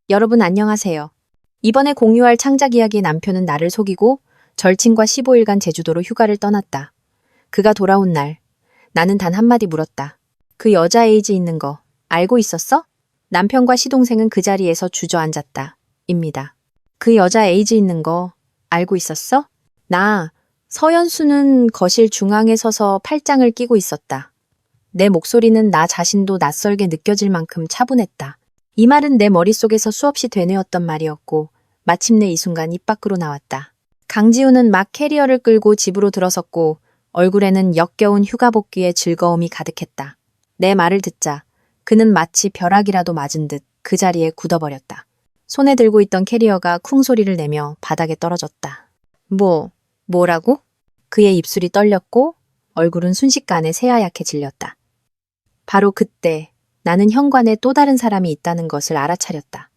여러분 안녕하세요. 이번에 공유할 창작 이야기의 남편은 나를 속이고 절친과 15일간 제주도로 휴가를 떠났다. 그가 돌아온 날, 나는 단 한마디 물었다. 그 여자 에이즈 있는 거 알고 있었어? 남편과 시동생은 그 자리에서 주저앉았다. 입니다. 그 여자 에이즈 있는 거 알고 있었어? 서연수는 거실 중앙에 서서 팔짱을 끼고 있었다. 내 목소리는 나 자신도 낯설게 느껴질 만큼 차분했다. 이 말은 내 머릿속에서 수없이 되뇌었던 말이었고 마침내 이 순간 입 밖으로 나왔다. 강지우는 막 캐리어를 끌고 집으로 들어섰고 얼굴에는 역겨운 휴가 복귀의 즐거움이 가득했다. 내 말을 듣자 그는 마치 벼락이라도 맞은 듯 그 자리에 굳어버렸다. 손에 들고 있던 캐리어가 쿵 소리를 내며 바닥에 떨어졌다. 뭐라고? 그의 입술이 떨렸고 얼굴은 순식간에 새하얗게 질렸다. 바로 그때 나는 현관에 또 다른 사람이 있다는 것을 알아차렸다.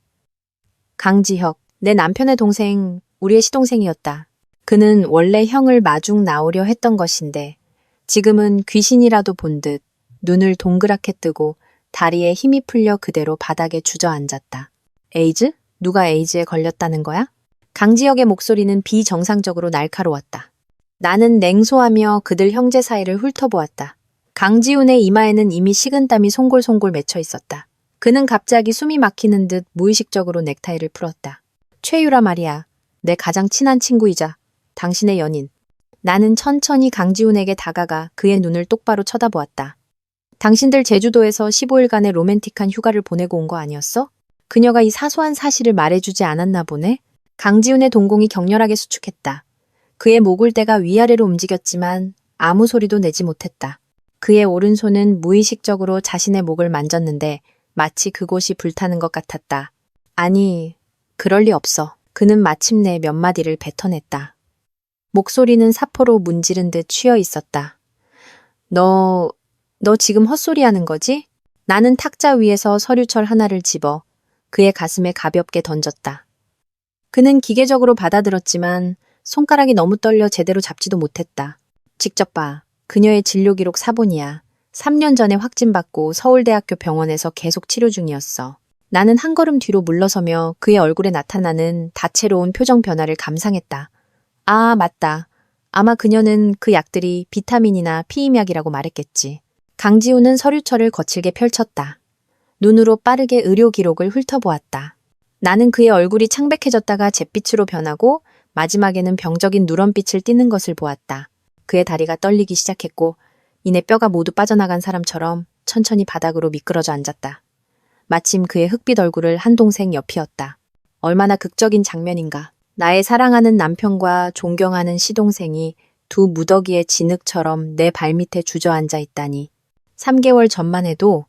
강지혁, 내 남편의 동생, 우리의 시동생이었다. 그는 원래 형을 마중 나오려 했던 것인데 지금은 귀신이라도 본 듯 눈을 동그랗게 뜨고 다리에 힘이 풀려 그대로 바닥에 주저앉았다. 에이즈? 누가 에이즈에 걸렸다는 거야? 강지혁의 목소리는 비정상적으로 날카로웠다. 나는 냉소하며 그들 형제 사이를 훑어보았다. 강지훈의 이마에는 이미 식은땀이 송골송골 맺혀 있었다. 그는 갑자기 숨이 막히는 듯 무의식적으로 넥타이를 풀었다. 최유라 말이야. 내 가장 친한 친구이자 당신의 연인. 나는 천천히 강지훈에게 다가가 그의 눈을 똑바로 쳐다보았다. 당신들 제주도에서 15일간의 로맨틱한 휴가를 보내고 온 거 아니었어? 그녀가 이 사소한 사실을 말해주지 않았나 보네? 강지훈의 동공이 격렬하게 수축했다. 그의 목을대가 위아래로 움직였지만 아무 소리도 내지 못했다. 그의 오른손은 무의식적으로 자신의 목을 만졌는데 마치 그곳이 불타는 것 같았다. 아니, 그럴 리 없어. 그는 마침내 몇 마디를 뱉어냈다. 목소리는 사포로 문지른 듯 쉬어 있었다. 너 지금 헛소리하는 거지? 나는 탁자 위에서 서류철 하나를 집어 그의 가슴에 가볍게 던졌다. 그는 기계적으로 받아들었지만 손가락이 너무 떨려 제대로 잡지도 못했다. 직접 봐. 그녀의 진료 기록 사본이야. 3년 전에 확진받고 서울대학교 병원에서 계속 치료 중이었어. 나는 한 걸음 뒤로 물러서며 그의 얼굴에 나타나는 다채로운 표정 변화를 감상했다. 아, 맞다. 아마 그녀는 그 약들이 비타민이나 피임약이라고 말했겠지. 강지우는 서류철을 거칠게 펼쳤다. 눈으로 빠르게 의료 기록을 훑어보았다. 나는 그의 얼굴이 창백해졌다가 잿빛으로 변하고 마지막에는 병적인 누런빛을 띠는 것을 보았다. 그의 다리가 떨리기 시작했고 이내 뼈가 모두 빠져나간 사람처럼 천천히 바닥으로 미끄러져 앉았다. 마침 그의 흑빛 얼굴을 한 동생 옆이었다. 얼마나 극적인 장면인가. 나의 사랑하는 남편과 존경하는 시동생이 두 무더기의 진흙처럼 내 발밑에 주저앉아 있다니. 3개월 전만 해도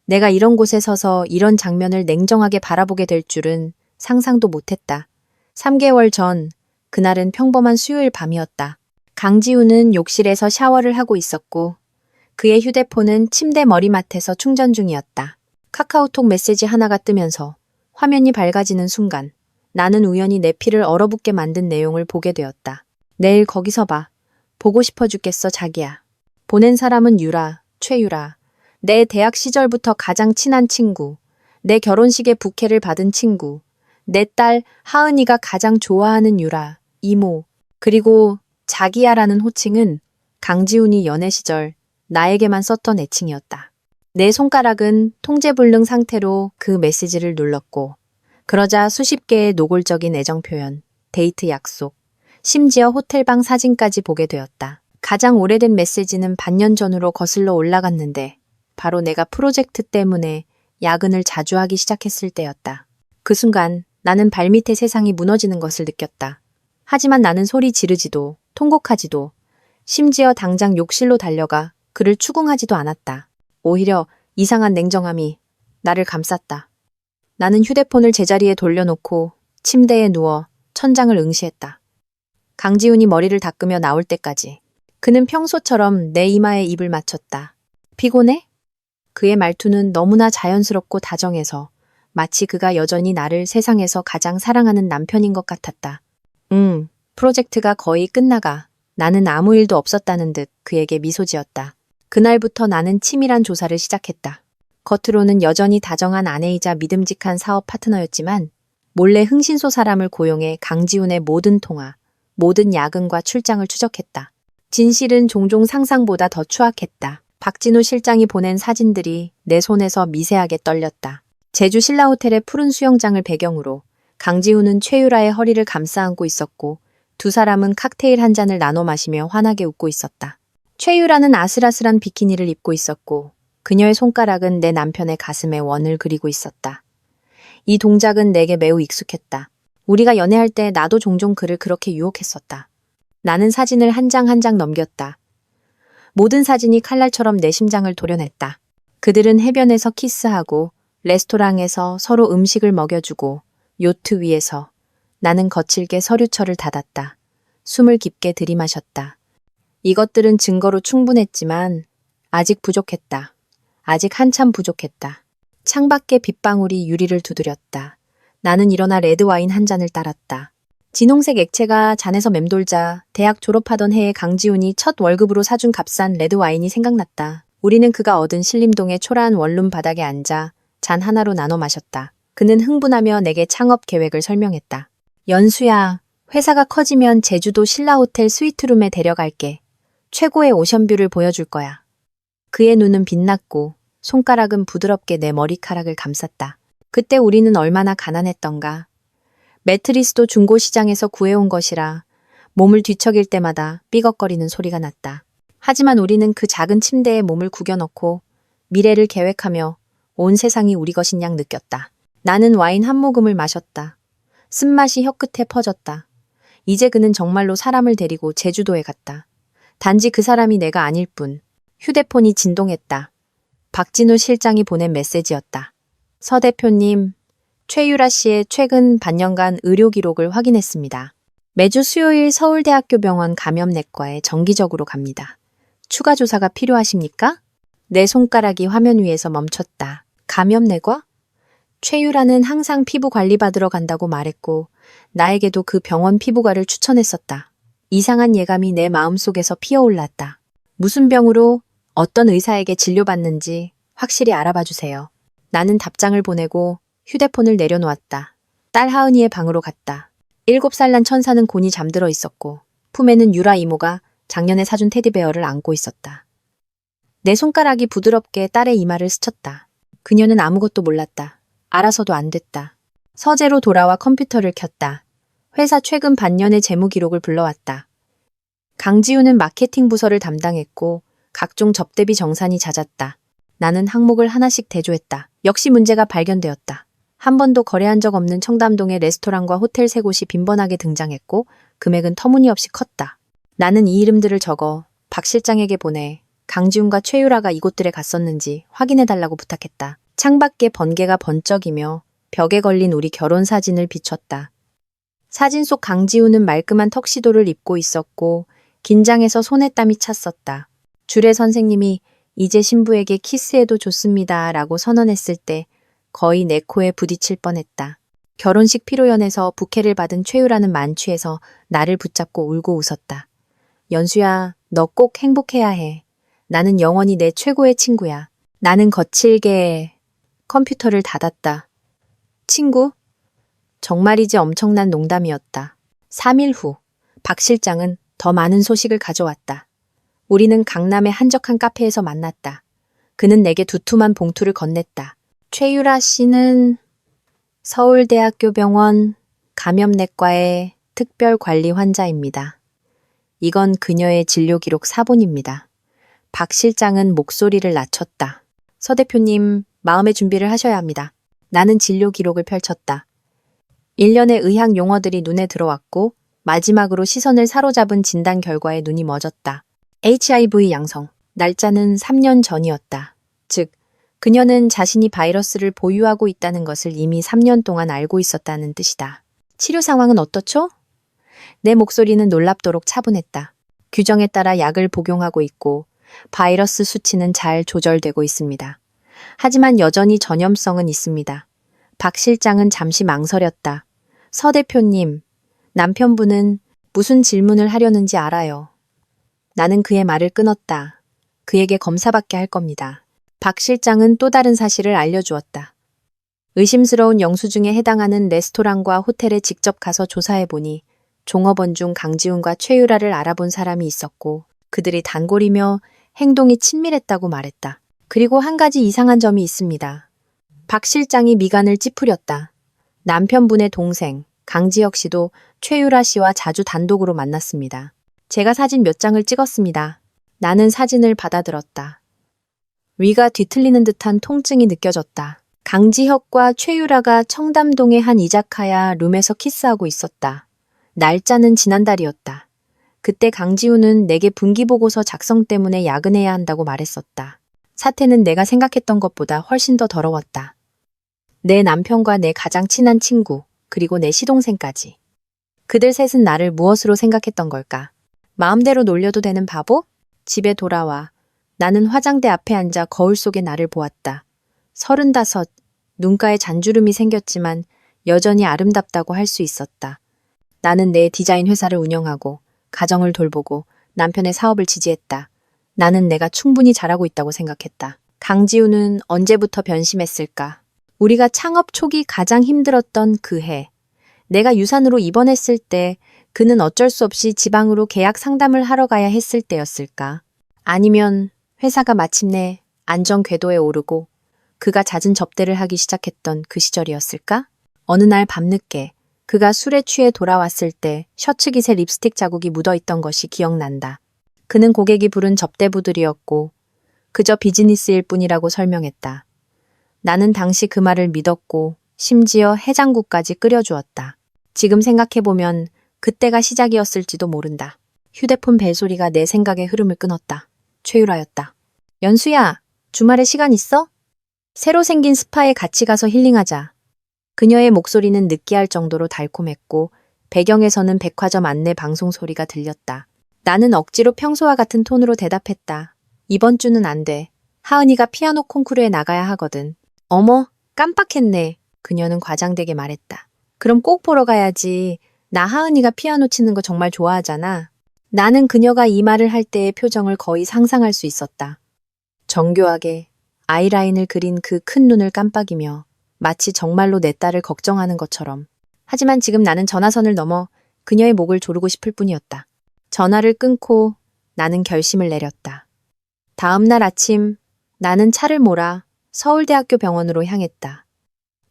내가 이런 곳에 서서 이런 장면을 냉정하게 바라보게 될 줄은 상상도 못했다. 3개월 전, 그날은 평범한 수요일 밤이었다. 강지우는 욕실에서 샤워를 하고 있었고 그의 휴대폰은 침대 머리맡에서 충전 중이었다. 카카오톡 메시지 하나가 뜨면서 화면이 밝아지는 순간 나는 우연히 내 피를 얼어붙게 만든 내용을 보게 되었다. 내일 거기서 봐. 보고 싶어 죽겠어 자기야. 보낸 사람은 최유라. 내 대학 시절부터 가장 친한 친구. 내 결혼식에 부케를 받은 친구. 내 딸 하은이가 가장 좋아하는 유라, 이모. 그리고 자기야라는 호칭은 강지훈이 연애 시절 나에게만 썼던 애칭이었다. 내 손가락은 통제불능 상태로 그 메시지를 눌렀고 그러자 수십 개의 노골적인 애정 표현, 데이트 약속, 심지어 호텔방 사진까지 보게 되었다. 가장 오래된 메시지는 반년 전으로 거슬러 올라갔는데 바로 내가 프로젝트 때문에 야근을 자주 하기 시작했을 때였다. 그 순간 나는 발밑의 세상이 무너지는 것을 느꼈다. 하지만 나는 소리 지르지도 통곡하지도 심지어 당장 욕실로 달려가 그를 추궁하지도 않았다. 오히려 이상한 냉정함이 나를 감쌌다. 나는 휴대폰을 제자리에 돌려놓고 침대에 누워 천장을 응시했다. 강지훈이 머리를 닦으며 나올 때까지. 그는 평소처럼 내 이마에 입을 맞췄다. 피곤해? 그의 말투는 너무나 자연스럽고 다정해서 마치 그가 여전히 나를 세상에서 가장 사랑하는 남편인 것 같았다. 프로젝트가 거의 끝나가 나는 아무 일도 없었다는 듯 그에게 미소 지었다. 그날부터 나는 치밀한 조사를 시작했다. 겉으로는 여전히 다정한 아내이자 믿음직한 사업 파트너였지만 몰래 흥신소 사람을 고용해 강지훈의 모든 통화, 모든 야근과 출장을 추적했다. 진실은 종종 상상보다 더 추악했다. 박진우 실장이 보낸 사진들이 내 손에서 미세하게 떨렸다. 제주 신라호텔의 푸른 수영장을 배경으로 강지훈은 최유라의 허리를 감싸 안고 있었고 두 사람은 칵테일 한 잔을 나눠 마시며 환하게 웃고 있었다. 최유라는 아슬아슬한 비키니를 입고 있었고 그녀의 손가락은 내 남편의 가슴에 원을 그리고 있었다. 이 동작은 내게 매우 익숙했다. 우리가 연애할 때 나도 종종 그를 그렇게 유혹했었다. 나는 사진을 한 장 한 장 넘겼다. 모든 사진이 칼날처럼 내 심장을 도려냈다. 그들은 해변에서 키스하고 레스토랑에서 서로 음식을 먹여주고 요트 위에서 나는 거칠게 서류철을 닫았다. 숨을 깊게 들이마셨다. 이것들은 증거로 충분했지만 아직 부족했다. 아직 한참 부족했다. 창밖에 빗방울이 유리를 두드렸다. 나는 일어나 레드와인 한 잔을 따랐다. 진홍색 액체가 잔에서 맴돌자 대학 졸업하던 해에 강지훈이 첫 월급으로 사준 값싼 레드와인이 생각났다. 우리는 그가 얻은 신림동의 초라한 원룸 바닥에 앉아 잔 하나로 나눠 마셨다. 그는 흥분하며 내게 창업 계획을 설명했다. 연수야, 회사가 커지면 제주도 신라호텔 스위트룸에 데려갈게. 최고의 오션뷰를 보여줄 거야. 그의 눈은 빛났고 손가락은 부드럽게 내 머리카락을 감쌌다. 그때 우리는 얼마나 가난했던가. 매트리스도 중고시장에서 구해온 것이라 몸을 뒤척일 때마다 삐걱거리는 소리가 났다. 하지만 우리는 그 작은 침대에 몸을 구겨넣고 미래를 계획하며 온 세상이 우리 것인 양 느꼈다. 나는 와인 한 모금을 마셨다. 쓴맛이 혀끝에 퍼졌다. 이제 그는 정말로 사람을 데리고 제주도에 갔다. 단지 그 사람이 내가 아닐 뿐. 휴대폰이 진동했다. 박진우 실장이 보낸 메시지였다. 서 대표님, 최유라 씨의 최근 반년간 의료 기록을 확인했습니다. 매주 수요일 서울대학교 병원 감염내과에 정기적으로 갑니다. 추가 조사가 필요하십니까? 내 손가락이 화면 위에서 멈췄다. 감염내과? 최유라는 항상 피부 관리 받으러 간다고 말했고 나에게도 그 병원 피부과를 추천했었다. 이상한 예감이 내 마음속에서 피어올랐다. 무슨 병으로 어떤 의사에게 진료받는지 확실히 알아봐 주세요. 나는 답장을 보내고 휴대폰을 내려놓았다. 딸 하은이의 방으로 갔다. 7살 난 천사는 곤히 잠들어 있었고 품에는 유라 이모가 작년에 사준 테디베어를 안고 있었다. 내 손가락이 부드럽게 딸의 이마를 스쳤다. 그녀는 아무것도 몰랐다. 알아서도 안 됐다. 서재로 돌아와 컴퓨터를 켰다. 회사 최근 반년의 재무 기록을 불러왔다. 강지훈은 마케팅 부서를 담당했고 각종 접대비 정산이 잦았다. 나는 항목을 하나씩 대조했다. 역시 문제가 발견되었다. 한 번도 거래한 적 없는 청담동의 레스토랑과 호텔 3곳이 빈번하게 등장했고 금액은 터무니없이 컸다. 나는 이 이름들을 적어 박 실장에게 보내 강지훈과 최유라가 이곳들에 갔었는지 확인해달라고 부탁했다. 창밖에 번개가 번쩍이며 벽에 걸린 우리 결혼 사진을 비췄다. 사진 속 강지훈은 말끔한 턱시도를 입고 있었고 긴장해서 손에 땀이 찼었다. 주례 선생님이 이제 신부에게 키스해도 좋습니다 라고 선언했을 때 거의 내 코에 부딪힐 뻔했다. 결혼식 피로연에서 부케를 받은 최유라는 만취해서 나를 붙잡고 울고 웃었다. 연수야, 너 꼭 행복해야 해. 나는 영원히 내 최고의 친구야. 나는 거칠게 컴퓨터를 닫았다. 친구? 정말이지 엄청난 농담이었다. 3일 후, 박 실장은 더 많은 소식을 가져왔다. 우리는 강남의 한적한 카페에서 만났다. 그는 내게 두툼한 봉투를 건넸다. 최유라 씨는 서울대학교 병원 감염내과의 특별관리 환자입니다. 이건 그녀의 진료 기록 사본입니다. 박 실장은 목소리를 낮췄다. 서 대표님, 마음의 준비를 하셔야 합니다. 나는 진료 기록을 펼쳤다. 일련의 의학 용어들이 눈에 들어왔고 마지막으로 시선을 사로잡은 진단 결과에 눈이 멎었다. HIV 양성. 날짜는 3년 전이었다. 즉, 그녀는 자신이 바이러스를 보유하고 있다는 것을 이미 3년 동안 알고 있었다는 뜻이다. 치료 상황은 어떻죠? 내 목소리는 놀랍도록 차분했다. 규정에 따라 약을 복용하고 있고 바이러스 수치는 잘 조절되고 있습니다. 하지만 여전히 전염성은 있습니다. 박 실장은 잠시 망설였다. 서 대표님, 남편분은 무슨 질문을 하려는지 알아요. 나는 그의 말을 끊었다. 그에게 검사받게 할 겁니다. 박 실장은 또 다른 사실을 알려주었다. 의심스러운 영수증에 해당하는 레스토랑과 호텔에 직접 가서 조사해보니 종업원 중 강지훈과 최유라를 알아본 사람이 있었고 그들이 단골이며 행동이 친밀했다고 말했다. 그리고 한 가지 이상한 점이 있습니다. 박 실장이 미간을 찌푸렸다. 남편분의 동생 강지혁 씨도 최유라 씨와 자주 단독으로 만났습니다. 제가 사진 몇 장을 찍었습니다. 나는 사진을 받아들었다. 위가 뒤틀리는 듯한 통증이 느껴졌다. 강지혁과 최유라가 청담동의 한 이자카야 룸에서 키스하고 있었다. 날짜는 지난달이었다. 그때 강지우는 내게 분기보고서 작성 때문에 야근해야 한다고 말했었다. 사태는 내가 생각했던 것보다 훨씬 더 더러웠다. 내 남편과 내 가장 친한 친구, 그리고 내 시동생까지. 그들 셋은 나를 무엇으로 생각했던 걸까? 마음대로 놀려도 되는 바보? 집에 돌아와. 나는 화장대 앞에 앉아 거울 속의 나를 보았다. 35, 눈가에 잔주름이 생겼지만 여전히 아름답다고 할 수 있었다. 나는 내 디자인 회사를 운영하고 가정을 돌보고 남편의 사업을 지지했다. 나는 내가 충분히 잘하고 있다고 생각했다. 강지우는 언제부터 변심했을까? 우리가 창업 초기 가장 힘들었던 그 해. 내가 유산으로 입원했을 때 그는 어쩔 수 없이 지방으로 계약 상담을 하러 가야 했을 때였을까? 아니면 회사가 마침내 안정 궤도에 오르고 그가 잦은 접대를 하기 시작했던 그 시절이었을까? 어느 날 밤늦게 그가 술에 취해 돌아왔을 때 셔츠 깃에 립스틱 자국이 묻어있던 것이 기억난다. 그는 고객이 부른 접대부들이었고 그저 비즈니스일 뿐이라고 설명했다. 나는 당시 그 말을 믿었고 심지어 해장국까지 끓여주었다. 지금 생각해보면 그때가 시작이었을지도 모른다. 휴대폰 벨소리가 내 생각의 흐름을 끊었다. 최유라였다. 연수야, 주말에 시간 있어? 새로 생긴 스파에 같이 가서 힐링하자. 그녀의 목소리는 느끼할 정도로 달콤했고 배경에서는 백화점 안내 방송 소리가 들렸다. 나는 억지로 평소와 같은 톤으로 대답했다. 이번 주는 안 돼. 하은이가 피아노 콩쿠르에 나가야 하거든. 어머, 깜빡했네. 그녀는 과장되게 말했다. 그럼 꼭 보러 가야지. 나 하은이가 피아노 치는 거 정말 좋아하잖아. 나는 그녀가 이 말을 할 때의 표정을 거의 상상할 수 있었다. 정교하게 아이라인을 그린 그 큰 눈을 깜빡이며 마치 정말로 내 딸을 걱정하는 것처럼. 하지만 지금 나는 전화선을 넘어 그녀의 목을 조르고 싶을 뿐이었다. 전화를 끊고 나는 결심을 내렸다. 다음 날 아침 나는 차를 몰아 서울대학교 병원으로 향했다.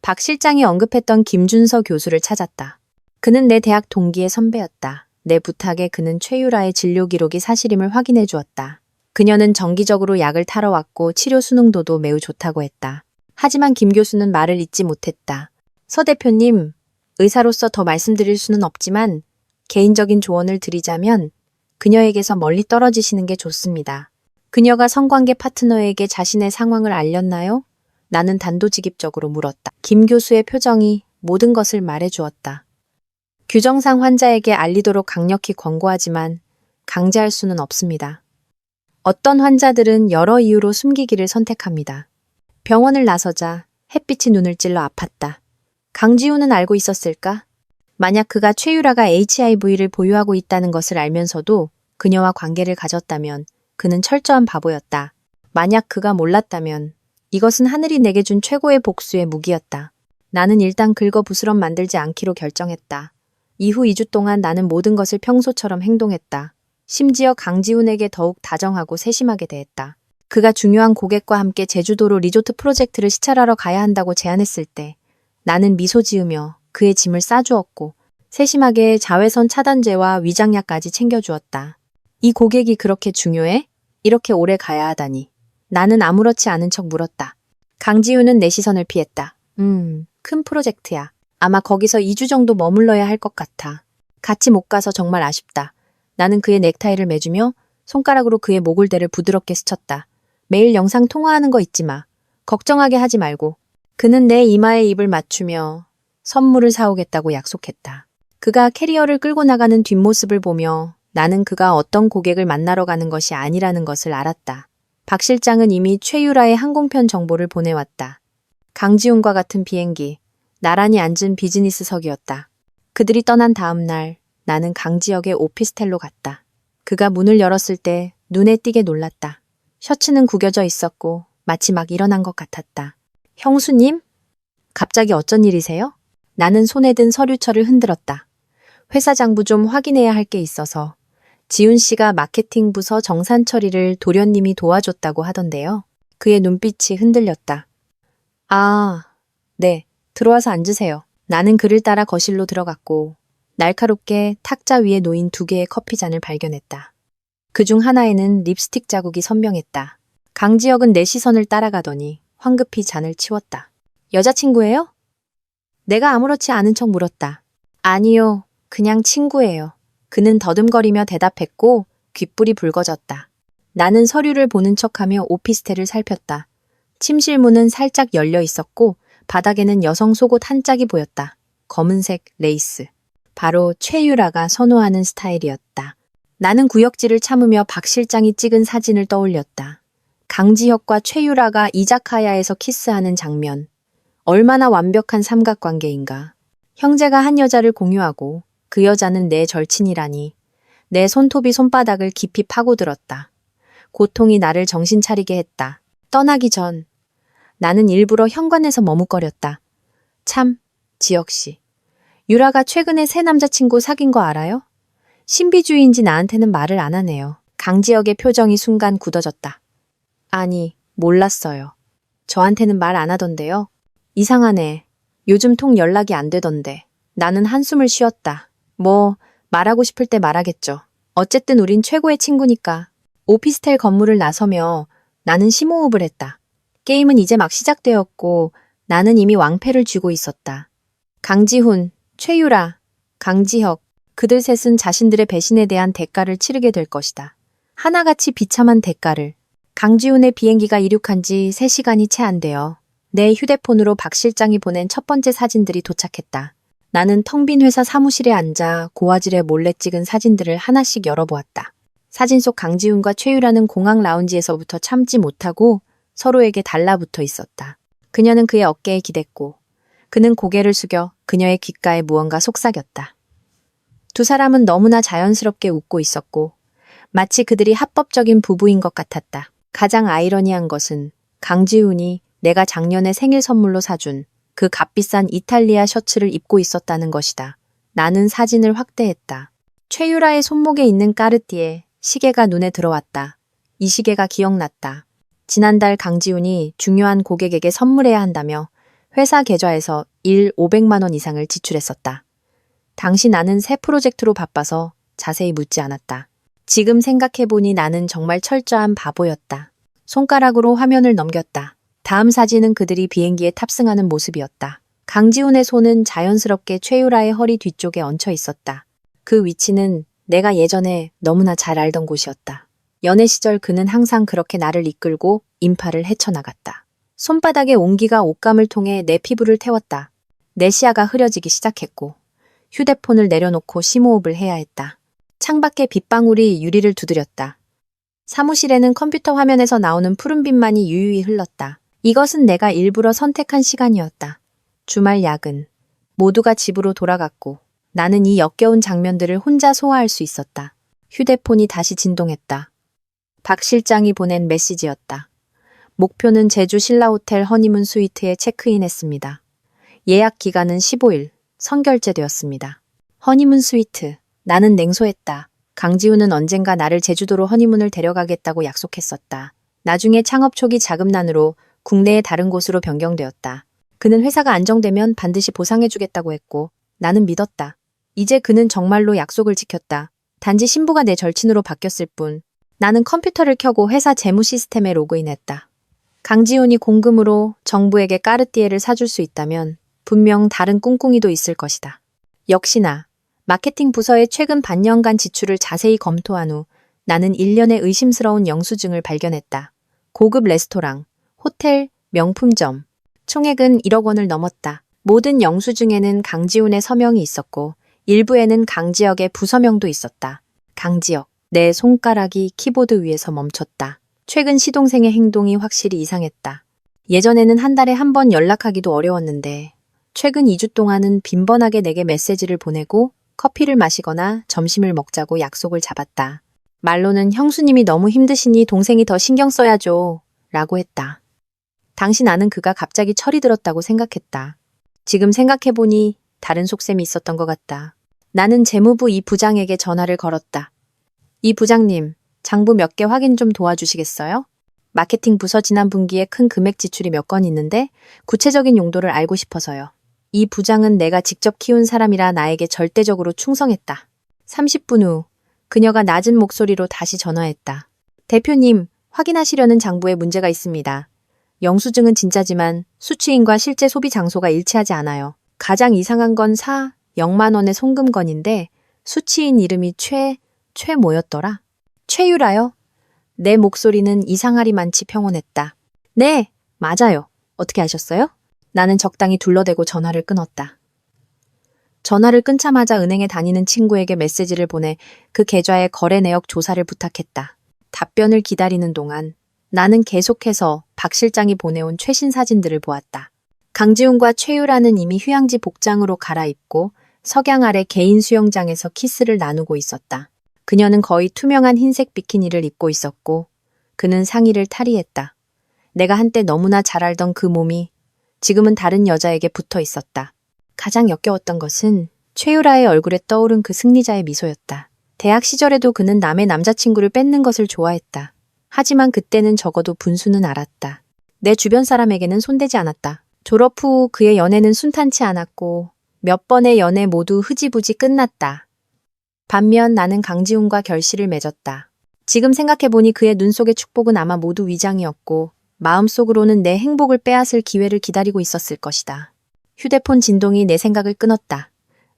박 실장이 언급했던 김준서 교수를 찾았다. 그는 내 대학 동기의 선배였다. 내 부탁에 그는 최유라의 진료 기록이 사실임을 확인해 주었다. 그녀는 정기적으로 약을 타러 왔고 치료 수능도도 매우 좋다고 했다. 하지만 김 교수는 말을 잇지 못했다. 서 대표님, 의사로서 더 말씀드릴 수는 없지만 개인적인 조언을 드리자면 그녀에게서 멀리 떨어지시는 게 좋습니다. 그녀가 성관계 파트너에게 자신의 상황을 알렸나요? 나는 단도직입적으로 물었다. 김 교수의 표정이 모든 것을 말해주었다. 규정상 환자에게 알리도록 강력히 권고하지만 강제할 수는 없습니다. 어떤 환자들은 여러 이유로 숨기기를 선택합니다. 병원을 나서자 햇빛이 눈을 찔러 아팠다. 강지우는 알고 있었을까? 만약 그가 최유라가 HIV를 보유하고 있다는 것을 알면서도 그녀와 관계를 가졌다면 그는 철저한 바보였다. 만약 그가 몰랐다면 이것은 하늘이 내게 준 최고의 복수의 무기였다. 나는 일단 긁어부스럼 만들지 않기로 결정했다. 이후 2주 동안 나는 모든 것을 평소처럼 행동했다. 심지어 강지훈에게 더욱 다정하고 세심하게 대했다. 그가 중요한 고객과 함께 제주도로 리조트 프로젝트를 시찰하러 가야 한다고 제안했을 때 나는 미소 지으며 그의 짐을 싸주었고 세심하게 자외선 차단제와 위장약까지 챙겨주었다. 이 고객이 그렇게 중요해? 이렇게 오래 가야 하다니. 나는 아무렇지 않은 척 물었다. 강지훈은 내 시선을 피했다. 큰 프로젝트야. 아마 거기서 2주 정도 머물러야 할 것 같아. 같이 못 가서 정말 아쉽다. 나는 그의 넥타이를 매주며 손가락으로 그의 목을대를 부드럽게 스쳤다. 매일 영상 통화하는 거 잊지 마. 걱정하게 하지 말고. 그는 내 이마에 입을 맞추며 선물을 사오겠다고 약속했다. 그가 캐리어를 끌고 나가는 뒷모습을 보며 나는 그가 어떤 고객을 만나러 가는 것이 아니라는 것을 알았다. 박 실장은 이미 최유라의 항공편 정보를 보내왔다. 강지훈과 같은 비행기, 나란히 앉은 비즈니스석이었다. 그들이 떠난 다음 날 나는 강지역의 오피스텔로 갔다. 그가 문을 열었을 때 눈에 띄게 놀랐다. 셔츠는 구겨져 있었고 마치 막 일어난 것 같았다. 형수님? 갑자기 어쩐 일이세요? 나는 손에 든 서류철을 흔들었다. 회사 장부 좀 확인해야 할 게 있어서. 지훈 씨가 마케팅 부서 정산 처리를 도련님이 도와줬다고 하던데요. 그의 눈빛이 흔들렸다. 아, 네. 들어와서 앉으세요. 나는 그를 따라 거실로 들어갔고 날카롭게 탁자 위에 놓인 2개의 커피잔을 발견했다. 그중 하나에는 립스틱 자국이 선명했다. 강지혁은 내 시선을 따라가더니 황급히 잔을 치웠다. 여자친구예요? 내가 아무렇지 않은 척 물었다. 아니요, 그냥 친구예요. 그는 더듬거리며 대답했고 귓불이 붉어졌다. 나는 서류를 보는 척하며 오피스텔을 살폈다. 침실 문은 살짝 열려 있었고 바닥에는 여성 속옷 한 짝이 보였다. 검은색 레이스. 바로 최유라가 선호하는 스타일이었다. 나는 구역질을 참으며 박 실장이 찍은 사진을 떠올렸다. 강지혁과 최유라가 이자카야에서 키스하는 장면. 얼마나 완벽한 삼각관계인가. 형제가 한 여자를 공유하고 그 여자는 내 절친이라니. 내 손톱이 손바닥을 깊이 파고들었다. 고통이 나를 정신 차리게 했다. 떠나기 전 나는 일부러 현관에서 머뭇거렸다. 참, 지혁씨. 유라가 최근에 새 남자친구 사귄 거 알아요? 신비주의인지 나한테는 말을 안 하네요. 강지혁의 표정이 순간 굳어졌다. 아니, 몰랐어요. 저한테는 말 안 하던데요. 이상하네. 요즘 통 연락이 안 되던데. 나는 한숨을 쉬었다. 뭐, 말하고 싶을 때 말하겠죠. 어쨌든 우린 최고의 친구니까. 오피스텔 건물을 나서며 나는 심호흡을 했다. 게임은 이제 막 시작되었고 나는 이미 왕패를 쥐고 있었다. 강지훈, 최유라, 강지혁, 그들 셋은 자신들의 배신에 대한 대가를 치르게 될 것이다. 하나같이 비참한 대가를. 강지훈의 비행기가 이륙한 지 3시간이 채 안 되어 내 휴대폰으로 박 실장이 보낸 첫 번째 사진들이 도착했다. 나는 텅 빈 회사 사무실에 앉아 고화질에 몰래 찍은 사진들을 하나씩 열어보았다. 사진 속 강지훈과 최유라는 공항 라운지에서부터 참지 못하고 서로에게 달라붙어 있었다. 그녀는 그의 어깨에 기댔고 그는 고개를 숙여 그녀의 귓가에 무언가 속삭였다. 두 사람은 너무나 자연스럽게 웃고 있었고 마치 그들이 합법적인 부부인 것 같았다. 가장 아이러니한 것은 강지훈이 내가 작년에 생일 선물로 사준 그 값비싼 이탈리아 셔츠를 입고 있었다는 것이다. 나는 사진을 확대했다. 최유라의 손목에 있는 까르띠에 시계가 눈에 들어왔다. 이 시계가 기억났다. 지난달 강지훈이 중요한 고객에게 선물해야 한다며 회사 계좌에서 일 500만 원 이상을 지출했었다. 당시 나는 새 프로젝트로 바빠서 자세히 묻지 않았다. 지금 생각해보니 나는 정말 철저한 바보였다. 손가락으로 화면을 넘겼다. 다음 사진은 그들이 비행기에 탑승하는 모습이었다. 강지훈의 손은 자연스럽게 최유라의 허리 뒤쪽에 얹혀 있었다. 그 위치는 내가 예전에 너무나 잘 알던 곳이었다. 연애 시절 그는 항상 그렇게 나를 이끌고 인파를 헤쳐나갔다. 손바닥의 온기가 옷감을 통해 내 피부를 태웠다. 내 시야가 흐려지기 시작했고 휴대폰을 내려놓고 심호흡을 해야 했다. 창밖에 빗방울이 유리를 두드렸다. 사무실에는 컴퓨터 화면에서 나오는 푸른빛만이 유유히 흘렀다. 이것은 내가 일부러 선택한 시간이었다. 주말 야근. 모두가 집으로 돌아갔고 나는 이 역겨운 장면들을 혼자 소화할 수 있었다. 휴대폰이 다시 진동했다. 박 실장이 보낸 메시지였다. 목표는 제주 신라호텔 허니문 스위트에 체크인했습니다. 예약 기간은 15일, 선결제되었습니다. 허니문 스위트. 나는 냉소했다. 강지훈은 언젠가 나를 제주도로 허니문을 데려가겠다고 약속했었다. 나중에 창업 초기 자금난으로 국내의 다른 곳으로 변경되었다. 그는 회사가 안정되면 반드시 보상해주겠다고 했고 나는 믿었다. 이제 그는 정말로 약속을 지켰다. 단지 신부가 내 절친으로 바뀌었을 뿐. 나는 컴퓨터를 켜고 회사 재무 시스템에 로그인했다. 강지훈이 공금으로 정부에게 까르띠에를 사줄 수 있다면 분명 다른 꿍꿍이도 있을 것이다. 역시나 마케팅 부서의 최근 반년간 지출을 자세히 검토한 후 나는 일련의 의심스러운 영수증을 발견했다. 고급 레스토랑, 호텔, 명품점. 총액은 1억 원을 넘었다. 모든 영수증에는 강지훈의 서명이 있었고 일부에는 강지혁의 부서명도 있었다. 강지혁. 내 손가락이 키보드 위에서 멈췄다. 최근 시동생의 행동이 확실히 이상했다. 예전에는 한 달에 한 번 연락하기도 어려웠는데 최근 2주 동안은 빈번하게 내게 메시지를 보내고 커피를 마시거나 점심을 먹자고 약속을 잡았다. 말로는 형수님이 너무 힘드시니 동생이 더 신경 써야죠. 라고 했다. 당시 나는 그가 갑자기 철이 들었다고 생각했다. 지금 생각해보니 다른 속셈이 있었던 것 같다. 나는 재무부 이 부장에게 전화를 걸었다. 이 부장님, 장부 몇 개 확인 좀 도와주시겠어요? 마케팅 부서 지난 분기에 큰 금액 지출이 몇 건 있는데 구체적인 용도를 알고 싶어서요. 이 부장은 내가 직접 키운 사람이라 나에게 절대적으로 충성했다. 30분 후 그녀가 낮은 목소리로 다시 전화했다. 대표님, 확인하시려는 장부에 문제가 있습니다. 영수증은 진짜지만 수취인과 실제 소비 장소가 일치하지 않아요. 가장 이상한 건 0만 원의 송금건인데 수취인 이름이 뭐였더라? 최유라요? 내 목소리는 이상하리만치 평온했다. 네, 맞아요. 어떻게 아셨어요? 나는 적당히 둘러대고 전화를 끊었다. 전화를 끊자마자 은행에 다니는 친구에게 메시지를 보내 그 계좌의 거래 내역 조사를 부탁했다. 답변을 기다리는 동안 나는 계속해서 박 실장이 보내온 최신 사진들을 보았다. 강지훈과 최유라는 이미 휴양지 복장으로 갈아입고 석양 아래 개인 수영장에서 키스를 나누고 있었다. 그녀는 거의 투명한 흰색 비키니를 입고 있었고 그는 상의를 탈의했다. 내가 한때 너무나 잘 알던 그 몸이 지금은 다른 여자에게 붙어 있었다. 가장 역겨웠던 것은 최유라의 얼굴에 떠오른 그 승리자의 미소였다. 대학 시절에도 그는 남의 남자친구를 뺏는 것을 좋아했다. 하지만 그때는 적어도 분수는 알았다. 내 주변 사람에게는 손대지 않았다. 졸업 후 그의 연애는 순탄치 않았고 몇 번의 연애 모두 흐지부지 끝났다. 반면 나는 강지훈과 결실을 맺었다. 지금 생각해보니 그의 눈 속의 축복은 아마 모두 위장이었고 마음속으로는 내 행복을 빼앗을 기회를 기다리고 있었을 것이다. 휴대폰 진동이 내 생각을 끊었다.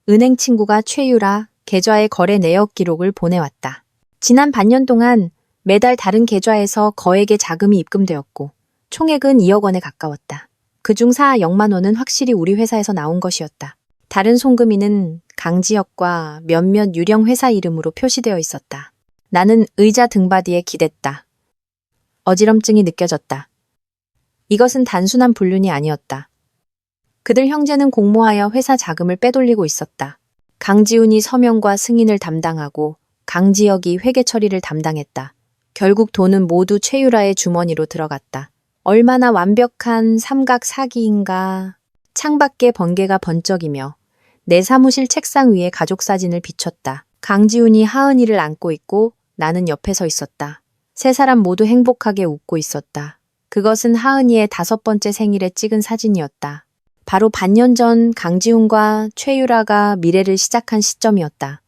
은행 친구가 최유라 계좌의 거래 내역 기록을 보내왔다. 지난 반년 동안 매달 다른 계좌에서 거액의 자금이 입금되었고 총액은 2억 원에 가까웠다. 그중 0만 원은 확실히 우리 회사에서 나온 것이었다. 다른 송금인은 강지혁과 몇몇 유령 회사 이름으로 표시되어 있었다. 나는 의자 등받이에 기댔다. 어지럼증이 느껴졌다. 이것은 단순한 불륜이 아니었다. 그들 형제는 공모하여 회사 자금을 빼돌리고 있었다. 강지훈이 서명과 승인을 담당하고 강지혁이 회계 처리를 담당했다. 결국 돈은 모두 최유라의 주머니로 들어갔다. 얼마나 완벽한 삼각 사기인가. 창밖에 번개가 번쩍이며 내 사무실 책상 위에 가족 사진을 비췄다. 강지훈이 하은이를 안고 있고 나는 옆에 서 있었다. 세 사람 모두 행복하게 웃고 있었다. 그것은 하은이의 5번째 생일에 찍은 사진이었다. 바로 반년 전 강지훈과 최유라가 미래를 시작한 시점이었다.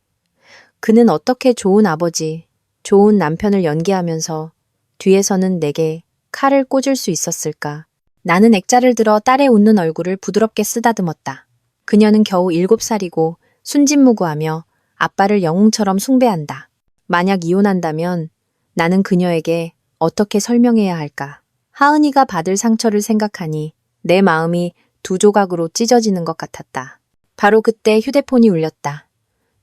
그는 어떻게 좋은 아버지, 좋은 남편을 연기하면서 뒤에서는 내게 칼을 꽂을 수 있었을까? 나는 액자를 들어 딸의 웃는 얼굴을 부드럽게 쓰다듬었다. 그녀는 겨우 7살이고 순진무구하며 아빠를 영웅처럼 숭배한다. 만약 이혼한다면 나는 그녀에게 어떻게 설명해야 할까? 하은이가 받을 상처를 생각하니 내 마음이 두 조각으로 찢어지는 것 같았다. 바로 그때 휴대폰이 울렸다.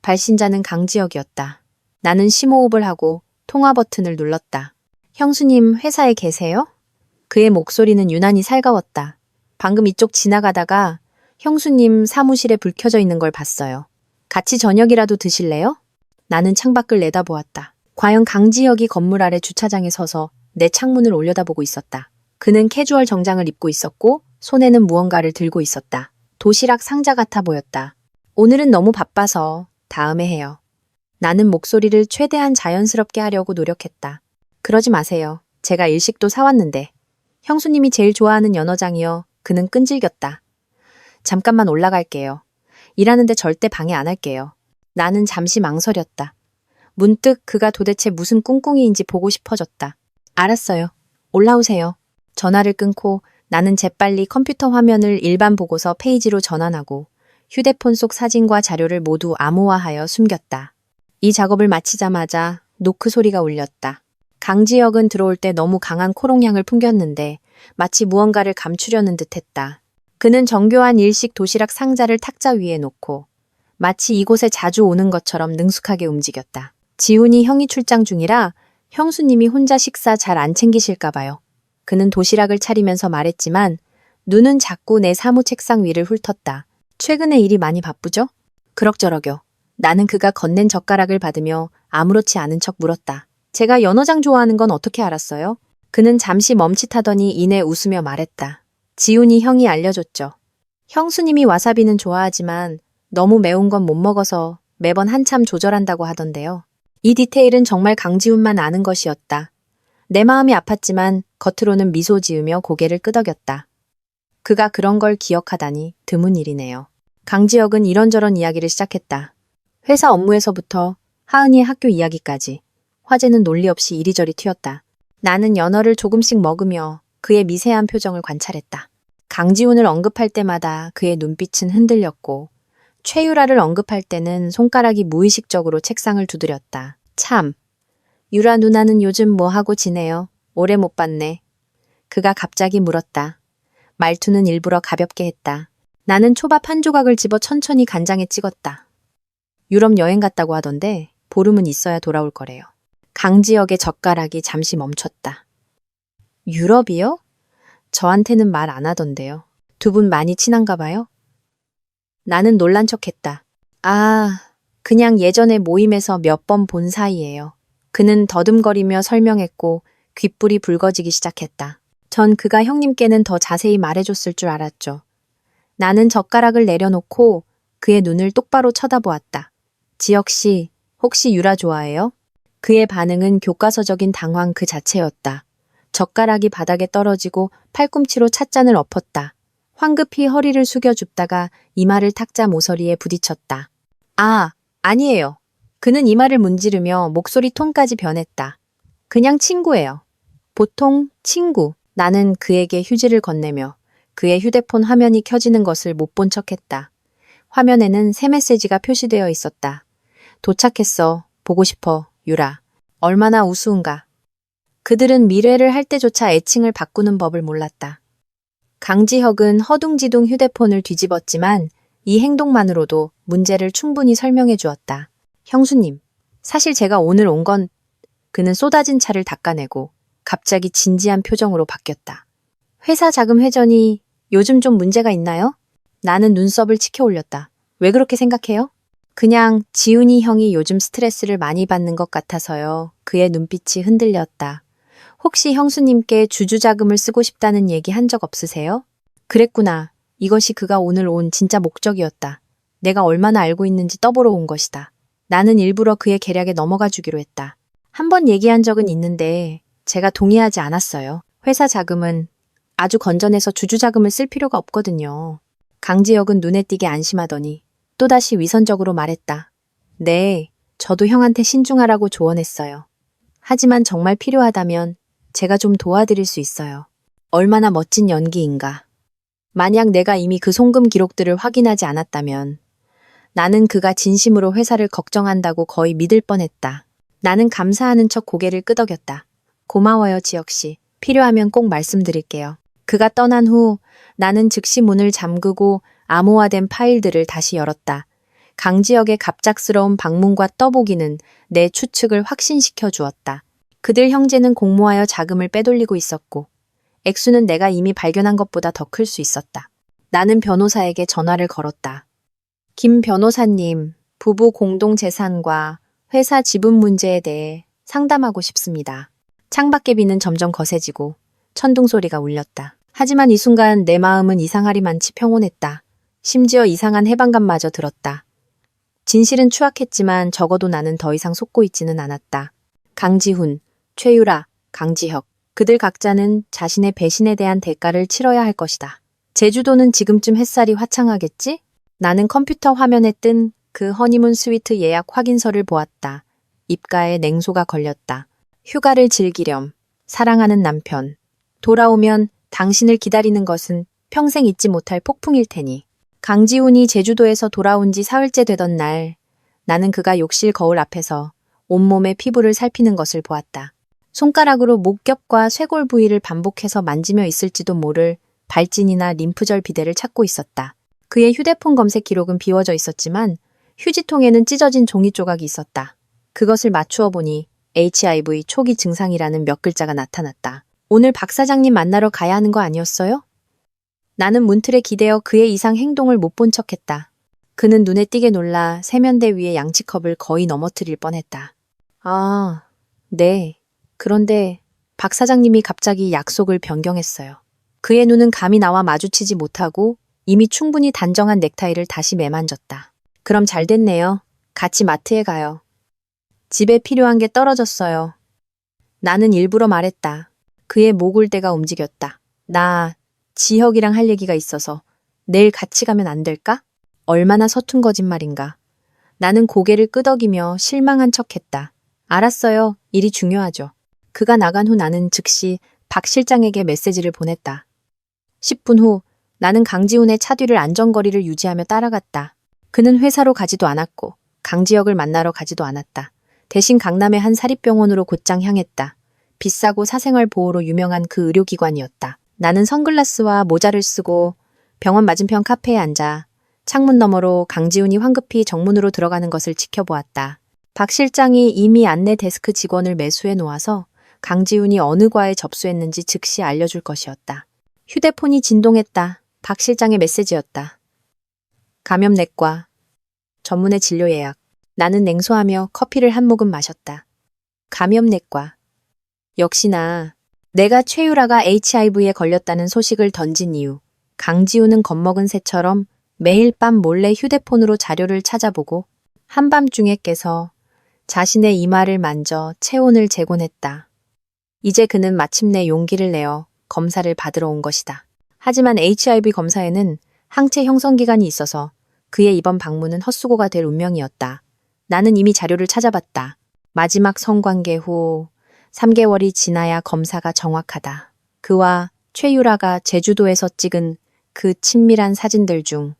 발신자는 강지혁이었다. 나는 심호흡을 하고 통화 버튼을 눌렀다. 형수님 회사에 계세요? 그의 목소리는 유난히 살가웠다. 방금 이쪽 지나가다가 형수님 사무실에 불 켜져 있는 걸 봤어요. 같이 저녁이라도 드실래요? 나는 창밖을 내다보았다. 과연 강지혁이 건물 아래 주차장에 서서 내 창문을 올려다보고 있었다. 그는 캐주얼 정장을 입고 있었고 손에는 무언가를 들고 있었다. 도시락 상자 같아 보였다. 오늘은 너무 바빠서 다음에 해요. 나는 목소리를 최대한 자연스럽게 하려고 노력했다. 그러지 마세요. 제가 일식도 사왔는데. 형수님이 제일 좋아하는 연어장이요. 그는 끈질겼다. 잠깐만 올라갈게요. 일하는데 절대 방해 안 할게요. 나는 잠시 망설였다. 문득 그가 도대체 무슨 꿍꿍이인지 보고 싶어졌다. 알았어요. 올라오세요. 전화를 끊고 나는 재빨리 컴퓨터 화면을 일반 보고서 페이지로 전환하고 휴대폰 속 사진과 자료를 모두 암호화하여 숨겼다. 이 작업을 마치자마자 노크 소리가 울렸다. 강지혁은 들어올 때 너무 강한 코롱향을 풍겼는데 마치 무언가를 감추려는 듯했다. 그는 정교한 일식 도시락 상자를 탁자 위에 놓고 마치 이곳에 자주 오는 것처럼 능숙하게 움직였다. 지훈이 형이 출장 중이라 형수님이 혼자 식사 잘 안 챙기실까 봐요. 그는 도시락을 차리면서 말했지만 눈은 자꾸 내 사무 책상 위를 훑었다. 최근에 일이 많이 바쁘죠? 그럭저럭요. 나는 그가 건넨 젓가락을 받으며 아무렇지 않은 척 물었다. 제가 연어장 좋아하는 건 어떻게 알았어요? 그는 잠시 멈칫하더니 이내 웃으며 말했다. 지훈이 형이 알려줬죠. 형수님이 와사비는 좋아하지만 너무 매운 건 못 먹어서 매번 한참 조절한다고 하던데요. 이 디테일은 정말 강지훈만 아는 것이었다. 내 마음이 아팠지만 겉으로는 미소 지으며 고개를 끄덕였다. 그가 그런 걸 기억하다니 드문 일이네요. 강지혁은 이런저런 이야기를 시작했다. 회사 업무에서부터 하은이의 학교 이야기까지 화제는 논리 없이 이리저리 튀었다. 나는 연어를 조금씩 먹으며 그의 미세한 표정을 관찰했다. 강지훈을 언급할 때마다 그의 눈빛은 흔들렸고 최유라를 언급할 때는 손가락이 무의식적으로 책상을 두드렸다. 참, 유라 누나는 요즘 뭐 하고 지내요? 오래 못 봤네. 그가 갑자기 물었다. 말투는 일부러 가볍게 했다. 나는 초밥 한 조각을 집어 천천히 간장에 찍었다. 유럽 여행 갔다고 하던데 보름은 있어야 돌아올 거래요. 강지혁의 젓가락이 잠시 멈췄다. 유럽이요? 저한테는 말 안 하던데요. 두 분 많이 친한가 봐요? 나는 놀란 척했다. 아, 그냥 예전에 모임에서 몇 번 본 사이예요. 그는 더듬거리며 설명했고 귓불이 붉어지기 시작했다. 전 그가 형님께는 더 자세히 말해줬을 줄 알았죠. 나는 젓가락을 내려놓고 그의 눈을 똑바로 쳐다보았다. 지혁 씨, 혹시 유라 좋아해요? 그의 반응은 교과서적인 당황 그 자체였다. 젓가락이 바닥에 떨어지고 팔꿈치로 찻잔을 엎었다. 황급히 허리를 숙여 줍다가 이마를 탁자 모서리에 부딪혔다. 아, 아니에요. 그는 이마를 문지르며 목소리 톤까지 변했다. 그냥 친구예요. 보통 친구. 나는 그에게 휴지를 건네며 그의 휴대폰 화면이 켜지는 것을 못 본 척했다. 화면에는 새 메시지가 표시되어 있었다. 도착했어. 보고 싶어. 유라. 얼마나 우스운가. 그들은 미래를 할 때조차 애칭을 바꾸는 법을 몰랐다. 강지혁은 허둥지둥 휴대폰을 뒤집었지만 이 행동만으로도 문제를 충분히 설명해 주었다. 형수님, 사실 제가 오늘 온 건... 그는 쏟아진 차를 닦아내고 갑자기 진지한 표정으로 바뀌었다. 회사 자금 회전이 요즘 좀 문제가 있나요? 나는 눈썹을 치켜 올렸다. 왜 그렇게 생각해요? 그냥 지훈이 형이 요즘 스트레스를 많이 받는 것 같아서요. 그의 눈빛이 흔들렸다. 혹시 형수님께 주주자금을 쓰고 싶다는 얘기 한 적 없으세요? 그랬구나. 이것이 그가 오늘 온 진짜 목적이었다. 내가 얼마나 알고 있는지 떠보러 온 것이다. 나는 일부러 그의 계략에 넘어가 주기로 했다. 한 번 얘기한 적은 있는데 제가 동의하지 않았어요. 회사 자금은 아주 건전해서 주주자금을 쓸 필요가 없거든요. 강지혁은 눈에 띄게 안심하더니 또다시 위선적으로 말했다. 네, 저도 형한테 신중하라고 조언했어요. 하지만 정말 필요하다면 제가 좀 도와드릴 수 있어요. 얼마나 멋진 연기인가. 만약 내가 이미 그 송금 기록들을 확인하지 않았다면 나는 그가 진심으로 회사를 걱정한다고 거의 믿을 뻔했다. 나는 감사하는 척 고개를 끄덕였다. 고마워요, 지혁씨. 필요하면 꼭 말씀드릴게요. 그가 떠난 후 나는 즉시 문을 잠그고 암호화된 파일들을 다시 열었다. 강지혁의 갑작스러운 방문과 떠보기는 내 추측을 확신시켜 주었다. 그들 형제는 공모하여 자금을 빼돌리고 있었고 액수는 내가 이미 발견한 것보다 더 클 수 있었다. 나는 변호사에게 전화를 걸었다. 김 변호사님, 부부 공동재산과 회사 지분 문제에 대해 상담하고 싶습니다. 창밖의 비는 점점 거세지고 천둥 소리가 울렸다. 하지만 이 순간 내 마음은 이상하리만치 평온했다. 심지어 이상한 해방감마저 들었다. 진실은 추악했지만 적어도 나는 더 이상 속고 있지는 않았다. 강지훈, 최유라, 강지혁. 그들 각자는 자신의 배신에 대한 대가를 치러야 할 것이다. 제주도는 지금쯤 햇살이 화창하겠지? 나는 컴퓨터 화면에 뜬 그 허니문 스위트 예약 확인서를 보았다. 입가에 냉소가 걸렸다. 휴가를 즐기렴. 사랑하는 남편. 돌아오면 당신을 기다리는 것은 평생 잊지 못할 폭풍일 테니. 강지훈이 제주도에서 돌아온 지 사흘째 되던 날, 나는 그가 욕실 거울 앞에서 온몸의 피부를 살피는 것을 보았다. 손가락으로 목겹과 쇄골 부위를 반복해서 만지며 있을지도 모를 발진이나 림프절 비대를 찾고 있었다. 그의 휴대폰 검색 기록은 비워져 있었지만 휴지통에는 찢어진 종이 조각이 있었다. 그것을 맞추어 보니 HIV 초기 증상이라는 몇 글자가 나타났다. 오늘 박 사장님 만나러 가야 하는 거 아니었어요? 나는 문틀에 기대어 그의 이상 행동을 못 본 척했다. 그는 눈에 띄게 놀라 세면대 위에 양치컵을 거의 넘어뜨릴 뻔했다. 아, 네. 그런데 박 사장님이 갑자기 약속을 변경했어요. 그의 눈은 감히 나와 마주치지 못하고 이미 충분히 단정한 넥타이를 다시 매만졌다. 그럼 잘 됐네요. 같이 마트에 가요. 집에 필요한 게 떨어졌어요. 나는 일부러 말했다. 그의 목울대가 움직였다. 나 지혁이랑 할 얘기가 있어서 내일 같이 가면 안 될까? 얼마나 서툰 거짓말인가. 나는 고개를 끄덕이며 실망한 척했다. 알았어요. 일이 중요하죠. 그가 나간 후 나는 즉시 박 실장에게 메시지를 보냈다. 10분 후 나는 강지훈의 차 뒤를 안전거리를 유지하며 따라갔다. 그는 회사로 가지도 않았고 강지혁을 만나러 가지도 않았다. 대신 강남의 한 사립병원으로 곧장 향했다. 비싸고 사생활 보호로 유명한 그 의료기관이었다. 나는 선글라스와 모자를 쓰고 병원 맞은편 카페에 앉아 창문 너머로 강지훈이 황급히 정문으로 들어가는 것을 지켜보았다. 박 실장이 이미 안내 데스크 직원을 매수해 놓아서 강지훈이 어느 과에 접수했는지 즉시 알려줄 것이었다. 휴대폰이 진동했다. 박 실장의 메시지였다. 감염내과. 전문의 진료 예약. 나는 냉소하며 커피를 한 모금 마셨다. 감염내과. 역시나 내가 최유라가 HIV에 걸렸다는 소식을 던진 이후 강지훈은 겁먹은 새처럼 매일 밤 몰래 휴대폰으로 자료를 찾아보고 한밤중에 깨서 자신의 이마를 만져 체온을 재곤 했다. 이제 그는 마침내 용기를 내어 검사를 받으러 온 것이다. 하지만 HIV 검사에는 항체 형성 기간이 있어서 그의 이번 방문은 헛수고가 될 운명이었다. 나는 이미 자료를 찾아봤다. 마지막 성관계 후 3개월이 지나야 검사가 정확하다. 그와 최유라가 제주도에서 찍은 그 친밀한 사진들 중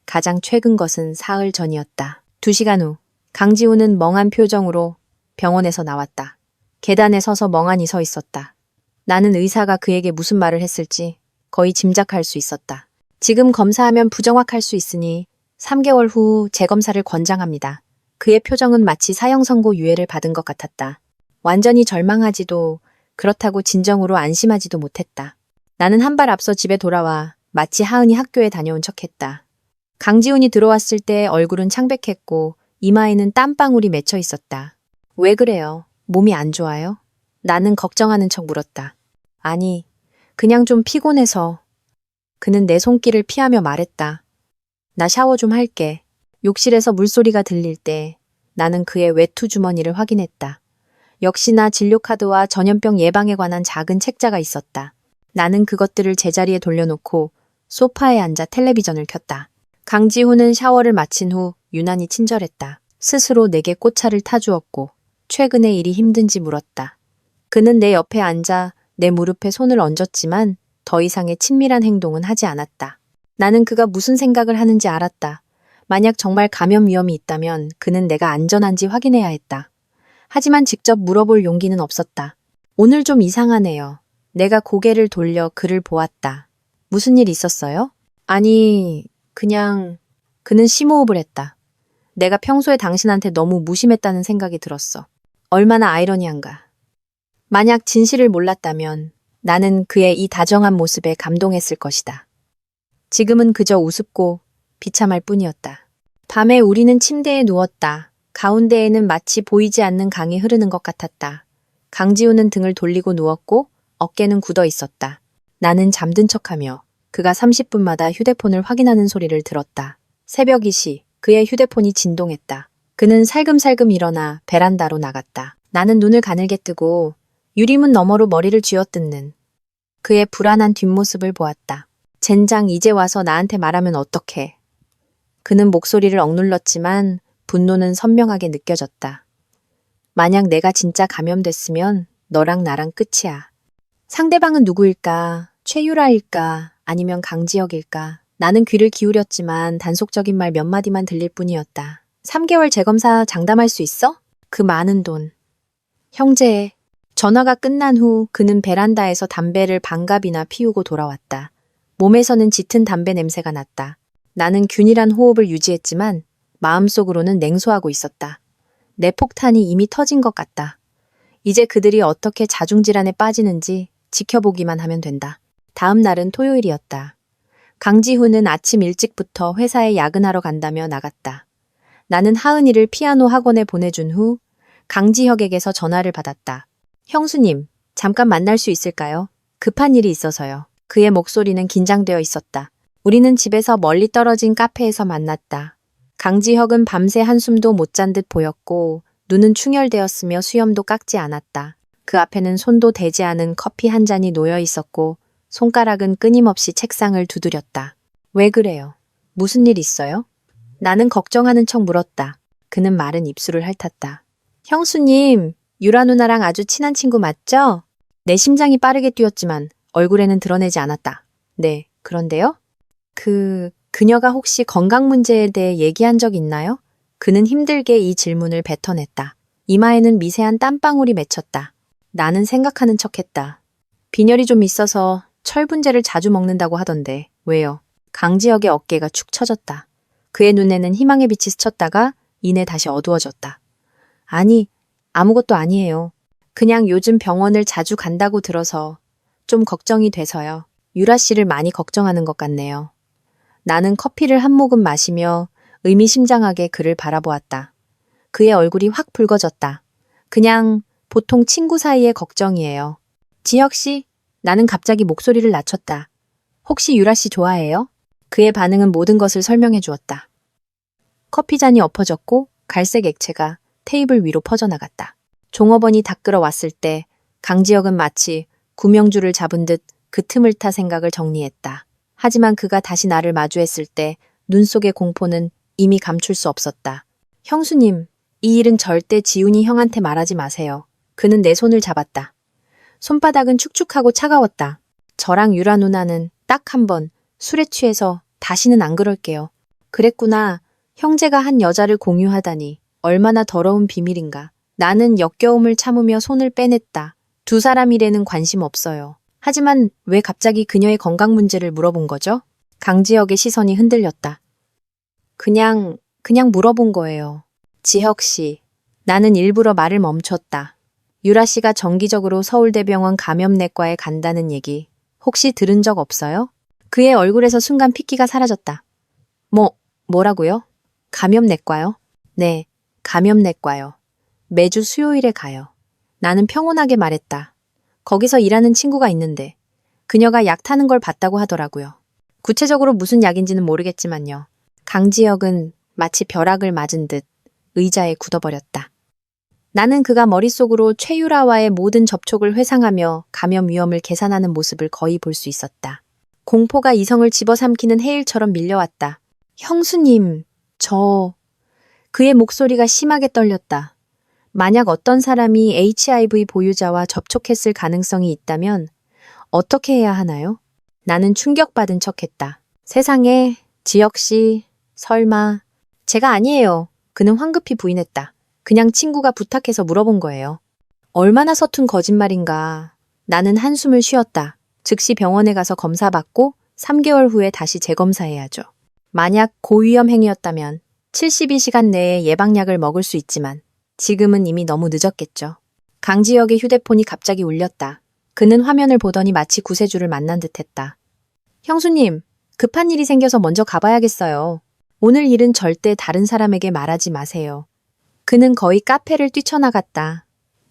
가장 최근 것은 사흘 전이었다. 2시간 후 강지훈은 멍한 표정으로 병원에서 나왔다. 계단에 서서 멍하니 서 있었다. 나는 의사가 그에게 무슨 말을 했을지 거의 짐작할 수 있었다. 지금 검사하면 부정확할 수 있으니 3개월 후 재검사를 권장합니다. 그의 표정은 마치 사형 선고 유예를 받은 것 같았다. 완전히 절망하지도 그렇다고 진정으로 안심하지도 못했다. 나는 한 발 앞서 집에 돌아와 마치 하은이 학교에 다녀온 척했다. 강지훈이 들어왔을 때 얼굴은 창백했고 이마에는 땀방울이 맺혀 있었다. 왜 그래요? 몸이 안 좋아요? 나는 걱정하는 척 물었다. 아니, 그냥 좀 피곤해서. 그는 내 손길을 피하며 말했다. 나 샤워 좀 할게. 욕실에서 물소리가 들릴 때 나는 그의 외투 주머니를 확인했다. 역시나 진료카드와 전염병 예방에 관한 작은 책자가 있었다. 나는 그것들을 제자리에 돌려놓고 소파에 앉아 텔레비전을 켰다. 강지훈은 샤워를 마친 후 유난히 친절했다. 스스로 내게 꽃차를 타주었고 최근에 일이 힘든지 물었다. 그는 내 옆에 앉아 내 무릎에 손을 얹었지만 더 이상의 친밀한 행동은 하지 않았다. 나는 그가 무슨 생각을 하는지 알았다. 만약 정말 감염 위험이 있다면 그는 내가 안전한지 확인해야 했다. 하지만 직접 물어볼 용기는 없었다. 오늘 좀 이상하네요. 내가 고개를 돌려 그를 보았다. 무슨 일 있었어요? 아니, 그냥... 그는 심호흡을 했다. 내가 평소에 당신한테 너무 무심했다는 생각이 들었어. 얼마나 아이러니한가. 만약 진실을 몰랐다면 나는 그의 이 다정한 모습에 감동했을 것이다. 지금은 그저 우습고 비참할 뿐이었다. 밤에 우리는 침대에 누웠다. 가운데에는 마치 보이지 않는 강이 흐르는 것 같았다. 강지훈은 등을 돌리고 누웠고 어깨는 굳어 있었다. 나는 잠든 척하며 그가 30분마다 휴대폰을 확인하는 소리를 들었다. 새벽 2시 그의 휴대폰이 진동했다. 그는 살금살금 일어나 베란다로 나갔다. 나는 눈을 가늘게 뜨고 유리문 너머로 머리를 쥐어뜯는 그의 불안한 뒷모습을 보았다. 젠장 이제 와서 나한테 말하면 어떡해. 그는 목소리를 억눌렀지만 분노는 선명하게 느껴졌다. 만약 내가 진짜 감염됐으면 너랑 나랑 끝이야. 상대방은 누구일까? 최유라일까? 아니면 강지혁일까? 나는 귀를 기울였지만 단속적인 말 몇 마디만 들릴 뿐이었다. 3개월 재검사 장담할 수 있어? 그 많은 돈. 형제. 전화가 끝난 후 그는 베란다에서 담배를 반갑이나 피우고 돌아왔다. 몸에서는 짙은 담배 냄새가 났다. 나는 균일한 호흡을 유지했지만 마음속으로는 냉소하고 있었다. 내 폭탄이 이미 터진 것 같다. 이제 그들이 어떻게 자중질환에 빠지는지 지켜보기만 하면 된다. 다음 날은 토요일이었다. 강지훈은 아침 일찍부터 회사에 야근하러 간다며 나갔다. 나는 하은이를 피아노 학원에 보내준 후 강지혁에게서 전화를 받았다. 형수님, 잠깐 만날 수 있을까요? 급한 일이 있어서요. 그의 목소리는 긴장되어 있었다. 우리는 집에서 멀리 떨어진 카페에서 만났다. 강지혁은 밤새 한숨도 못 잔 듯 보였고 눈은 충혈되었으며 수염도 깎지 않았다. 그 앞에는 손도 대지 않은 커피 한 잔이 놓여 있었고 손가락은 끊임없이 책상을 두드렸다. 왜 그래요? 무슨 일 있어요? 나는 걱정하는 척 물었다. 그는 마른 입술을 핥았다. 형수님, 유라 누나랑 아주 친한 친구 맞죠? 내 심장이 빠르게 뛰었지만 얼굴에는 드러내지 않았다. 네, 그런데요? 그녀가 혹시 건강 문제에 대해 얘기한 적 있나요? 그는 힘들게 이 질문을 뱉어냈다. 이마에는 미세한 땀방울이 맺혔다. 나는 생각하는 척했다. 빈혈이 좀 있어서 철분제를 자주 먹는다고 하던데 왜요? 강지혁의 어깨가 축 처졌다. 그의 눈에는 희망의 빛이 스쳤다가 이내 다시 어두워졌다. 아니, 아무것도 아니에요. 그냥 요즘 병원을 자주 간다고 들어서 좀 걱정이 돼서요. 유라 씨를 많이 걱정하는 것 같네요. 나는 커피를 한 모금 마시며 의미심장하게 그를 바라보았다. 그의 얼굴이 확 붉어졌다. 그냥 보통 친구 사이의 걱정이에요. 지혁 씨, 나는 갑자기 목소리를 낮췄다. 혹시 유라 씨 좋아해요? 그의 반응은 모든 것을 설명해 주었다. 커피잔이 엎어졌고 갈색 액체가 테이블 위로 퍼져나갔다. 종업원이 다 끌어왔을 때 강지혁은 마치 구명줄을 잡은 듯 그 틈을 타 생각을 정리했다. 하지만 그가 다시 나를 마주했을 때 눈 속의 공포는 이미 감출 수 없었다. 형수님, 이 일은 절대 지훈이 형한테 말하지 마세요. 그는 내 손을 잡았다. 손바닥은 축축하고 차가웠다. 저랑 유라 누나는 딱 한 번 술에 취해서 다시는 안 그럴게요. 그랬구나. 형제가 한 여자를 공유하다니 얼마나 더러운 비밀인가. 나는 역겨움을 참으며 손을 빼냈다. 두 사람 일에는 관심 없어요. 하지만 왜 갑자기 그녀의 건강 문제를 물어본 거죠? 강지혁의 시선이 흔들렸다. 그냥 물어본 거예요. 지혁 씨, 나는 일부러 말을 멈췄다. 유라 씨가 정기적으로 서울대병원 감염내과에 간다는 얘기 혹시 들은 적 없어요? 그의 얼굴에서 순간 핏기가 사라졌다. 뭐라고요? 감염내과요? 네, 감염내과요. 매주 수요일에 가요. 나는 평온하게 말했다. 거기서 일하는 친구가 있는데 그녀가 약 타는 걸 봤다고 하더라고요. 구체적으로 무슨 약인지는 모르겠지만요. 강지혁은 마치 벼락을 맞은 듯 의자에 굳어버렸다. 나는 그가 머릿속으로 최유라와의 모든 접촉을 회상하며 감염 위험을 계산하는 모습을 거의 볼 수 있었다. 공포가 이성을 집어삼키는 해일처럼 밀려왔다. 형수님, 그의 목소리가 심하게 떨렸다. 만약 어떤 사람이 HIV 보유자와 접촉했을 가능성이 있다면 어떻게 해야 하나요? 나는 충격받은 척했다. 세상에, 지혁 씨, 설마. 제가 아니에요. 그는 황급히 부인했다. 그냥 친구가 부탁해서 물어본 거예요. 얼마나 서툰 거짓말인가. 나는 한숨을 쉬었다. 즉시 병원에 가서 검사받고 3개월 후에 다시 재검사해야죠. 만약 고위험 행위였다면 72시간 내에 예방약을 먹을 수 있지만 지금은 이미 너무 늦었겠죠. 강지혁의 휴대폰이 갑자기 울렸다. 그는 화면을 보더니 마치 구세주를 만난 듯했다. 형수님, 급한 일이 생겨서 먼저 가봐야겠어요. 오늘 일은 절대 다른 사람에게 말하지 마세요. 그는 거의 카페를 뛰쳐나갔다.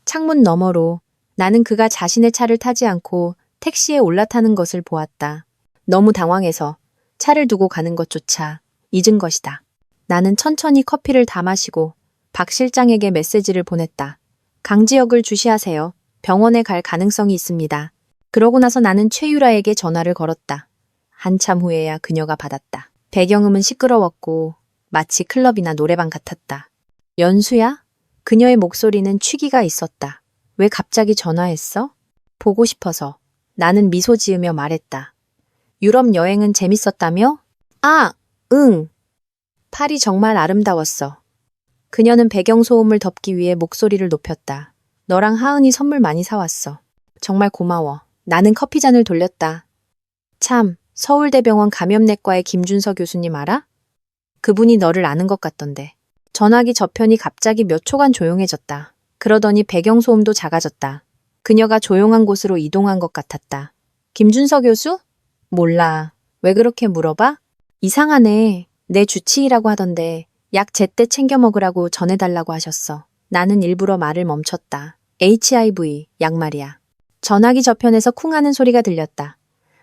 창문 너머로 나는 그가 자신의 차를 타지 않고 택시에 올라타는 것을 보았다. 너무 당황해서 차를 두고 가는 것조차 잊은 것이다. 나는 천천히 커피를 다 마시고 박 실장에게 메시지를 보냈다. 강지혁을 주시하세요. 병원에 갈 가능성이 있습니다. 그러고 나서 나는 최유라에게 전화를 걸었다. 한참 후에야 그녀가 받았다. 배경음은 시끄러웠고 마치 클럽이나 노래방 같았다. 연수야? 그녀의 목소리는 취기가 있었다. 왜 갑자기 전화했어? 보고 싶어서. 나는 미소 지으며 말했다. 유럽 여행은 재밌었다며? 아, 응. 파리 정말 아름다웠어. 그녀는 배경소음을 덮기 위해 목소리를 높였다. 너랑 하은이 선물 많이 사왔어. 정말 고마워. 나는 커피잔을 돌렸다. 참, 서울대병원 감염내과의 김준서 교수님 알아? 그분이 너를 아는 것 같던데. 전화기 저편이 갑자기 몇 초간 조용해졌다. 그러더니 배경소음도 작아졌다. 그녀가 조용한 곳으로 이동한 것 같았다. 김준서 교수? 몰라. 왜 그렇게 물어봐? 이상하네. 내 주치의라고 하던데 약 제때 챙겨 먹으라고 전해달라고 하셨어. 나는 일부러 말을 멈췄다. HIV, 약 말이야. 전화기 저편에서 쿵 하는 소리가 들렸다.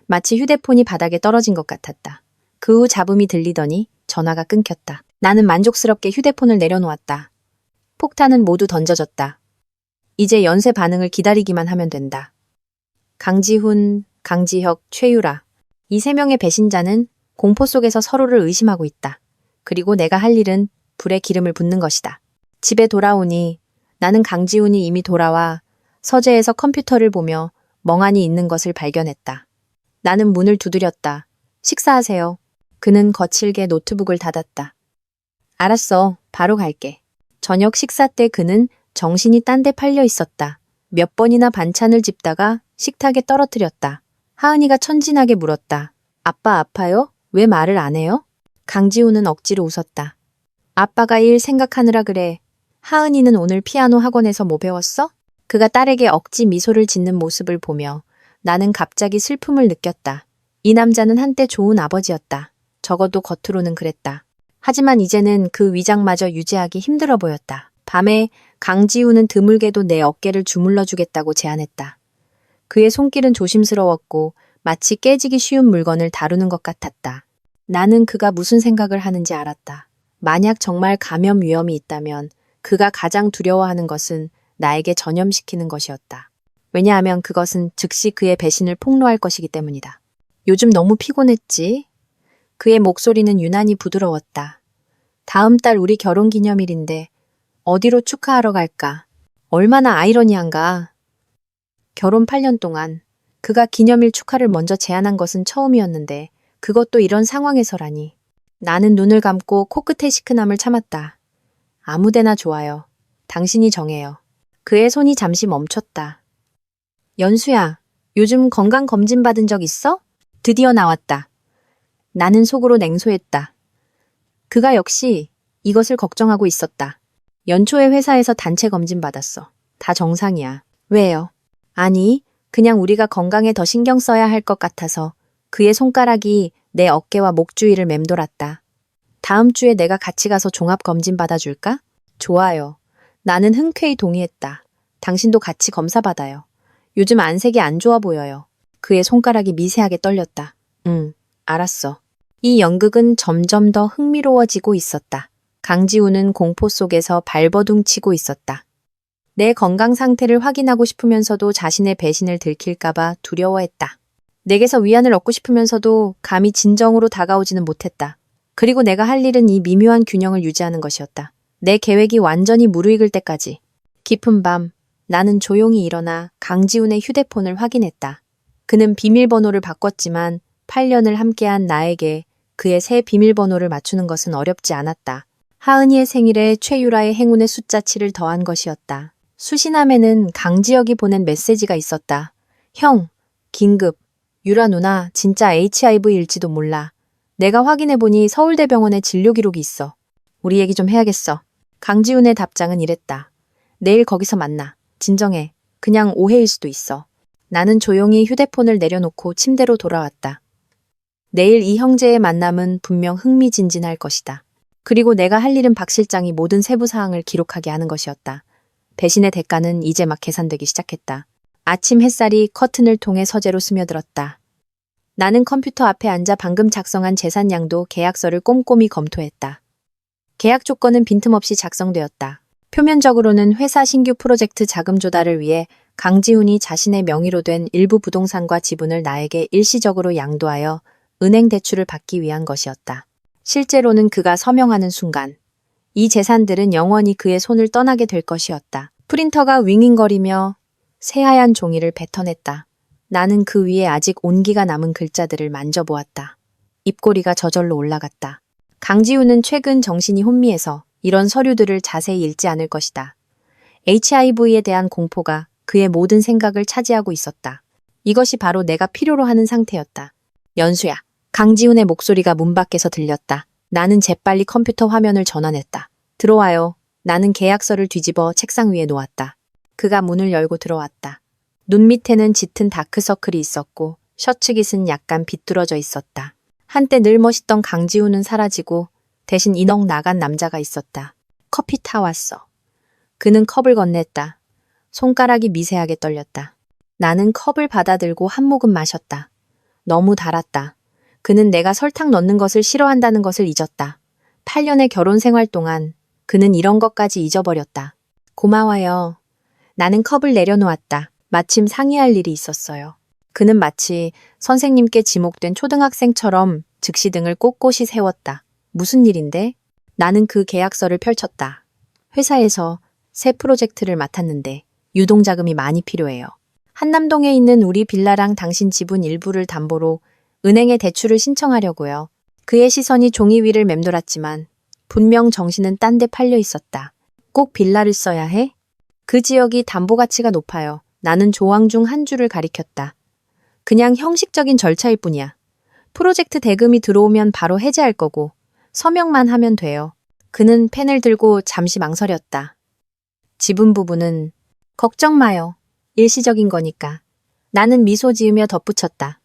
마치 휴대폰이 바닥에 떨어진 것 같았다. 그 후 잡음이 들리더니 전화가 끊겼다. 나는 만족스럽게 휴대폰을 내려놓았다. 폭탄은 모두 던져졌다. 이제 연쇄 반응을 기다리기만 하면 된다. 강지훈, 강지혁, 최유라. 이 세 명의 배신자는 공포 속에서 서로를 의심하고 있다. 그리고 내가 할 일은 불에 기름을 붓는 것이다. 집에 돌아오니 나는 강지훈이 이미 돌아와 서재에서 컴퓨터를 보며 멍하니 있는 것을 발견했다. 나는 문을 두드렸다. 식사하세요. 그는 거칠게 노트북을 닫았다. 알았어. 바로 갈게. 저녁 식사 때 그는 정신이 딴 데 팔려 있었다. 몇 번이나 반찬을 집다가 식탁에 떨어뜨렸다. 하은이가 천진하게 물었다. 아빠 아파요? 왜 말을 안 해요? 강지훈은 억지로 웃었다. 아빠가 일 생각하느라 그래. 하은이는 오늘 피아노 학원에서 뭐 배웠어? 그가 딸에게 억지 미소를 짓는 모습을 보며 나는 갑자기 슬픔을 느꼈다. 이 남자는 한때 좋은 아버지였다. 적어도 겉으로는 그랬다. 하지만 이제는 그 위장마저 유지하기 힘들어 보였다. 밤에 강지훈은 드물게도 내 어깨를 주물러 주겠다고 제안했다. 그의 손길은 조심스러웠고 마치 깨지기 쉬운 물건을 다루는 것 같았다. 나는 그가 무슨 생각을 하는지 알았다. 만약 정말 감염 위험이 있다면 그가 가장 두려워하는 것은 나에게 전염시키는 것이었다. 왜냐하면 그것은 즉시 그의 배신을 폭로할 것이기 때문이다. 요즘 너무 피곤했지? 그의 목소리는 유난히 부드러웠다. 다음 달 우리 결혼기념일인데 어디로 축하하러 갈까? 얼마나 아이러니한가. 결혼 8년 동안 그가 기념일 축하를 먼저 제안한 것은 처음이었는데 그것도 이런 상황에서라니. 나는 눈을 감고 코끝의 시큰함을 참았다. 아무데나 좋아요. 당신이 정해요. 그의 손이 잠시 멈췄다. 연수야, 요즘 건강검진 받은 적 있어? 드디어 나왔다. 나는 속으로 냉소했다. 그가 역시 이것을 걱정하고 있었다. 연초에 회사에서 단체 검진 받았어. 다 정상이야. 왜요? 아니, 그냥 우리가 건강에 더 신경 써야 할 것 같아서. 그의 손가락이 내 어깨와 목 주위를 맴돌았다. 다음 주에 내가 같이 가서 종합검진 받아줄까? 좋아요. 나는 흔쾌히 동의했다. 당신도 같이 검사 받아요. 요즘 안색이 안 좋아 보여요. 그의 손가락이 미세하게 떨렸다. 알았어. 이 연극은 점점 더 흥미로워지고 있었다. 강지훈은 공포 속에서 발버둥 치고 있었다. 내 건강 상태를 확인하고 싶으면서도 자신의 배신을 들킬까봐 두려워했다. 내게서 위안을 얻고 싶으면서도 감히 진정으로 다가오지는 못했다. 그리고 내가 할 일은 이 미묘한 균형을 유지하는 것이었다. 내 계획이 완전히 무르익을 때까지. 깊은 밤, 나는 조용히 일어나 강지훈의 휴대폰을 확인했다. 그는 비밀번호를 바꿨지만 8년을 함께한 나에게 그의 새 비밀번호를 맞추는 것은 어렵지 않았다. 하은이의 생일에 최유라의 행운의 숫자 7을 더한 것이었다. 수신함에는 강지혁이 보낸 메시지가 있었다. 형, 긴급. 유라 누나 진짜 HIV일지도 몰라. 내가 확인해보니 서울대병원에 진료 기록이 있어. 우리 얘기 좀 해야겠어. 강지훈의 답장은 이랬다. 내일 거기서 만나. 진정해. 그냥 오해일 수도 있어. 나는 조용히 휴대폰을 내려놓고 침대로 돌아왔다. 내일 이 형제의 만남은 분명 흥미진진할 것이다. 그리고 내가 할 일은 박 실장이 모든 세부 사항을 기록하게 하는 것이었다. 배신의 대가는 이제 막 계산되기 시작했다. 아침 햇살이 커튼을 통해 서재로 스며들었다. 나는 컴퓨터 앞에 앉아 방금 작성한 재산양도 계약서를 꼼꼼히 검토했다. 계약 조건은 빈틈없이 작성되었다. 표면적으로는 회사 신규 프로젝트 자금 조달을 위해 강지훈이 자신의 명의로 된 일부 부동산과 지분을 나에게 일시적으로 양도하여 은행 대출을 받기 위한 것이었다. 실제로는 그가 서명하는 순간 이 재산들은 영원히 그의 손을 떠나게 될 것이었다. 프린터가 윙윙거리며 새하얀 종이를 뱉어냈다. 나는 그 위에 아직 온기가 남은 글자들을 만져보았다. 입꼬리가 저절로 올라갔다. 강지훈은 최근 정신이 혼미해서 이런 서류들을 자세히 읽지 않을 것이다. HIV에 대한 공포가 그의 모든 생각을 차지하고 있었다. 이것이 바로 내가 필요로 하는 상태였다. 연수야. 강지훈의 목소리가 문 밖에서 들렸다. 나는 재빨리 컴퓨터 화면을 전환했다. 들어와요. 나는 계약서를 뒤집어 책상 위에 놓았다. 그가 문을 열고 들어왔다. 눈 밑에는 짙은 다크서클이 있었고 셔츠깃은 약간 비뚤어져 있었다. 한때 늘 멋있던 강지훈은 사라지고 대신 인억 나간 남자가 있었다. 커피 타왔어. 그는 컵을 건넸다. 손가락이 미세하게 떨렸다. 나는 컵을 받아들고 한 모금 마셨다. 너무 달았다. 그는 내가 설탕 넣는 것을 싫어한다는 것을 잊었다. 8년의 결혼 생활 동안 그는 이런 것까지 잊어버렸다. 고마워요. 나는 컵을 내려놓았다. 마침 상의할 일이 있었어요. 그는 마치 선생님께 지목된 초등학생처럼 즉시 등을 꼿꼿이 세웠다. 무슨 일인데? 나는 그 계약서를 펼쳤다. 회사에서 새 프로젝트를 맡았는데 유동자금이 많이 필요해요. 한남동에 있는 우리 빌라랑 당신 지분 일부를 담보로 은행에 대출을 신청하려고요. 그의 시선이 종이 위를 맴돌았지만 분명 정신은 딴 데 팔려 있었다. 꼭 빌라를 써야 해? 그 지역이 담보 가치가 높아요. 나는 조항 중 한 줄을 가리켰다. 그냥 형식적인 절차일 뿐이야. 프로젝트 대금이 들어오면 바로 해제할 거고 서명만 하면 돼요. 그는 펜을 들고 잠시 망설였다. 지분 부분은 걱정 마요. 일시적인 거니까. 나는 미소 지으며 덧붙였다.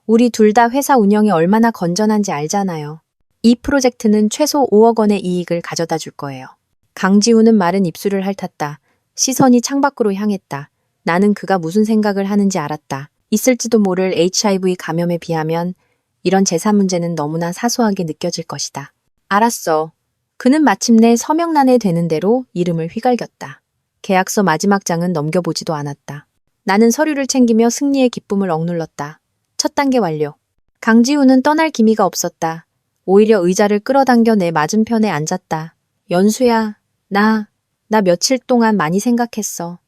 우리 둘 다 회사 운영이 얼마나 건전한지 알잖아요. 이 프로젝트는 최소 5억 원의 이익을 가져다 줄 거예요. 강지우는 마른 입술을 핥았다. 시선이 창밖으로 향했다. 나는 그가 무슨 생각을 하는지 알았다. 있을지도 모를 HIV 감염에 비하면 이런 재산 문제는 너무나 사소하게 느껴질 것이다. 알았어. 그는 마침내 서명란에 되는 대로 이름을 휘갈겼다. 계약서 마지막 장은 넘겨보지도 않았다. 나는 서류를 챙기며 승리의 기쁨을 억눌렀다. 첫 단계 완료. 강지우는 떠날 기미가 없었다. 오히려 의자를 끌어당겨 내 맞은편에 앉았다. 연수야, 나 며칠 동안 많이 생각했어.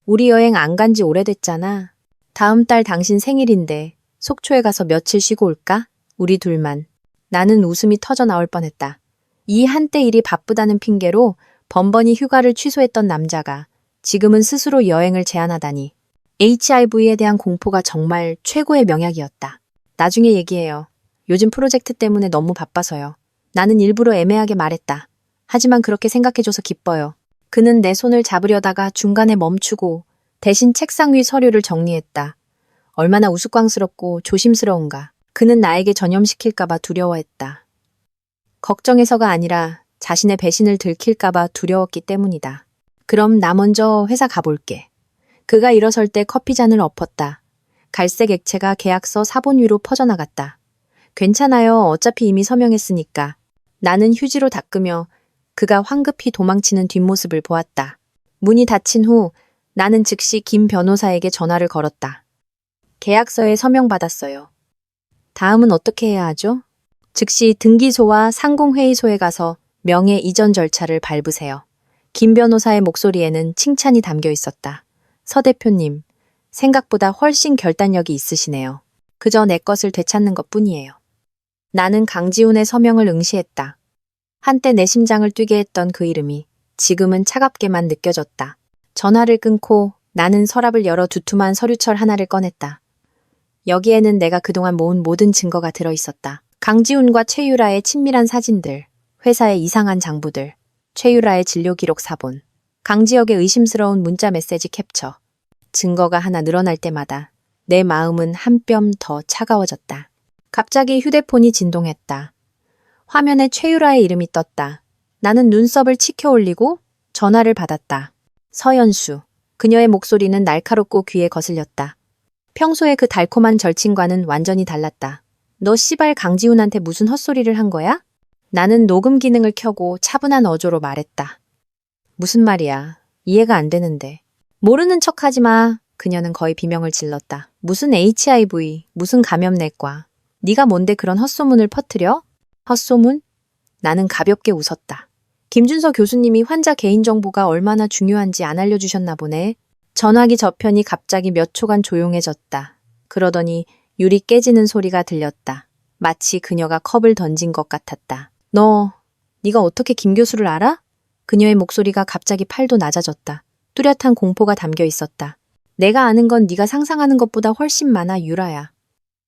우리 여행 안 간지 오래됐잖아. 다음 달 당신 생일인데 속초에 가서 며칠 쉬고 올까? 우리 둘만. 나는 웃음이 터져 나올 뻔했다. 이 한때 일이 바쁘다는 핑계로 번번이 휴가를 취소했던 남자가 지금은 스스로 여행을 제안하다니. HIV에 대한 공포가 정말 최고의 명약이었다. 나중에 얘기해요. 요즘 프로젝트 때문에 너무 바빠서요. 나는 일부러 애매하게 말했다. 하지만 그렇게 생각해줘서 기뻐요. 그는 내 손을 잡으려다가 중간에 멈추고 대신 책상 위 서류를 정리했다. 얼마나 우스꽝스럽고 조심스러운가. 그는 나에게 전염시킬까봐 두려워했다. 걱정해서가 아니라 자신의 배신을 들킬까봐 두려웠기 때문이다. 그럼 나 먼저 회사 가볼게. 그가 일어설 때 커피잔을 엎었다. 갈색 액체가 계약서 사본 위로 퍼져나갔다. 괜찮아요. 어차피 이미 서명했으니까. 나는 휴지로 닦으며 그가 황급히 도망치는 뒷모습을 보았다. 문이 닫힌 후 나는 즉시 김 변호사에게 전화를 걸었다. 계약서에 서명받았어요. 다음은 어떻게 해야 하죠? 즉시 등기소와 상공회의소에 가서 명예 이전 절차를 밟으세요. 김 변호사의 목소리에는 칭찬이 담겨 있었다. 서 대표님, 생각보다 훨씬 결단력이 있으시네요. 그저 내 것을 되찾는 것뿐이에요. 나는 강지훈의 서명을 응시했다. 한때 내 심장을 뛰게 했던 그 이름이 지금은 차갑게만 느껴졌다. 전화를 끊고 나는 서랍을 열어 두툼한 서류철 하나를 꺼냈다. 여기에는 내가 그동안 모은 모든 증거가 들어있었다. 강지훈과 최유라의 친밀한 사진들, 회사의 이상한 장부들, 최유라의 진료기록 사본, 강지혁의 의심스러운 문자 메시지 캡처. 증거가 하나 늘어날 때마다 내 마음은 한 뼘 더 차가워졌다. 갑자기 휴대폰이 진동했다. 화면에 최유라의 이름이 떴다. 나는 눈썹을 치켜 올리고 전화를 받았다. 서연수. 그녀의 목소리는 날카롭고 귀에 거슬렸다. 평소에 그 달콤한 절친과는 완전히 달랐다. 너 씨발 강지훈한테 무슨 헛소리를 한 거야? 나는 녹음 기능을 켜고 차분한 어조로 말했다. 무슨 말이야. 이해가 안 되는데. 모르는 척하지 마. 그녀는 거의 비명을 질렀다. 무슨 HIV, 무슨 감염내과. 네가 뭔데 그런 헛소문을 퍼뜨려? 헛소문? 나는 가볍게 웃었다. 김준서 교수님이 환자 개인정보가 얼마나 중요한지 안 알려주셨나 보네. 전화기 저편이 갑자기 몇 초간 조용해졌다. 그러더니 유리 깨지는 소리가 들렸다. 마치 그녀가 컵을 던진 것 같았다. 네가 어떻게 김 교수를 알아? 그녀의 목소리가 갑자기 팔도 낮아졌다. 뚜렷한 공포가 담겨 있었다. 내가 아는 건 네가 상상하는 것보다 훨씬 많아, 유라야.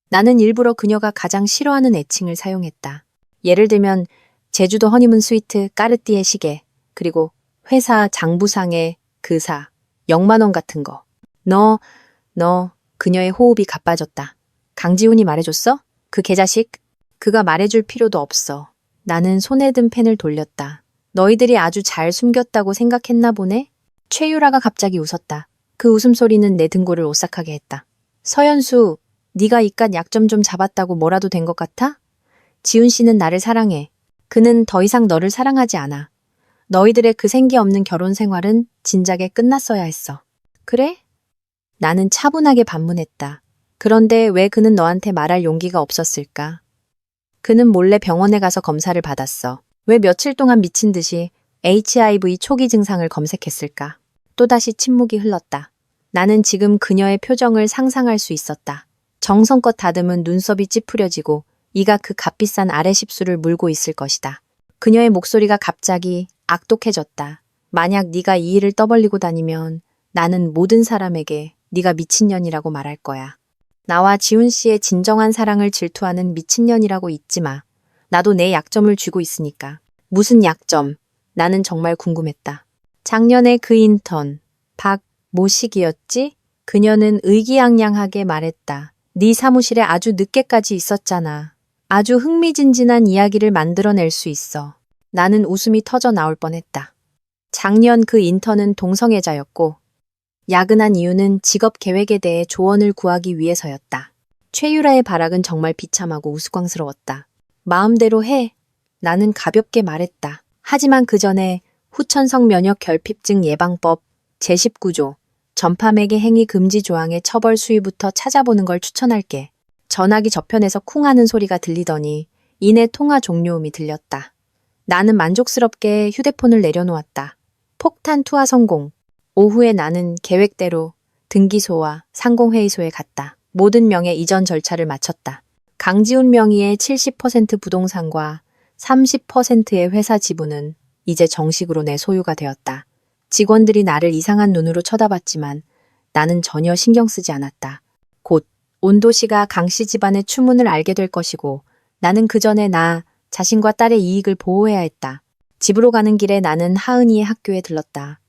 나는 일부러 그녀가 가장 싫어하는 애칭을 사용했다. 예를 들면 제주도 허니문 스위트 까르띠에 시계, 그리고 회사 장부상의 그사, 0만 원 같은 거. 너, 그녀의 호흡이 가빠졌다. 강지훈이 말해줬어? 그 개자식? 그가 말해줄 필요도 없어. 나는 손에 든 펜을 돌렸다. 너희들이 아주 잘 숨겼다고 생각했나 보네? 최유라가 갑자기 웃었다. 그 웃음소리는 내 등골을 오싹하게 했다. 서연수, 네가 이깟 약점 좀 잡았다고 뭐라도 된 것 같아? 지훈 씨는 나를 사랑해. 그는 더 이상 너를 사랑하지 않아. 너희들의 그 생기 없는 결혼 생활은 진작에 끝났어야 했어. 그래? 나는 차분하게 반문했다. 그런데 왜 그는 너한테 말할 용기가 없었을까? 그는 몰래 병원에 가서 검사를 받았어. 왜 며칠 동안 미친 듯이 HIV 초기 증상을 검색했을까? 또다시 침묵이 흘렀다. 나는 지금 그녀의 표정을 상상할 수 있었다. 정성껏 다듬은 눈썹이 찌푸려지고 이가 그 값비싼 아랫입술을 물고 있을 것이다. 그녀의 목소리가 갑자기 악독해졌다. 만약 네가 이 일을 떠벌리고 다니면 나는 모든 사람에게 네가 미친년이라고 말할 거야. 나와 지훈 씨의 진정한 사랑을 질투하는 미친년이라고 잊지 마. 나도 내 약점을 쥐고 있으니까. 무슨 약점? 나는 정말 궁금했다. 작년에 그 인턴, 박모식이었지? 그녀는 의기양양하게 말했다. 네 사무실에 아주 늦게까지 있었잖아. 아주 흥미진진한 이야기를 만들어낼 수 있어. 나는 웃음이 터져 나올 뻔했다. 작년 그 인턴은 동성애자였고 야근한 이유는 직업 계획에 대해 조언을 구하기 위해서였다. 최유라의 발악은 정말 비참하고 우스꽝스러웠다. 마음대로 해. 나는 가볍게 말했다. 하지만 그 전에 후천성 면역 결핍증 예방법 제19조 전파매개 행위 금지 조항의 처벌 수위부터 찾아보는 걸 추천할게. 전화기 저편에서 쿵 하는 소리가 들리더니 이내 통화 종료음이 들렸다. 나는 만족스럽게 휴대폰을 내려놓았다. 폭탄 투하 성공. 오후에 나는 계획대로 등기소와 상공회의소에 갔다. 모든 명의 이전 절차를 마쳤다. 강지훈 명의의 70% 부동산과 30%의 회사 지분은 이제 정식으로 내 소유가 되었다. 직원들이 나를 이상한 눈으로 쳐다봤지만 나는 전혀 신경 쓰지 않았다. 곧 온도씨가 강씨 집안의 추문을 알게 될 것이고 나는 그 전에 나 자신과 딸의 이익을 보호해야 했다. 집으로 가는 길에 나는 하은이의 학교에 들렀다.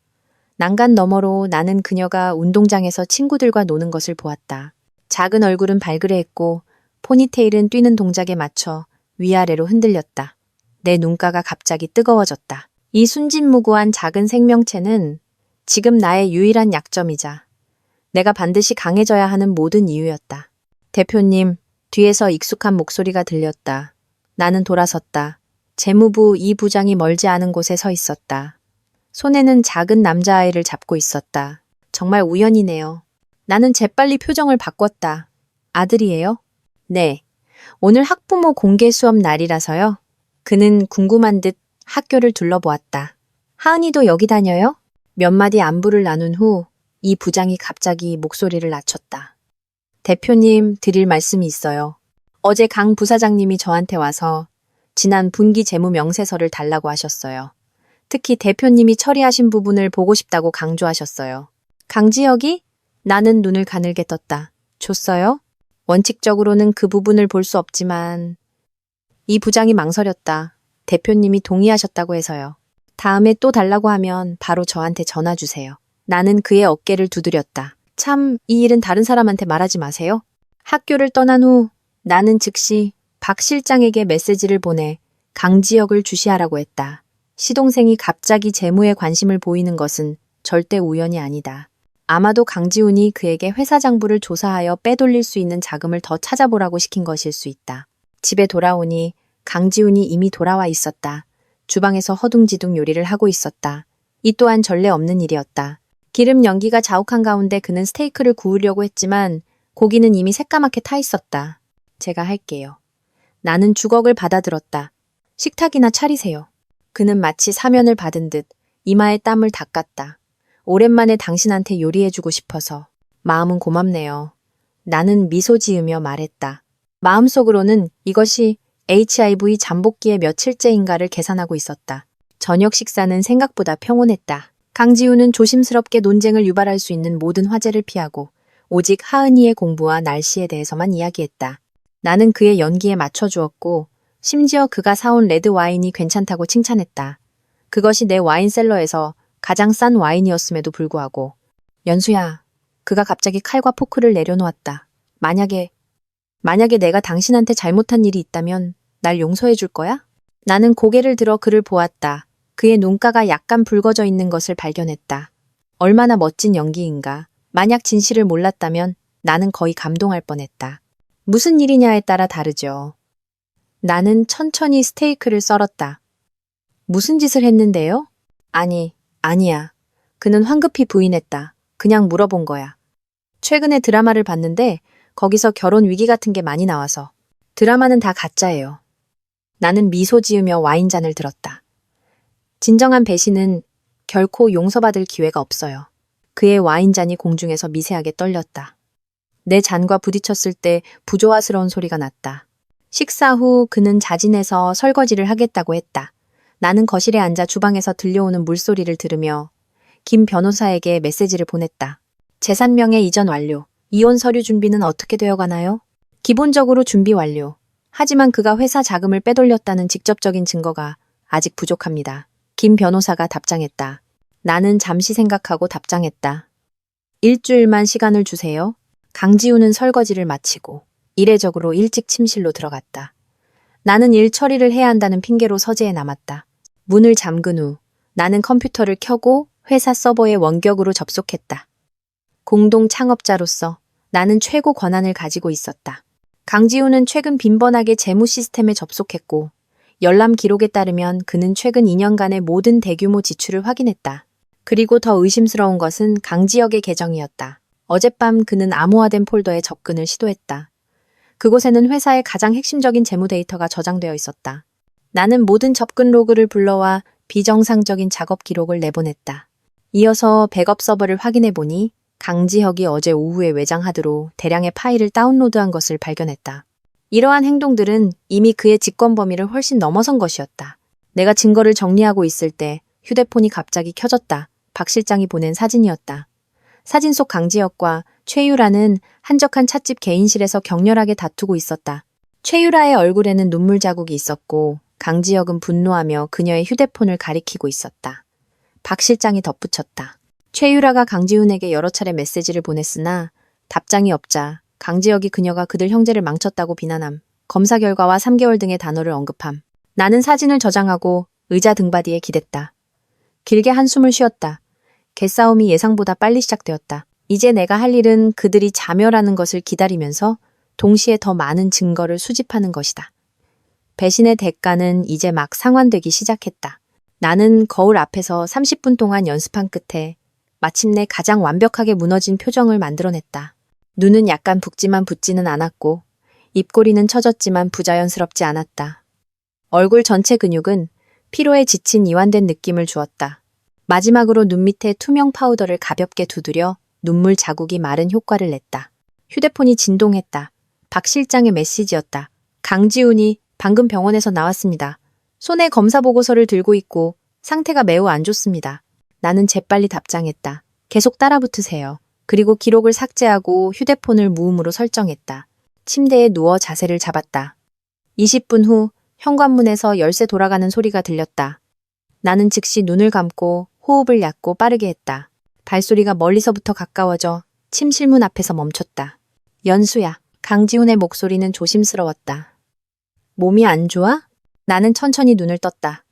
난간 너머로 나는 그녀가 운동장에서 친구들과 노는 것을 보았다. 작은 얼굴은 발그레했고 포니테일은 뛰는 동작에 맞춰 위아래로 흔들렸다. 내 눈가가 갑자기 뜨거워졌다. 이 순진무구한 작은 생명체는 지금 나의 유일한 약점이자 내가 반드시 강해져야 하는 모든 이유였다. 대표님, 뒤에서 익숙한 목소리가 들렸다. 나는 돌아섰다. 재무부 이 부장이 멀지 않은 곳에 서 있었다. 손에는 작은 남자아이를 잡고 있었다. 정말 우연이네요. 나는 재빨리 표정을 바꿨다. 아들이에요? 네. 오늘 학부모 공개 수업 날이라서요. 그는 궁금한 듯 학교를 둘러보았다. 하은이도 여기 다녀요? 몇 마디 안부를 나눈 후 이 부장이 갑자기 목소리를 낮췄다. 대표님 드릴 말씀이 있어요. 어제 강 부사장님이 저한테 와서 지난 분기 재무 명세서를 달라고 하셨어요. 특히 대표님이 처리하신 부분을 보고 싶다고 강조하셨어요. 강지혁이? 나는 눈을 가늘게 떴다. 줬어요? 원칙적으로는 그 부분을 볼 수 없지만 이 부장이 망설였다. 대표님이 동의하셨다고 해서요. 다음에 또 달라고 하면 바로 저한테 전화 주세요. 나는 그의 어깨를 두드렸다. 참, 이 일은 다른 사람한테 말하지 마세요. 학교를 떠난 후 나는 즉시 박 실장에게 메시지를 보내 강지혁을 주시하라고 했다. 시동생이 갑자기 재무에 관심을 보이는 것은 절대 우연이 아니다. 아마도 강지훈이 그에게 회사 장부를 조사하여 빼돌릴 수 있는 자금을 더 찾아보라고 시킨 것일 수 있다. 집에 돌아오니 강지훈이 이미 돌아와 있었다. 주방에서 허둥지둥 요리를 하고 있었다. 이 또한 전례 없는 일이었다. 기름 연기가 자욱한 가운데 그는 스테이크를 구우려고 했지만 고기는 이미 새까맣게 타 있었다. 제가 할게요. 나는 주걱을 받아들었다. 식탁이나 차리세요. 그는 마치 사면을 받은 듯 이마에 땀을 닦았다. 오랜만에 당신한테 요리해주고 싶어서. 마음은 고맙네요. 나는 미소 지으며 말했다. 마음속으로는 이것이 HIV 잠복기의 며칠째인가를 계산하고 있었다. 저녁 식사는 생각보다 평온했다. 강지훈은 조심스럽게 논쟁을 유발할 수 있는 모든 화제를 피하고 오직 하은이의 공부와 날씨에 대해서만 이야기했다. 나는 그의 연기에 맞춰주었고 심지어 그가 사온 레드 와인이 괜찮다고 칭찬했다. 그것이 내 와인셀러에서 가장 싼 와인이었음에도 불구하고. 연수야, 그가 갑자기 칼과 포크를 내려놓았다. 만약에 내가 당신한테 잘못한 일이 있다면 날 용서해 줄 거야? 나는 고개를 들어 그를 보았다. 그의 눈가가 약간 붉어져 있는 것을 발견했다. 얼마나 멋진 연기인가. 만약 진실을 몰랐다면 나는 거의 감동할 뻔했다. 무슨 일이냐에 따라 다르죠. 나는 천천히 스테이크를 썰었다. 무슨 짓을 했는데요? 아니야. 그는 황급히 부인했다. 그냥 물어본 거야. 최근에 드라마를 봤는데 거기서 결혼 위기 같은 게 많이 나와서. 드라마는 다 가짜예요. 나는 미소 지으며 와인잔을 들었다. 진정한 배신은 결코 용서받을 기회가 없어요. 그의 와인잔이 공중에서 미세하게 떨렸다. 내 잔과 부딪혔을 때 부조화스러운 소리가 났다. 식사 후 그는 자진해서 설거지를 하겠다고 했다. 나는 거실에 앉아 주방에서 들려오는 물소리를 들으며 김 변호사에게 메시지를 보냈다. 재산명의 이전 완료. 이혼 서류 준비는 어떻게 되어가나요? 기본적으로 준비 완료. 하지만 그가 회사 자금을 빼돌렸다는 직접적인 증거가 아직 부족합니다. 김 변호사가 답장했다. 나는 잠시 생각하고 답장했다. 일주일만 시간을 주세요. 강지우는 설거지를 마치고 이례적으로 일찍 침실로 들어갔다. 나는 일 처리를 해야 한다는 핑계로 서재에 남았다. 문을 잠근 후 나는 컴퓨터를 켜고 회사 서버에 원격으로 접속했다. 공동 창업자로서 나는 최고 권한을 가지고 있었다. 강지우는 최근 빈번하게 재무 시스템에 접속했고 열람 기록에 따르면 그는 최근 2년간의 모든 대규모 지출을 확인했다. 그리고 더 의심스러운 것은 강지혁의 계정이었다. 어젯밤 그는 암호화된 폴더에 접근을 시도했다. 그곳에는 회사의 가장 핵심적인 재무 데이터가 저장되어 있었다. 나는 모든 접근 로그를 불러와 비정상적인 작업 기록을 내보냈다. 이어서 백업 서버를 확인해 보니 강지혁이 어제 오후에 외장 하드로 대량의 파일을 다운로드한 것을 발견했다. 이러한 행동들은 이미 그의 직권 범위를 훨씬 넘어선 것이었다. 내가 증거를 정리하고 있을 때 휴대폰이 갑자기 켜졌다. 박 실장이 보낸 사진이었다. 사진 속 강지혁과 최유라는 한적한 찻집 개인실에서 격렬하게 다투고 있었다. 최유라의 얼굴에는 눈물 자국이 있었고 강지혁은 분노하며 그녀의 휴대폰을 가리키고 있었다. 박 실장이 덧붙였다. 최유라가 강지훈에게 여러 차례 메시지를 보냈으나 답장이 없자 강지혁이 그녀가 그들 형제를 망쳤다고 비난함. 검사 결과와 3개월 등의 단어를 언급함. 나는 사진을 저장하고 의자 등받이에 기댔다. 길게 한숨을 쉬었다. 개싸움이 예상보다 빨리 시작되었다. 이제 내가 할 일은 그들이 자멸하는 것을 기다리면서 동시에 더 많은 증거를 수집하는 것이다. 배신의 대가는 이제 막 상환되기 시작했다. 나는 거울 앞에서 30분 동안 연습한 끝에 마침내 가장 완벽하게 무너진 표정을 만들어냈다. 눈은 약간 붓지만 붓지는 않았고 입꼬리는 처졌지만 부자연스럽지 않았다. 얼굴 전체 근육은 피로에 지친 이완된 느낌을 주었다. 마지막으로 눈 밑에 투명 파우더를 가볍게 두드려 눈물 자국이 마른 효과를 냈다. 휴대폰이 진동했다. 박 실장의 메시지였다. 강지훈이 방금 병원에서 나왔습니다. 손에 검사 보고서를 들고 있고 상태가 매우 안 좋습니다. 나는 재빨리 답장했다. 계속 따라붙으세요. 그리고 기록을 삭제하고 휴대폰을 무음으로 설정했다. 침대에 누워 자세를 잡았다. 20분 후 현관문에서 열쇠 돌아가는 소리가 들렸다. 나는 즉시 눈을 감고 호흡을 얕고 빠르게 했다. 발소리가 멀리서부터 가까워져 침실문 앞에서 멈췄다. 연수야. 강지훈의 목소리는 조심스러웠다. 몸이 안 좋아? 나는 천천히 눈을 떴다.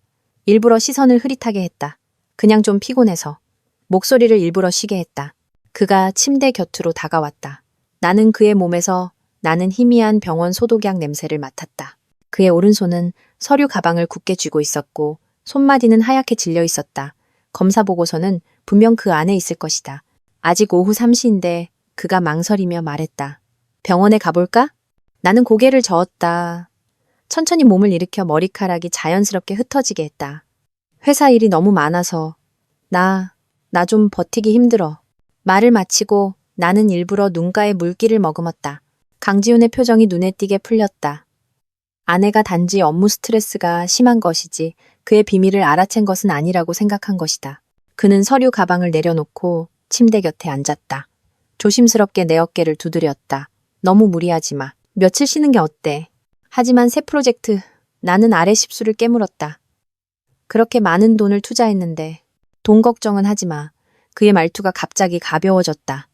일부러 시선을 흐릿하게 했다. 그냥 좀 피곤해서. 목소리를 일부러 쉬게 했다. 그가 침대 곁으로 다가왔다. 나는 그의 몸에서 나는 희미한 병원 소독약 냄새를 맡았다. 그의 오른손은 서류 가방을 굳게 쥐고 있었고 손마디는 하얗게 질려 있었다. 검사 보고서는 분명 그 안에 있을 것이다. 아직 오후 3시인데 그가 망설이며 말했다. 병원에 가볼까? 나는 고개를 저었다. 천천히 몸을 일으켜 머리카락이 자연스럽게 흩어지게 했다. 회사 일이 너무 많아서 나 좀 버티기 힘들어. 말을 마치고 나는 일부러 눈가에 물기를 머금었다. 강지훈의 표정이 눈에 띄게 풀렸다. 아내가 단지 업무 스트레스가 심한 것이지 그의 비밀을 알아챈 것은 아니라고 생각한 것이다. 그는 서류 가방을 내려놓고 침대 곁에 앉았다. 조심스럽게 내 어깨를 두드렸다. 너무 무리하지 마. 며칠 쉬는 게 어때? 하지만 새 프로젝트, 나는 아래 십수를 깨물었다. 그렇게 많은 돈을 투자했는데 돈 걱정은 하지 마. 그의 말투가 갑자기 가벼워졌다.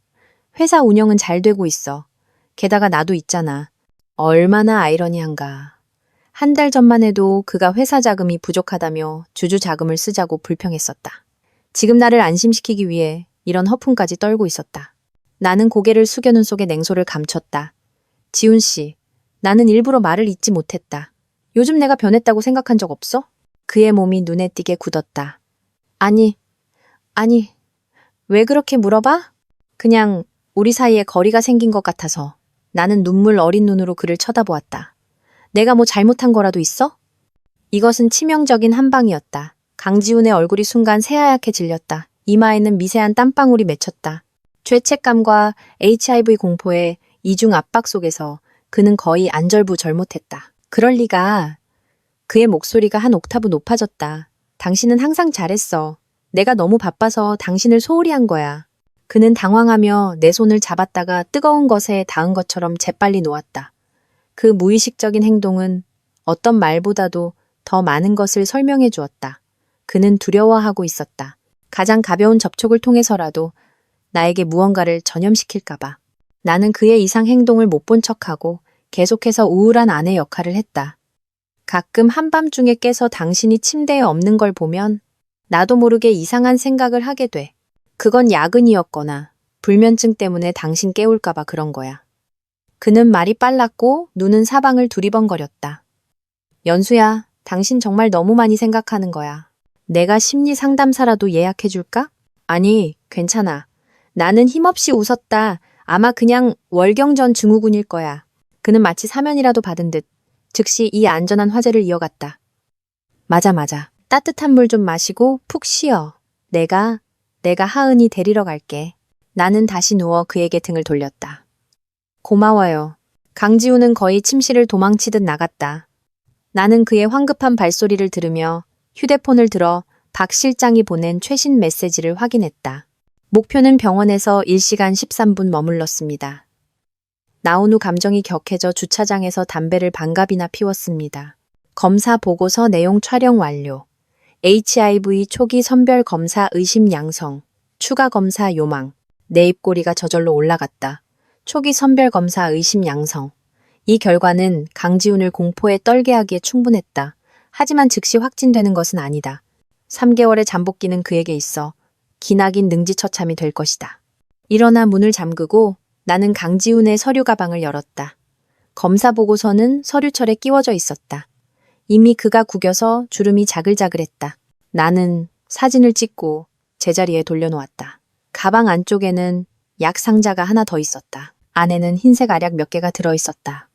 회사 운영은 잘 되고 있어. 게다가 나도 있잖아. 얼마나 아이러니한가. 한 달 전만 해도 그가 회사 자금이 부족하다며 주주 자금을 쓰자고 불평했었다. 지금 나를 안심시키기 위해 이런 허풍까지 떨고 있었다. 나는 고개를 숙여 눈 속에 냉소를 감췄다. 지훈 씨, 나는 일부러 말을 잇지 못했다. 요즘 내가 변했다고 생각한 적 없어? 그의 몸이 눈에 띄게 굳었다. 아니, 왜 그렇게 물어봐? 그냥 우리 사이에 거리가 생긴 것 같아서. 나는 눈물 어린 눈으로 그를 쳐다보았다. 내가 뭐 잘못한 거라도 있어? 이것은 치명적인 한 방이었다. 강지훈의 얼굴이 순간 새하얗게 질렸다. 이마에는 미세한 땀방울이 맺혔다. 죄책감과 HIV 공포의 이중 압박 속에서 그는 거의 안절부절 못했다. 그럴 리가. 그의 목소리가 한 옥타브 높아졌다. 당신은 항상 잘했어. 내가 너무 바빠서 당신을 소홀히 한 거야. 그는 당황하며 내 손을 잡았다가 뜨거운 것에 닿은 것처럼 재빨리 놓았다. 그 무의식적인 행동은 어떤 말보다도 더 많은 것을 설명해 주었다. 그는 두려워하고 있었다. 가장 가벼운 접촉을 통해서라도 나에게 무언가를 전염시킬까봐. 나는 그의 이상 행동을 못 본 척하고 계속해서 우울한 아내 역할을 했다. 가끔 한밤중에 깨서 당신이 침대에 없는 걸 보면 나도 모르게 이상한 생각을 하게 돼. 그건 야근이었거나 불면증 때문에 당신 깨울까봐 그런 거야. 그는 말이 빨랐고 눈은 사방을 두리번거렸다. 연수야, 당신 정말 너무 많이 생각하는 거야. 내가 심리 상담사라도 예약해줄까? 아니, 괜찮아. 나는 힘없이 웃었다. 아마 그냥 월경전 증후군일 거야. 그는 마치 사면이라도 받은 듯 즉시 이 안전한 화제를 이어갔다. 맞아. 따뜻한 물 좀 마시고 푹 쉬어. 내가 하은이 데리러 갈게. 나는 다시 누워 그에게 등을 돌렸다. 고마워요. 강지우는 거의 침실을 도망치듯 나갔다. 나는 그의 황급한 발소리를 들으며 휴대폰을 들어 박 실장이 보낸 최신 메시지를 확인했다. 목표는 병원에서 1시간 13분 머물렀습니다. 나온 후 감정이 격해져 주차장에서 담배를 반갑이나 피웠습니다. 검사 보고서 내용 촬영 완료. HIV 초기 선별 검사 의심 양성. 추가 검사 요망. 내 입꼬리가 저절로 올라갔다. 초기 선별 검사 의심 양성. 이 결과는 강지훈을 공포에 떨게 하기에 충분했다. 하지만 즉시 확진되는 것은 아니다. 3개월의 잠복기는 그에게 있어 기나긴 능지처참이 될 것이다. 일어나 문을 잠그고 나는 강지훈의 서류 가방을 열었다. 검사 보고서는 서류철에 끼워져 있었다. 이미 그가 구겨서 주름이 자글자글했다. 나는 사진을 찍고 제자리에 돌려놓았다. 가방 안쪽에는 약 상자가 하나 더 있었다. 안에는 흰색 알약 몇 개가 들어있었다.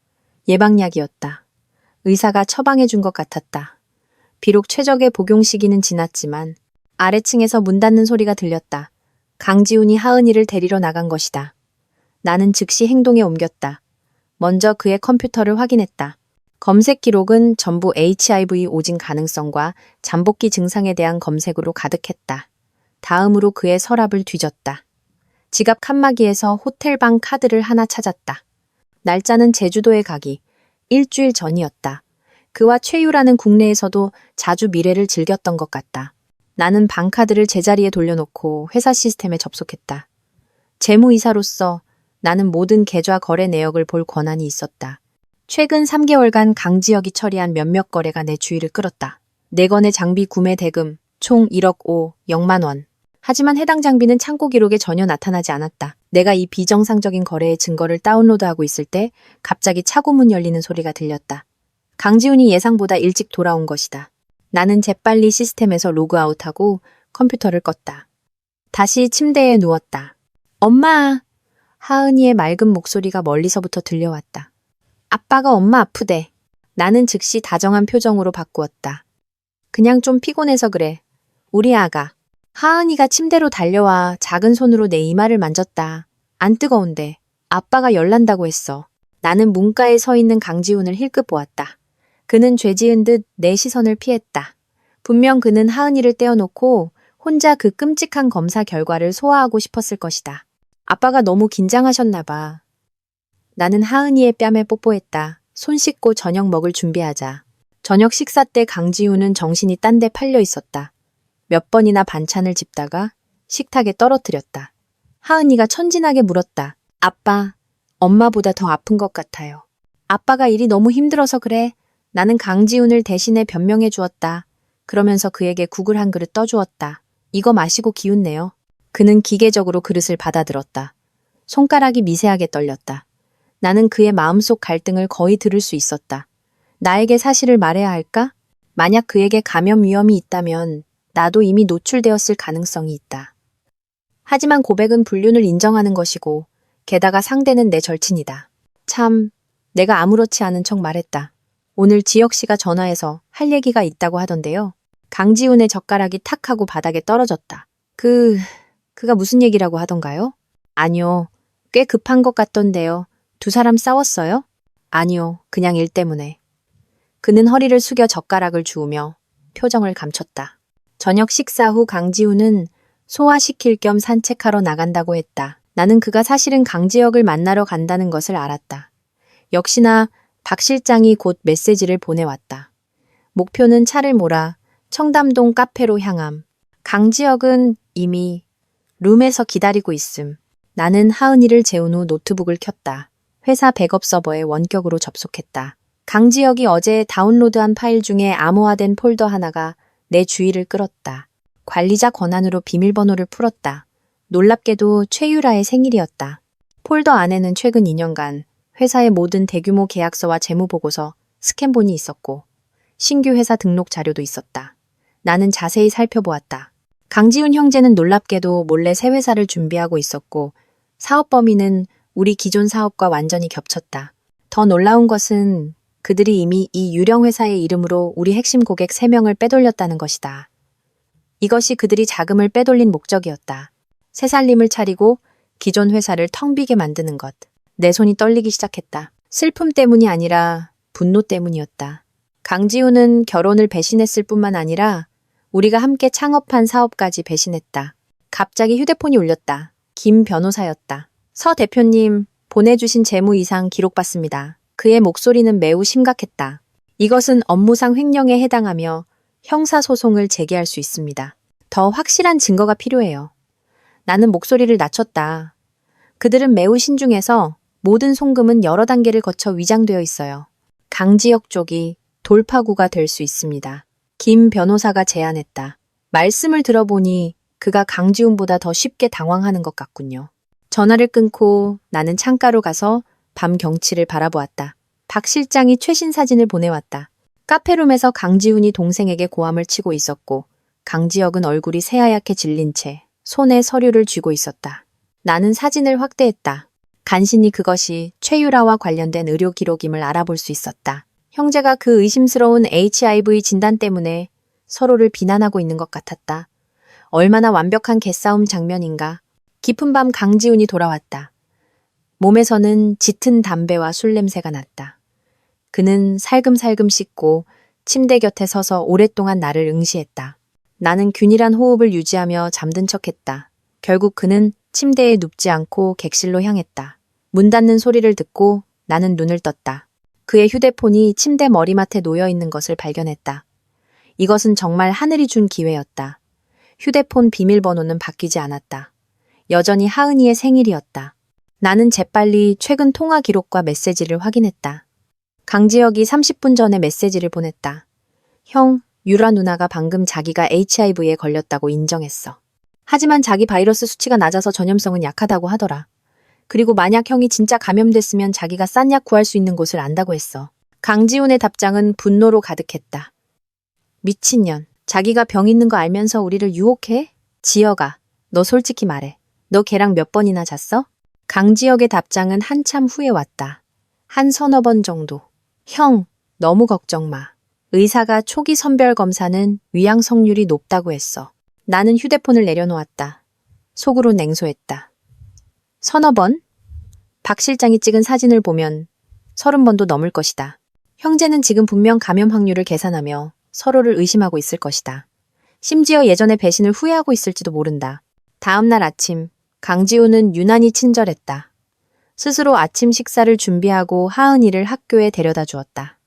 예방약이었다. 의사가 처방해 준 것 같았다. 비록 최적의 복용 시기는 지났지만 아래층에서 문 닫는 소리가 들렸다. 강지훈이 하은이를 데리러 나간 것이다. 나는 즉시 행동에 옮겼다. 먼저 그의 컴퓨터를 확인했다. 검색 기록은 전부 HIV 오진 가능성과 잠복기 증상에 대한 검색으로 가득했다. 다음으로 그의 서랍을 뒤졌다. 지갑 칸막이에서 호텔방 카드를 하나 찾았다. 날짜는 제주도에 가기 일주일 전이었다. 그와 최유라는 국내에서도 자주 미래를 즐겼던 것 같다. 나는 방카드를 제자리에 돌려놓고 회사 시스템에 접속했다. 재무이사로서 나는 모든 계좌 거래 내역을 볼 권한이 있었다. 최근 3개월간 강지혁이 처리한 몇몇 거래가 내 주의를 끌었다. 4건의 장비 구매 대금 총 1억 0만 원. 하지만 해당 장비는 창고 기록에 전혀 나타나지 않았다. 내가 이 비정상적인 거래의 증거를 다운로드하고 있을 때 갑자기 차고문 열리는 소리가 들렸다. 강지훈이 예상보다 일찍 돌아온 것이다. 나는 재빨리 시스템에서 로그아웃하고 컴퓨터를 껐다. 다시 침대에 누웠다. 엄마! 하은이의 맑은 목소리가 멀리서부터 들려왔다. 아빠가 엄마 아프대. 나는 즉시 다정한 표정으로 바꾸었다. 그냥 좀 피곤해서 그래. 우리 아가. 하은이가 침대로 달려와 작은 손으로 내 이마를 만졌다. 안 뜨거운데. 아빠가 열난다고 했어. 나는 문가에 서 있는 강지훈을 힐끗 보았다. 그는 죄지은 듯 내 시선을 피했다. 분명 그는 하은이를 떼어놓고 혼자 그 끔찍한 검사 결과를 소화하고 싶었을 것이다. 아빠가 너무 긴장하셨나 봐. 나는 하은이의 뺨에 뽀뽀했다. 손 씻고 저녁 먹을 준비하자. 저녁 식사 때 강지훈은 정신이 딴 데 팔려 있었다. 몇 번이나 반찬을 집다가 식탁에 떨어뜨렸다. 하은이가 천진하게 물었다. 아빠, 엄마보다 더 아픈 것 같아요. 아빠가 일이 너무 힘들어서 그래. 나는 강지훈을 대신해 변명해 주었다. 그러면서 그에게 국을 한 그릇 떠주었다. 이거 마시고 기운내요. 그는 기계적으로 그릇을 받아들었다. 손가락이 미세하게 떨렸다. 나는 그의 마음속 갈등을 거의 들을 수 있었다. 나에게 사실을 말해야 할까? 만약 그에게 감염 위험이 있다면 나도 이미 노출되었을 가능성이 있다. 하지만 고백은 불륜을 인정하는 것이고 게다가 상대는 내 절친이다. 참, 내가 아무렇지 않은 척 말했다. 오늘 지혁 씨가 전화해서 할 얘기가 있다고 하던데요. 강지훈의 젓가락이 탁 하고 바닥에 떨어졌다. 그가 무슨 얘기라고 하던가요? 아니요, 꽤 급한 것 같던데요. 두 사람 싸웠어요? 아니요, 그냥 일 때문에. 그는 허리를 숙여 젓가락을 주우며 표정을 감췄다. 저녁 식사 후 강지훈은 소화시킬 겸 산책하러 나간다고 했다. 나는 그가 사실은 강지혁을 만나러 간다는 것을 알았다. 역시나 박 실장이 곧 메시지를 보내왔다. 목표는 차를 몰아 청담동 카페로 향함. 강지혁은 이미 룸에서 기다리고 있음. 나는 하은이를 재운 후 노트북을 켰다. 회사 백업 서버에 원격으로 접속했다. 강지혁이 어제 다운로드한 파일 중에 암호화된 폴더 하나가 내 주의를 끌었다. 관리자 권한으로 비밀번호를 풀었다. 놀랍게도 최유라의 생일이었다. 폴더 안에는 최근 2년간 회사의 모든 대규모 계약서와 재무보고서, 스캔본이 있었고 신규 회사 등록 자료도 있었다. 나는 자세히 살펴보았다. 강지훈 형제는 놀랍게도 몰래 새 회사를 준비하고 있었고 사업 범위는 우리 기존 사업과 완전히 겹쳤다. 더 놀라운 것은 그들이 이미 이 유령 회사의 이름으로 우리 핵심 고객 3명을 빼돌렸다는 것이다. 이것이 그들이 자금을 빼돌린 목적이었다. 새 살림을 차리고 기존 회사를 텅 비게 만드는 것. 내 손이 떨리기 시작했다. 슬픔 때문이 아니라 분노 때문이었다. 강지훈은 결혼을 배신했을 뿐만 아니라 우리가 함께 창업한 사업까지 배신했다. 갑자기 휴대폰이 울렸다. 김 변호사였다. 서 대표님, 보내주신 재무 이상 기록받습니다. 그의 목소리는 매우 심각했다. 이것은 업무상 횡령에 해당하며 형사소송을 제기할 수 있습니다. 더 확실한 증거가 필요해요. 나는 목소리를 낮췄다. 그들은 매우 신중해서 모든 송금은 여러 단계를 거쳐 위장되어 있어요. 강지혁 쪽이 돌파구가 될 수 있습니다. 김 변호사가 제안했다. 말씀을 들어보니 그가 강지훈보다 더 쉽게 당황하는 것 같군요. 전화를 끊고 나는 창가로 가서 밤 경치를 바라보았다. 박 실장이 최신 사진을 보내왔다. 카페룸에서 강지훈이 동생에게 고함을 치고 있었고 강지혁은 얼굴이 새하얗게 질린 채 손에 서류를 쥐고 있었다. 나는 사진을 확대했다. 간신히 그것이 최유라와 관련된 의료 기록임을 알아볼 수 있었다. 형제가 그 의심스러운 HIV 진단 때문에 서로를 비난하고 있는 것 같았다. 얼마나 완벽한 개싸움 장면인가. 깊은 밤 강지훈이 돌아왔다. 몸에서는 짙은 담배와 술 냄새가 났다. 그는 살금살금 씻고 침대 곁에 서서 오랫동안 나를 응시했다. 나는 균일한 호흡을 유지하며 잠든 척했다. 결국 그는 침대에 눕지 않고 객실로 향했다. 문 닫는 소리를 듣고 나는 눈을 떴다. 그의 휴대폰이 침대 머리맡에 놓여 있는 것을 발견했다. 이것은 정말 하늘이 준 기회였다. 휴대폰 비밀번호는 바뀌지 않았다. 여전히 하은이의 생일이었다. 나는 재빨리 최근 통화 기록과 메시지를 확인했다. 강지혁이 30분 전에 메시지를 보냈다. 형, 유라 누나가 방금 자기가 HIV에 걸렸다고 인정했어. 하지만 자기 바이러스 수치가 낮아서 전염성은 약하다고 하더라. 그리고 만약 형이 진짜 감염됐으면 자기가 싼 약 구할 수 있는 곳을 안다고 했어. 강지훈의 답장은 분노로 가득했다. 미친년, 자기가 병 있는 거 알면서 우리를 유혹해? 지혁아, 너 솔직히 말해. 너 걔랑 몇 번이나 잤어? 강지혁의 답장은 한참 후에 왔다. 한 서너 번 정도. 형, 너무 걱정 마. 의사가 초기 선별 검사는 위양 성률이 높다고 했어. 나는 휴대폰을 내려놓았다. 속으로 냉소했다. 서너 번? 박 실장이 찍은 사진을 보면 30번도 넘을 것이다. 형제는 지금 분명 감염 확률을 계산하며 서로를 의심하고 있을 것이다. 심지어 예전의 배신을 후회하고 있을지도 모른다. 다음 날 아침, 강지훈은 유난히 친절했다. 스스로 아침 식사를 준비하고 하은이를 학교에 데려다 주었다.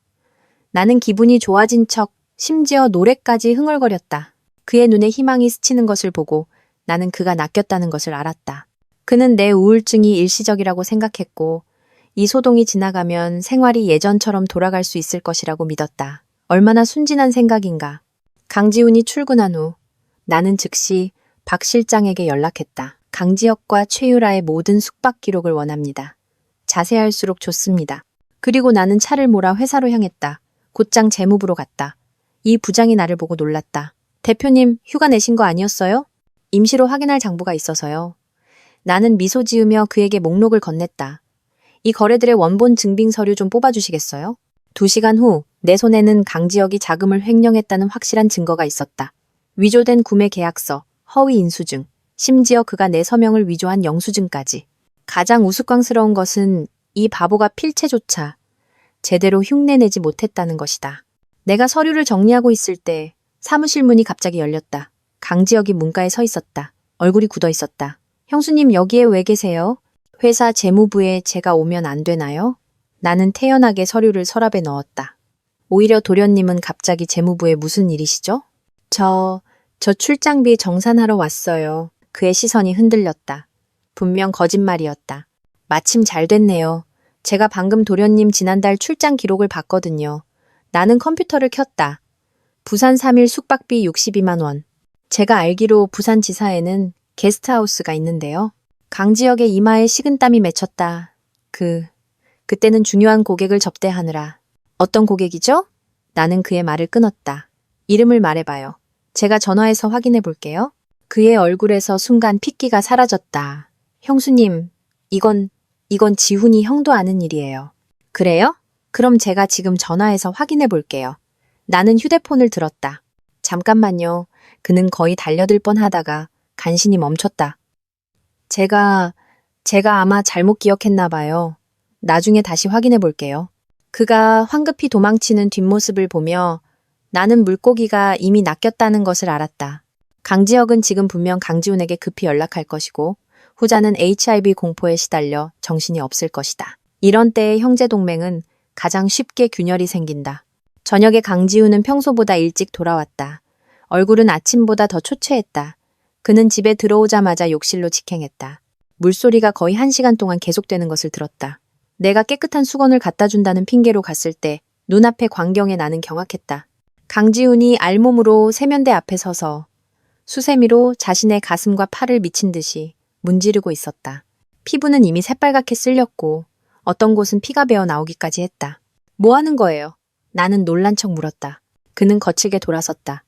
나는 기분이 좋아진 척 심지어 노래까지 흥얼거렸다. 그의 눈에 희망이 스치는 것을 보고 나는 그가 낚였다는 것을 알았다. 그는 내 우울증이 일시적이라고 생각했고 이 소동이 지나가면 생활이 예전처럼 돌아갈 수 있을 것이라고 믿었다. 얼마나 순진한 생각인가. 강지훈이 출근한 후 나는 즉시 박 실장에게 연락했다. 강지혁과 최유라의 모든 숙박 기록을 원합니다. 자세할수록 좋습니다. 그리고 나는 차를 몰아 회사로 향했다. 곧장 재무부로 갔다. 이 부장이 나를 보고 놀랐다. 대표님, 휴가 내신 거 아니었어요? 임시로 확인할 장부가 있어서요. 나는 미소 지으며 그에게 목록을 건넸다. 이 거래들의 원본 증빙 서류 좀 뽑아주시겠어요? 2시간 후 내 손에는 강지혁이 자금을 횡령했다는 확실한 증거가 있었다. 위조된 구매 계약서, 허위 인수증, 심지어 그가 내 서명을 위조한 영수증까지. 가장 우스꽝스러운 것은 이 바보가 필체조차 제대로 흉내내지 못했다는 것이다. 내가 서류를 정리하고 있을 때 사무실 문이 갑자기 열렸다. 강지혁이 문가에 서 있었다. 얼굴이 굳어 있었다. 형수님, 여기에 왜 계세요? 회사 재무부에 제가 오면 안 되나요? 나는 태연하게 서류를 서랍에 넣었다. 오히려 도련님은 갑자기 재무부에 무슨 일이시죠? 저 출장비 정산하러 왔어요. 그의 시선이 흔들렸다. 분명 거짓말이었다. 마침 잘 됐네요. 제가 방금 도련님 지난달 출장 기록을 봤거든요. 나는 컴퓨터를 켰다. 부산 3일 숙박비 62만 원. 제가 알기로 부산지사에는 게스트하우스가 있는데요. 강지혁의 이마에 식은땀이 맺혔다. 그때는 중요한 고객을 접대하느라. 어떤 고객이죠? 나는 그의 말을 끊었다. 이름을 말해봐요. 제가 전화해서 확인해 볼게요. 그의 얼굴에서 순간 핏기가 사라졌다. 형수님, 이건 지훈이 형도 아는 일이에요. 그래요? 그럼 제가 지금 전화해서 확인해 볼게요. 나는 휴대폰을 들었다. 잠깐만요. 그는 거의 달려들 뻔하다가 간신히 멈췄다. 제가 아마 잘못 기억했나 봐요. 나중에 다시 확인해 볼게요. 그가 황급히 도망치는 뒷모습을 보며 나는 물고기가 이미 낚였다는 것을 알았다. 강지혁은 지금 분명 강지훈에게 급히 연락할 것이고 후자는 HIV 공포에 시달려 정신이 없을 것이다. 이런 때의 형제 동맹은 가장 쉽게 균열이 생긴다. 저녁에 강지훈은 평소보다 일찍 돌아왔다. 얼굴은 아침보다 더 초췌했다. 그는 집에 들어오자마자 욕실로 직행했다. 물소리가 거의 1시간 동안 계속되는 것을 들었다. 내가 깨끗한 수건을 갖다 준다는 핑계로 갔을 때 눈앞의 광경에 나는 경악했다. 강지훈이 알몸으로 세면대 앞에 서서 수세미로 자신의 가슴과 팔을 미친 듯이 문지르고 있었다. 피부는 이미 새빨갛게 쓸렸고 어떤 곳은 피가 배어 나오기까지 했다. 뭐 하는 거예요? 나는 놀란 척 물었다. 그는 거칠게 돌아섰다.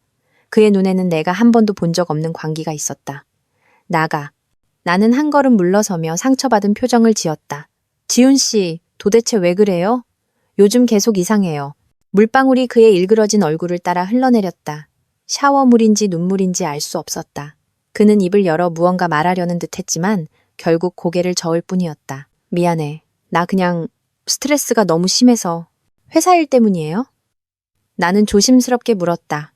그의 눈에는 내가 한 번도 본 적 없는 광기가 있었다. 나가. 나는 한 걸음 물러서며 상처받은 표정을 지었다. 지훈 씨, 도대체 왜 그래요? 요즘 계속 이상해요. 물방울이 그의 일그러진 얼굴을 따라 흘러내렸다. 샤워물인지 눈물인지 알 수 없었다. 그는 입을 열어 무언가 말하려는 듯 했지만 결국 고개를 저을 뿐이었다. 미안해. 나 그냥 스트레스가 너무 심해서. 회사 일 때문이에요? 나는 조심스럽게 물었다.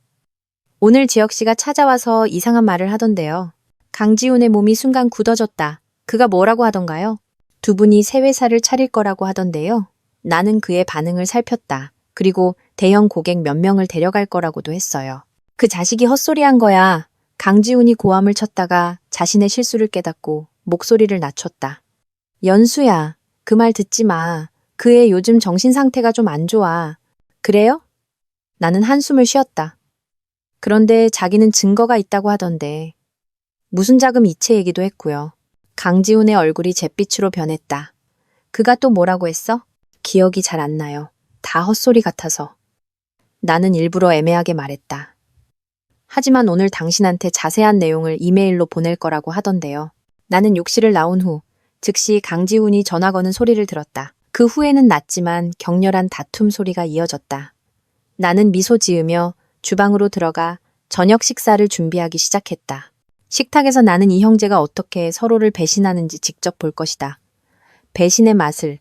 오늘 지혁 씨가 찾아와서 이상한 말을 하던데요. 강지훈의 몸이 순간 굳어졌다. 그가 뭐라고 하던가요? 두 분이 새 회사를 차릴 거라고 하던데요. 나는 그의 반응을 살폈다. 그리고 대형 고객 몇 명을 데려갈 거라고도 했어요. 그 자식이 헛소리한 거야. 강지훈이 고함을 쳤다가 자신의 실수를 깨닫고 목소리를 낮췄다. 연수야, 그 말 듣지 마. 그의 요즘 정신 상태가 좀 안 좋아. 그래요? 나는 한숨을 쉬었다. 그런데 자기는 증거가 있다고 하던데. 무슨 자금 이체 얘기도 했고요. 강지훈의 얼굴이 잿빛으로 변했다. 그가 또 뭐라고 했어? 기억이 잘 안 나요. 다 헛소리 같아서. 나는 일부러 애매하게 말했다. 하지만 오늘 당신한테 자세한 내용을 이메일로 보낼 거라고 하던데요. 나는 욕실을 나온 후 즉시 강지훈이 전화 거는 소리를 들었다. 그 후에는 낮지만 격렬한 다툼 소리가 이어졌다. 나는 미소 지으며 주방으로 들어가 저녁 식사를 준비하기 시작했다. 식탁에서 나는 이 형제가 어떻게 서로를 배신하는지 직접 볼 것이다. 배신의 맛을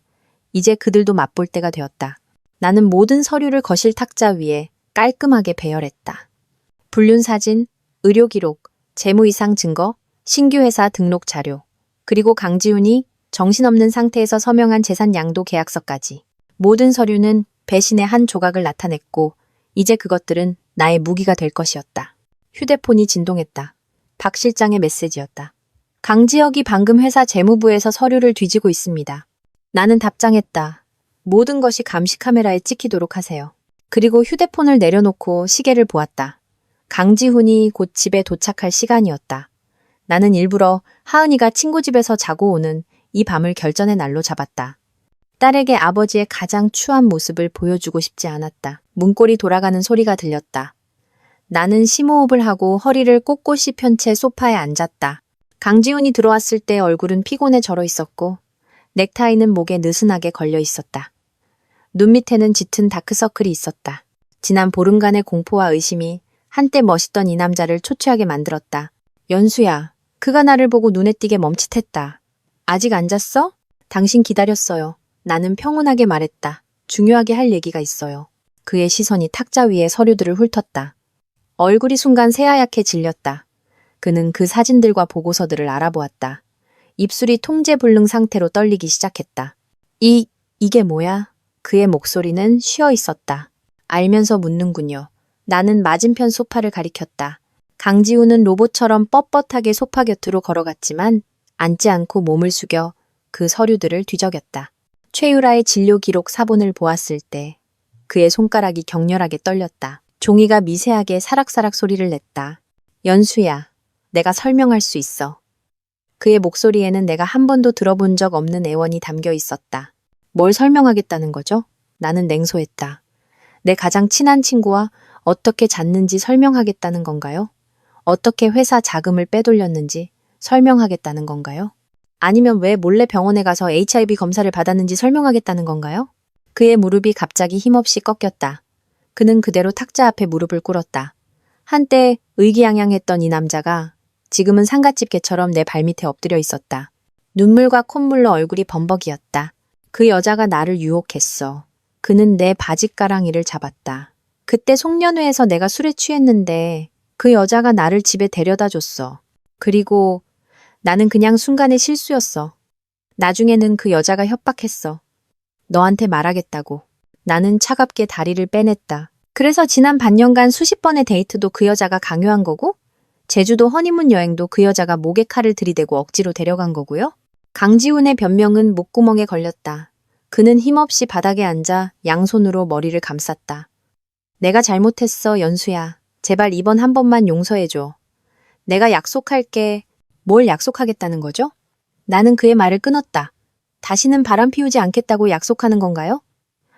이제 그들도 맛볼 때가 되었다. 나는 모든 서류를 거실 탁자 위에 깔끔하게 배열했다. 불륜 사진, 의료 기록, 재무 이상 증거, 신규 회사 등록 자료, 그리고 강지훈이 정신없는 상태에서 서명한 재산 양도 계약서까지. 모든 서류는 배신의 한 조각을 나타냈고 이제 그것들은 나의 무기가 될 것이었다. 휴대폰이 진동했다. 박 실장의 메시지였다. 강지혁이 방금 회사 재무부에서 서류를 뒤지고 있습니다. 나는 답장했다. 모든 것이 감시 카메라에 찍히도록 하세요. 그리고 휴대폰을 내려놓고 시계를 보았다. 강지훈이 곧 집에 도착할 시간이었다. 나는 일부러 하은이가 친구 집에서 자고 오는 이 밤을 결전의 날로 잡았다. 딸에게 아버지의 가장 추한 모습을 보여주고 싶지 않았다. 문고리 돌아가는 소리가 들렸다. 나는 심호흡을 하고 허리를 꼿꼿이 편 채 소파에 앉았다. 강지훈이 들어왔을 때 얼굴은 피곤해 절어 있었고 넥타이는 목에 느슨하게 걸려 있었다. 눈 밑에는 짙은 다크서클이 있었다. 지난 보름간의 공포와 의심이 한때 멋있던 이 남자를 초췌하게 만들었다. 연수야, 그가 나를 보고 눈에 띄게 멈칫했다. 아직 안 잤어? 당신 기다렸어요. 나는 평온하게 말했다. 중요하게 할 얘기가 있어요. 그의 시선이 탁자 위에 서류들을 훑었다. 얼굴이 순간 새하얗게 질렸다. 그는 그 사진들과 보고서들을 알아보았다. 입술이 통제불능 상태로 떨리기 시작했다. 이게 뭐야? 그의 목소리는 쉬어 있었다. 알면서 묻는군요. 나는 맞은편 소파를 가리켰다. 강지우는 로봇처럼 뻣뻣하게 소파 곁으로 걸어갔지만 앉지 않고 몸을 숙여 그 서류들을 뒤적였다. 최유라의 진료 기록 사본을 보았을 때 그의 손가락이 격렬하게 떨렸다. 종이가 미세하게 사락사락 소리를 냈다. 연수야, 내가 설명할 수 있어. 그의 목소리에는 내가 한 번도 들어본 적 없는 애원이 담겨 있었다. 뭘 설명하겠다는 거죠? 나는 냉소했다. 내 가장 친한 친구와 어떻게 잤는지 설명하겠다는 건가요? 어떻게 회사 자금을 빼돌렸는지 설명하겠다는 건가요? 아니면 왜 몰래 병원에 가서 HIV 검사를 받았는지 설명하겠다는 건가요? 그의 무릎이 갑자기 힘없이 꺾였다. 그는 그대로 탁자 앞에 무릎을 꿇었다. 한때 의기양양했던 이 남자가 지금은 상갓집 개처럼 내 발밑에 엎드려 있었다. 눈물과 콧물로 얼굴이 범벅이었다. 그 여자가 나를 유혹했어. 그는 내 바짓가랑이를 잡았다. 그때 송년회에서 내가 술에 취했는데 그 여자가 나를 집에 데려다 줬어. 그리고 나는 그냥 순간의 실수였어. 나중에는 그 여자가 협박했어. 너한테 말하겠다고. 나는 차갑게 다리를 빼냈다. 그래서 지난 반년간 수십 번의 데이트도 그 여자가 강요한 거고, 제주도 허니문 여행도 그 여자가 목에 칼을 들이대고 억지로 데려간 거고요. 강지훈의 변명은 목구멍에 걸렸다. 그는 힘없이 바닥에 앉아 양손으로 머리를 감쌌다. 내가 잘못했어, 연수야. 제발 이번 한 번만 용서해줘. 내가 약속할게. 뭘 약속하겠다는 거죠? 나는 그의 말을 끊었다. 다시는 바람 피우지 않겠다고 약속하는 건가요?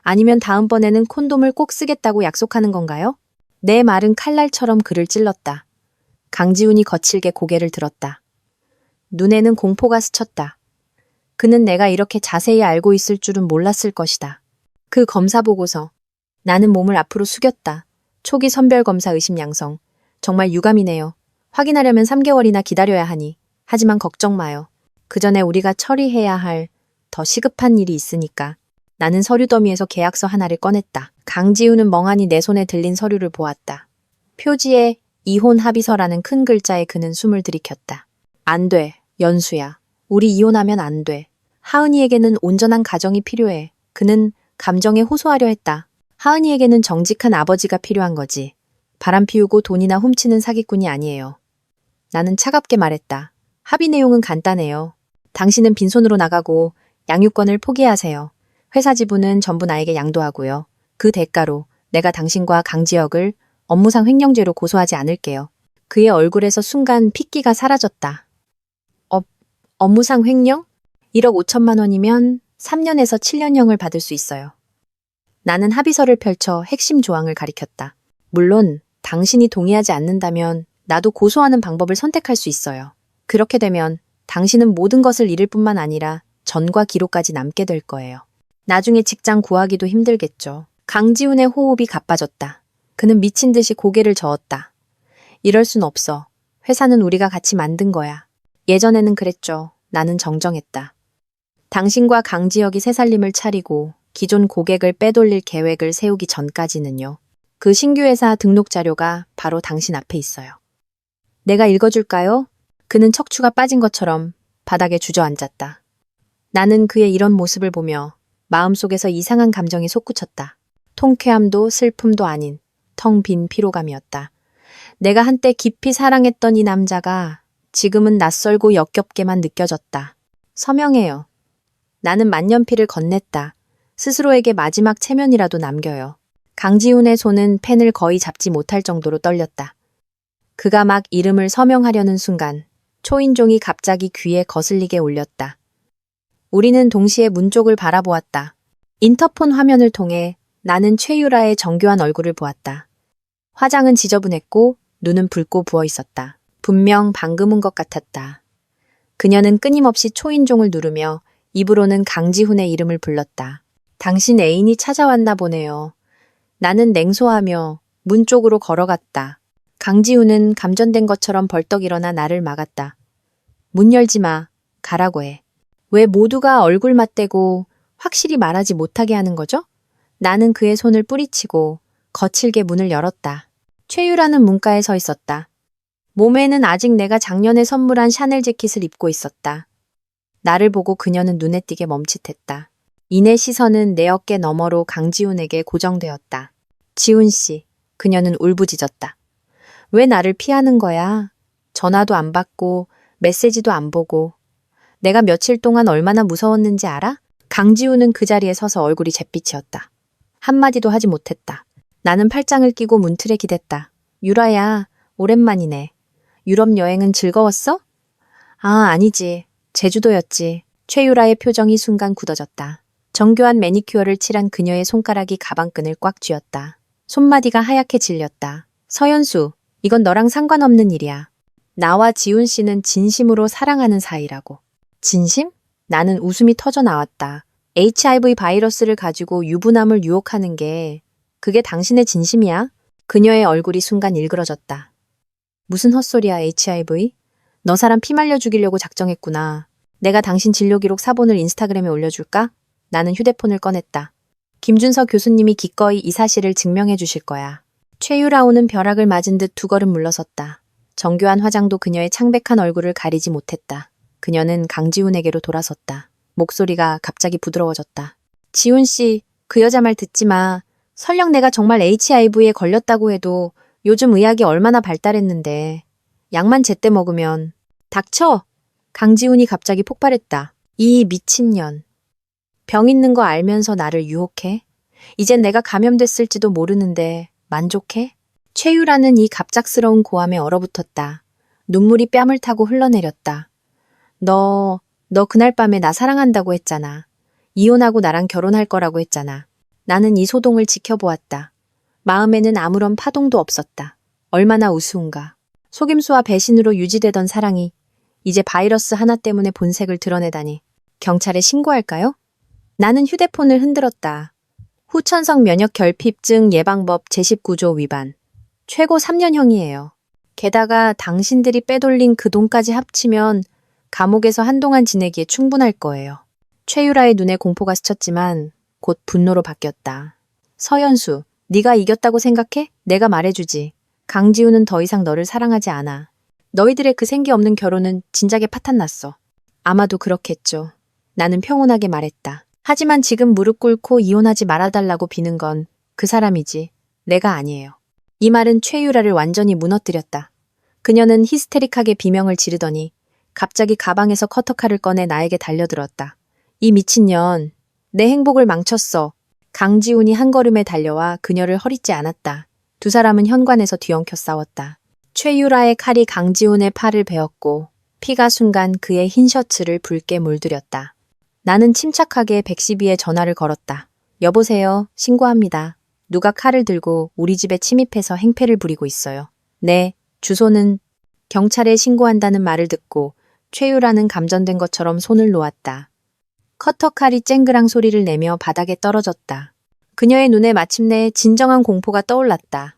아니면 다음번에는 콘돔을 꼭 쓰겠다고 약속하는 건가요? 내 말은 칼날처럼 그를 찔렀다. 강지훈이 거칠게 고개를 들었다. 눈에는 공포가 스쳤다. 그는 내가 이렇게 자세히 알고 있을 줄은 몰랐을 것이다. 그 검사 보고서. 나는 몸을 앞으로 숙였다. 초기 선별검사 의심 양성. 정말 유감이네요. 확인하려면 3개월이나 기다려야 하니. 하지만 걱정 마요. 그 전에 우리가 처리해야 할 더 시급한 일이 있으니까. 나는 서류 더미에서 계약서 하나를 꺼냈다. 강지우는 멍하니 내 손에 들린 서류를 보았다. 표지에 이혼 합의서라는 큰 글자에 그는 숨을 들이켰다. 안 돼, 연수야. 우리 이혼하면 안 돼. 하은이에게는 온전한 가정이 필요해. 그는 감정에 호소하려 했다. 하은이에게는 정직한 아버지가 필요한 거지. 바람 피우고 돈이나 훔치는 사기꾼이 아니에요. 나는 차갑게 말했다. 합의 내용은 간단해요. 당신은 빈손으로 나가고 양육권을 포기하세요. 회사 지분은 전부 나에게 양도하고요. 그 대가로 내가 당신과 강지혁을 업무상 횡령죄로 고소하지 않을게요. 그의 얼굴에서 순간 핏기가 사라졌다. 업무상 횡령? 1억 5천만 원이면 3년에서 7년형을 받을 수 있어요. 나는 합의서를 펼쳐 핵심 조항을 가리켰다. 물론 당신이 동의하지 않는다면 나도 고소하는 방법을 선택할 수 있어요. 그렇게 되면 당신은 모든 것을 잃을 뿐만 아니라 전과 기록까지 남게 될 거예요. 나중에 직장 구하기도 힘들겠죠. 강지훈의 호흡이 가빠졌다. 그는 미친 듯이 고개를 저었다. 이럴 순 없어. 회사는 우리가 같이 만든 거야. 예전에는 그랬죠. 나는 정정했다. 당신과 강지혁이 새살림을 차리고 기존 고객을 빼돌릴 계획을 세우기 전까지는요. 그 신규 회사 등록 자료가 바로 당신 앞에 있어요. 내가 읽어줄까요? 그는 척추가 빠진 것처럼 바닥에 주저앉았다. 나는 그의 이런 모습을 보며 마음속에서 이상한 감정이 솟구쳤다. 통쾌함도 슬픔도 아닌 텅 빈 피로감이었다. 내가 한때 깊이 사랑했던 이 남자가 지금은 낯설고 역겹게만 느껴졌다. 서명해요. 나는 만년필을 건넸다. 스스로에게 마지막 체면이라도 남겨요. 강지훈의 손은 펜을 거의 잡지 못할 정도로 떨렸다. 그가 막 이름을 서명하려는 순간 초인종이 갑자기 귀에 거슬리게 울렸다. 우리는 동시에 문 쪽을 바라보았다. 인터폰 화면을 통해 나는 최유라의 정교한 얼굴을 보았다. 화장은 지저분했고 눈은 붉고 부어 있었다. 분명 방금 온 것 같았다. 그녀는 끊임없이 초인종을 누르며 입으로는 강지훈의 이름을 불렀다. 당신 애인이 찾아왔나 보네요. 나는 냉소하며 문 쪽으로 걸어갔다. 강지훈은 감전된 것처럼 벌떡 일어나 나를 막았다. 문 열지 마. 가라고 해. 왜 모두가 얼굴 맞대고 확실히 말하지 못하게 하는 거죠? 나는 그의 손을 뿌리치고 거칠게 문을 열었다. 최유라는 문가에 서 있었다. 몸에는 아직 내가 작년에 선물한 샤넬 재킷을 입고 있었다. 나를 보고 그녀는 눈에 띄게 멈칫했다. 이내 시선은 내 어깨 너머로 강지훈에게 고정되었다. 지훈 씨, 그녀는 울부짖었다. 왜 나를 피하는 거야? 전화도 안 받고 메시지도 안 보고. 내가 며칠 동안 얼마나 무서웠는지 알아? 강지훈은 그 자리에 서서 얼굴이 잿빛이었다. 한마디도 하지 못했다. 나는 팔짱을 끼고 문틀에 기댔다. 유라야, 오랜만이네. 유럽 여행은 즐거웠어? 아, 아니지. 제주도였지. 최유라의 표정이 순간 굳어졌다. 정교한 매니큐어를 칠한 그녀의 손가락이 가방끈을 꽉 쥐었다. 손마디가 하얗게 질렸다. 서연수, 이건 너랑 상관없는 일이야. 나와 지훈 씨는 진심으로 사랑하는 사이라고. 진심? 나는 웃음이 터져 나왔다. HIV 바이러스를 가지고 유부남을 유혹하는 게 그게 당신의 진심이야? 그녀의 얼굴이 순간 일그러졌다. 무슨 헛소리야, HIV? 너 사람 피 말려 죽이려고 작정했구나. 내가 당신 진료 기록 사본을 인스타그램에 올려줄까? 나는 휴대폰을 꺼냈다. 김준서 교수님이 기꺼이 이 사실을 증명해 주실 거야. 최유라오는 벼락을 맞은 듯 두 걸음 물러섰다. 정교한 화장도 그녀의 창백한 얼굴을 가리지 못했다. 그녀는 강지훈에게로 돌아섰다. 목소리가 갑자기 부드러워졌다. 지훈 씨, 그 여자 말 듣지 마. 설령 내가 정말 HIV에 걸렸다고 해도 요즘 의학이 얼마나 발달했는데 약만 제때 먹으면. 닥쳐! 강지훈이 갑자기 폭발했다. 이 미친년. 병 있는 거 알면서 나를 유혹해? 이젠 내가 감염됐을지도 모르는데 만족해? 최유라는 이 갑작스러운 고함에 얼어붙었다. 눈물이 뺨을 타고 흘러내렸다. 너 그날 밤에 나 사랑한다고 했잖아. 이혼하고 나랑 결혼할 거라고 했잖아. 나는 이 소동을 지켜보았다. 마음에는 아무런 파동도 없었다. 얼마나 우스운가. 속임수와 배신으로 유지되던 사랑이 이제 바이러스 하나 때문에 본색을 드러내다니. 경찰에 신고할까요? 나는 휴대폰을 흔들었다. 후천성 면역 결핍증 예방법 제19조 위반. 최고 3년형이에요. 게다가 당신들이 빼돌린 그 돈까지 합치면 감옥에서 한동안 지내기에 충분할 거예요. 최유라의 눈에 공포가 스쳤지만 곧 분노로 바뀌었다. 서연수, 네가 이겼다고 생각해? 내가 말해주지. 강지훈은 더 이상 너를 사랑하지 않아. 너희들의 그 생기 없는 결혼은 진작에 파탄났어. 아마도 그렇겠죠. 나는 평온하게 말했다. 하지만 지금 무릎 꿇고 이혼하지 말아달라고 비는 건 그 사람이지 내가 아니에요. 이 말은 최유라를 완전히 무너뜨렸다. 그녀는 히스테릭하게 비명을 지르더니 갑자기 가방에서 커터칼을 꺼내 나에게 달려들었다. 이 미친년, 내 행복을 망쳤어. 강지훈이 한 걸음에 달려와 그녀를 허리째 안았다. 두 사람은 현관에서 뒤엉켜 싸웠다. 최유라의 칼이 강지훈의 팔을 베었고 피가 순간 그의 흰 셔츠를 붉게 물들였다. 나는 침착하게 112에 전화를 걸었다. 여보세요, 신고합니다. 누가 칼을 들고 우리 집에 침입해서 행패를 부리고 있어요. 네, 주소는. 경찰에 신고한다는 말을 듣고 최유라는 감전된 것처럼 손을 놓았다. 커터칼이 쨍그랑 소리를 내며 바닥에 떨어졌다. 그녀의 눈에 마침내 진정한 공포가 떠올랐다.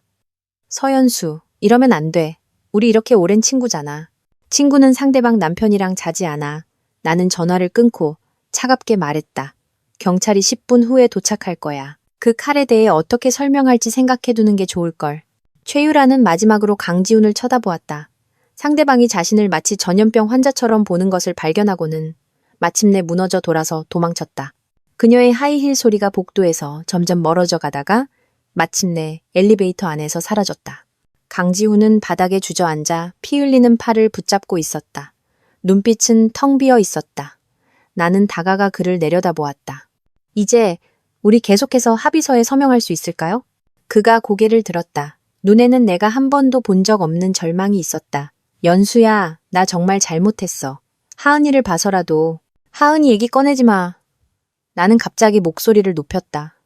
서연수, 이러면 안 돼. 우리 이렇게 오랜 친구잖아. 친구는 상대방 남편이랑 자지 않아. 나는 전화를 끊고 차갑게 말했다. 경찰이 10분 후에 도착할 거야. 그 칼에 대해 어떻게 설명할지 생각해두는 게 좋을걸. 최유라는 마지막으로 강지훈을 쳐다보았다. 상대방이 자신을 마치 전염병 환자처럼 보는 것을 발견하고는 마침내 무너져 돌아서 도망쳤다. 그녀의 하이힐 소리가 복도에서 점점 멀어져 가다가 마침내 엘리베이터 안에서 사라졌다. 강지훈은 바닥에 주저앉아 피 흘리는 팔을 붙잡고 있었다. 눈빛은 텅 비어 있었다. 나는 다가가 그를 내려다보았다. 이제 우리 계속해서 합의서에 서명할 수 있을까요? 그가 고개를 들었다. 눈에는 내가 한 번도 본 적 없는 절망이 있었다. 연수야, 나 정말 잘못했어. 하은이를 봐서라도. 하은이 얘기 꺼내지 마. 나는 갑자기 목소리를 높였다.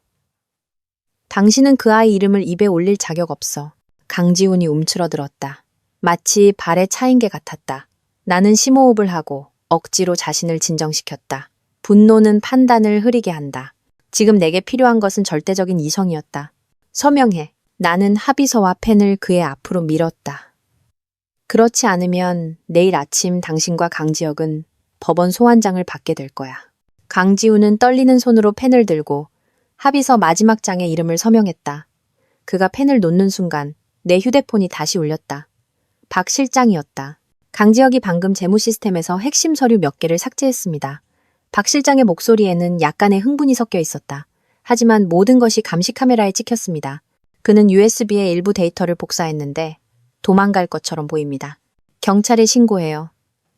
당신은 그 아이 이름을 입에 올릴 자격 없어. 강지훈이 움츠러들었다. 마치 발에 차인 게 같았다. 나는 심호흡을 하고 억지로 자신을 진정시켰다. 분노는 판단을 흐리게 한다. 지금 내게 필요한 것은 절대적인 이성이었다. 서명해. 나는 합의서와 펜을 그의 앞으로 밀었다. 그렇지 않으면 내일 아침 당신과 강지혁은 법원 소환장을 받게 될 거야. 강지훈은 떨리는 손으로 펜을 들고 합의서 마지막 장에 이름을 서명했다. 그가 펜을 놓는 순간 내 휴대폰이 다시 울렸다. 박 실장이었다. 강지혁이 방금 재무 시스템에서 핵심 서류 몇 개를 삭제했습니다. 박 실장의 목소리에는 약간의 흥분이 섞여 있었다. 하지만 모든 것이 감시 카메라에 찍혔습니다. 그는 USB에 일부 데이터를 복사했는데 도망갈 것처럼 보입니다. 경찰에 신고해요.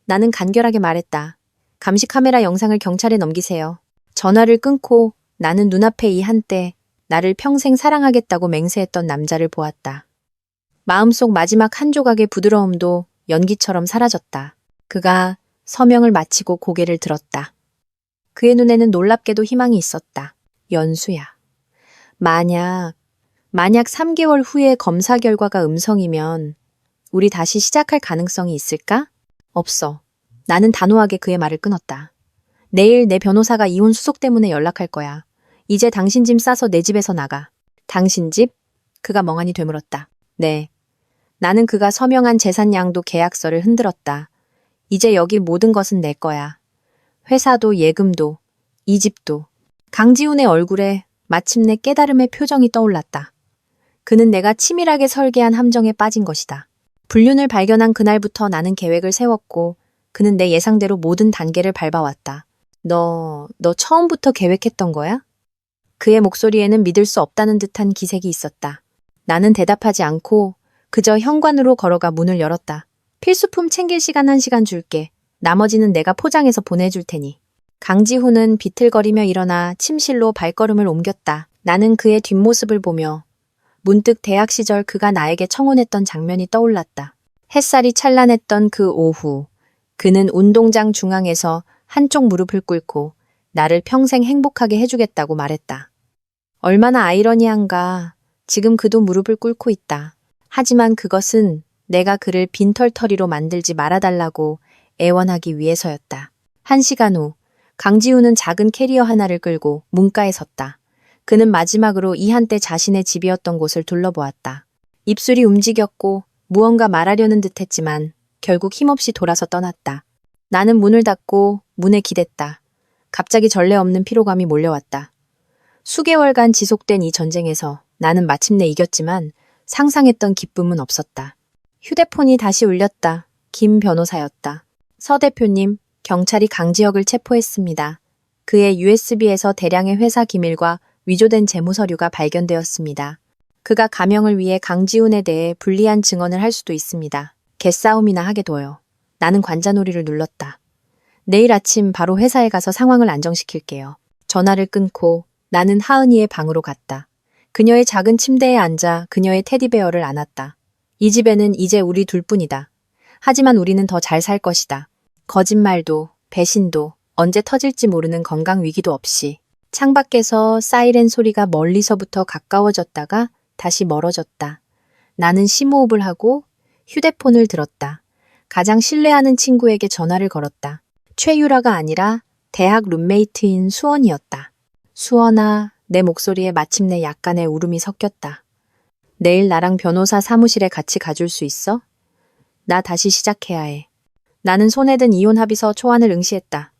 나는 간결하게 말했다. 감시 카메라 영상을 경찰에 넘기세요. 전화를 끊고 나는 눈앞에 이 한때 나를 평생 사랑하겠다고 맹세했던 남자를 보았다. 마음속 마지막 한 조각의 부드러움도 연기처럼 사라졌다. 그가 서명을 마치고 고개를 들었다. 그의 눈에는 놀랍게도 희망이 있었다. 연수야. 만약 3개월 후에 검사 결과가 음성이면 우리 다시 시작할 가능성이 있을까? 없어. 나는 단호하게 그의 말을 끊었다. 내일 내 변호사가 이혼 수속 때문에 연락할 거야. 이제 당신 짐 싸서 내 집에서 나가. 당신 집? 그가 멍하니 되물었다. 네. 나는 그가 서명한 재산양도 계약서를 흔들었다. 이제 여기 모든 것은 내 거야. 회사도 예금도 이 집도. 강지훈의 얼굴에 마침내 깨달음의 표정이 떠올랐다. 그는 내가 치밀하게 설계한 함정에 빠진 것이다. 불륜을 발견한 그날부터 나는 계획을 세웠고 그는 내 예상대로 모든 단계를 밟아왔다. 너 처음부터 계획했던 거야? 그의 목소리에는 믿을 수 없다는 듯한 기색이 있었다. 나는 대답하지 않고 그저 현관으로 걸어가 문을 열었다. 필수품 챙길 시간 1시간 줄게. 나머지는 내가 포장해서 보내줄 테니. 강지훈은 비틀거리며 일어나 침실로 발걸음을 옮겼다. 나는 그의 뒷모습을 보며 문득 대학 시절 그가 나에게 청혼했던 장면이 떠올랐다. 햇살이 찬란했던 그 오후, 그는 운동장 중앙에서 한쪽 무릎을 꿇고 나를 평생 행복하게 해주겠다고 말했다. 얼마나 아이러니한가. 지금 그도 무릎을 꿇고 있다. 하지만 그것은 내가 그를 빈털터리로 만들지 말아달라고 애원하기 위해서였다. 1시간 후, 강지훈은 작은 캐리어 하나를 끌고 문가에 섰다. 그는 마지막으로 이 한때 자신의 집이었던 곳을 둘러보았다. 입술이 움직였고 무언가 말하려는 듯했지만 결국 힘없이 돌아서 떠났다. 나는 문을 닫고 문에 기댔다. 갑자기 전례 없는 피로감이 몰려왔다. 수개월간 지속된 이 전쟁에서 나는 마침내 이겼지만 상상했던 기쁨은 없었다. 휴대폰이 다시 울렸다. 김 변호사였다. 서 대표님, 경찰이 강지혁을 체포했습니다. 그의 USB에서 대량의 회사 기밀과 위조된 재무 서류가 발견되었습니다. 그가 가명을 위해 강지훈에 대해 불리한 증언을 할 수도 있습니다. 개싸움이나 하게 둬요. 나는 관자놀이를 눌렀다. 내일 아침 바로 회사에 가서 상황을 안정시킬게요. 전화를 끊고 나는 하은이의 방으로 갔다. 그녀의 작은 침대에 앉아 그녀의 테디베어를 안았다. 이 집에는 이제 우리 둘뿐이다. 하지만 우리는 더 잘 살 것이다. 거짓말도, 배신도, 언제 터질지 모르는 건강 위기도 없이. 창밖에서 사이렌 소리가 멀리서부터 가까워졌다가 다시 멀어졌다. 나는 심호흡을 하고 휴대폰을 들었다. 가장 신뢰하는 친구에게 전화를 걸었다. 최유라가 아니라 대학 룸메이트인 수원이었다. 수원아, 내 목소리에 마침내 약간의 울음이 섞였다. 내일 나랑 변호사 사무실에 같이 가줄 수 있어? 나 다시 시작해야 해. 나는 손에 든 이혼 합의서 초안을 응시했다.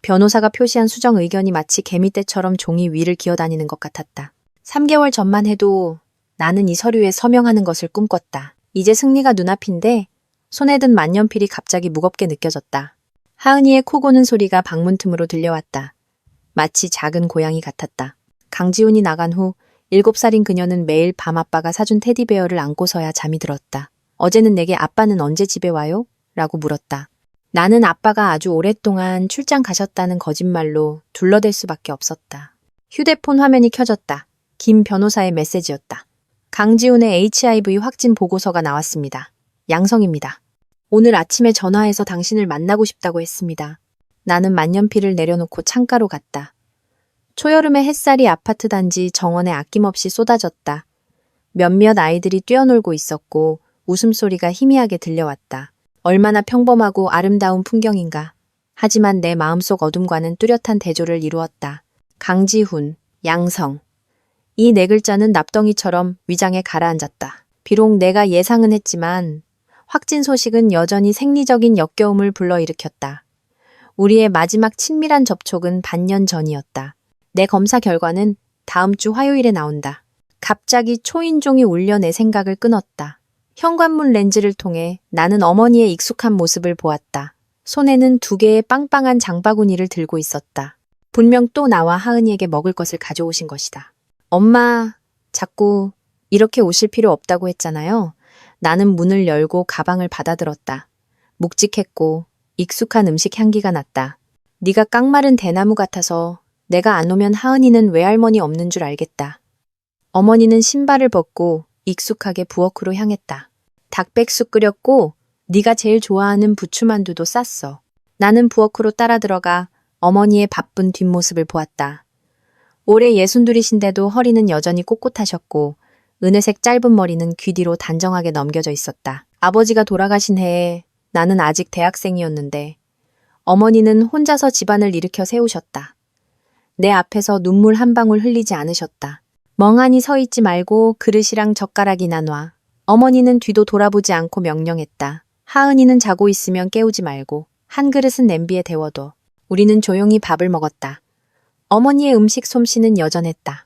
변호사가 표시한 수정 의견이 마치 개미떼처럼 종이 위를 기어다니는 것 같았다. 3개월 전만 해도 나는 이 서류에 서명하는 것을 꿈꿨다. 이제 승리가 눈앞인데 손에 든 만년필이 갑자기 무겁게 느껴졌다. 하은이의 코 고는 소리가 방문 틈으로 들려왔다. 마치 작은 고양이 같았다. 강지훈이 나간 후 7살인 그녀는 매일 밤 아빠가 사준 테디베어를 안고서야 잠이 들었다. 어제는 내게 아빠는 언제 집에 와요? 라고 물었다. 나는 아빠가 아주 오랫동안 출장 가셨다는 거짓말로 둘러댈 수밖에 없었다. 휴대폰 화면이 켜졌다. 김 변호사의 메시지였다. 강지훈의 HIV 확진 보고서가 나왔습니다. 양성입니다. 오늘 아침에 전화해서 당신을 만나고 싶다고 했습니다. 나는 만년필을 내려놓고 창가로 갔다. 초여름의 햇살이 아파트 단지 정원에 아낌없이 쏟아졌다. 몇몇 아이들이 뛰어놀고 있었고 웃음소리가 희미하게 들려왔다. 얼마나 평범하고 아름다운 풍경인가. 하지만 내 마음속 어둠과는 뚜렷한 대조를 이루었다. 강지훈, 양성. 이 네 글자는 납덩이처럼 위장에 가라앉았다. 비록 내가 예상은 했지만 확진 소식은 여전히 생리적인 역겨움을 불러일으켰다. 우리의 마지막 친밀한 접촉은 반년 전이었다. 내 검사 결과는 다음 주 화요일에 나온다. 갑자기 초인종이 울려 내 생각을 끊었다. 현관문 렌즈를 통해 나는 어머니의 익숙한 모습을 보았다. 손에는 2개의 빵빵한 장바구니를 들고 있었다. 분명 또 나와 하은이에게 먹을 것을 가져오신 것이다. 엄마, 자꾸 이렇게 오실 필요 없다고 했잖아요. 나는 문을 열고 가방을 받아들었다. 묵직했고 익숙한 음식 향기가 났다. 네가 깡마른 대나무 같아서 내가 안 오면 하은이는 외할머니 없는 줄 알겠다. 어머니는 신발을 벗고 익숙하게 부엌으로 향했다. 닭백숙 끓였고 네가 제일 좋아하는 부추만두도 쌌어. 나는 부엌으로 따라 들어가 어머니의 바쁜 뒷모습을 보았다. 올해 62이신데도 허리는 여전히 꼿꼿하셨고 은회색 짧은 머리는 귀 뒤로 단정하게 넘겨져 있었다. 아버지가 돌아가신 해에 나는 아직 대학생이었는데 어머니는 혼자서 집안을 일으켜 세우셨다. 내 앞에서 눈물 한 방울 흘리지 않으셨다. 멍하니 서 있지 말고 그릇이랑 젓가락이나 놔. 어머니는 뒤도 돌아보지 않고 명령했다. 하은이는 자고 있으면 깨우지 말고 한 그릇은 냄비에 데워둬. 우리는 조용히 밥을 먹었다. 어머니의 음식 솜씨는 여전했다.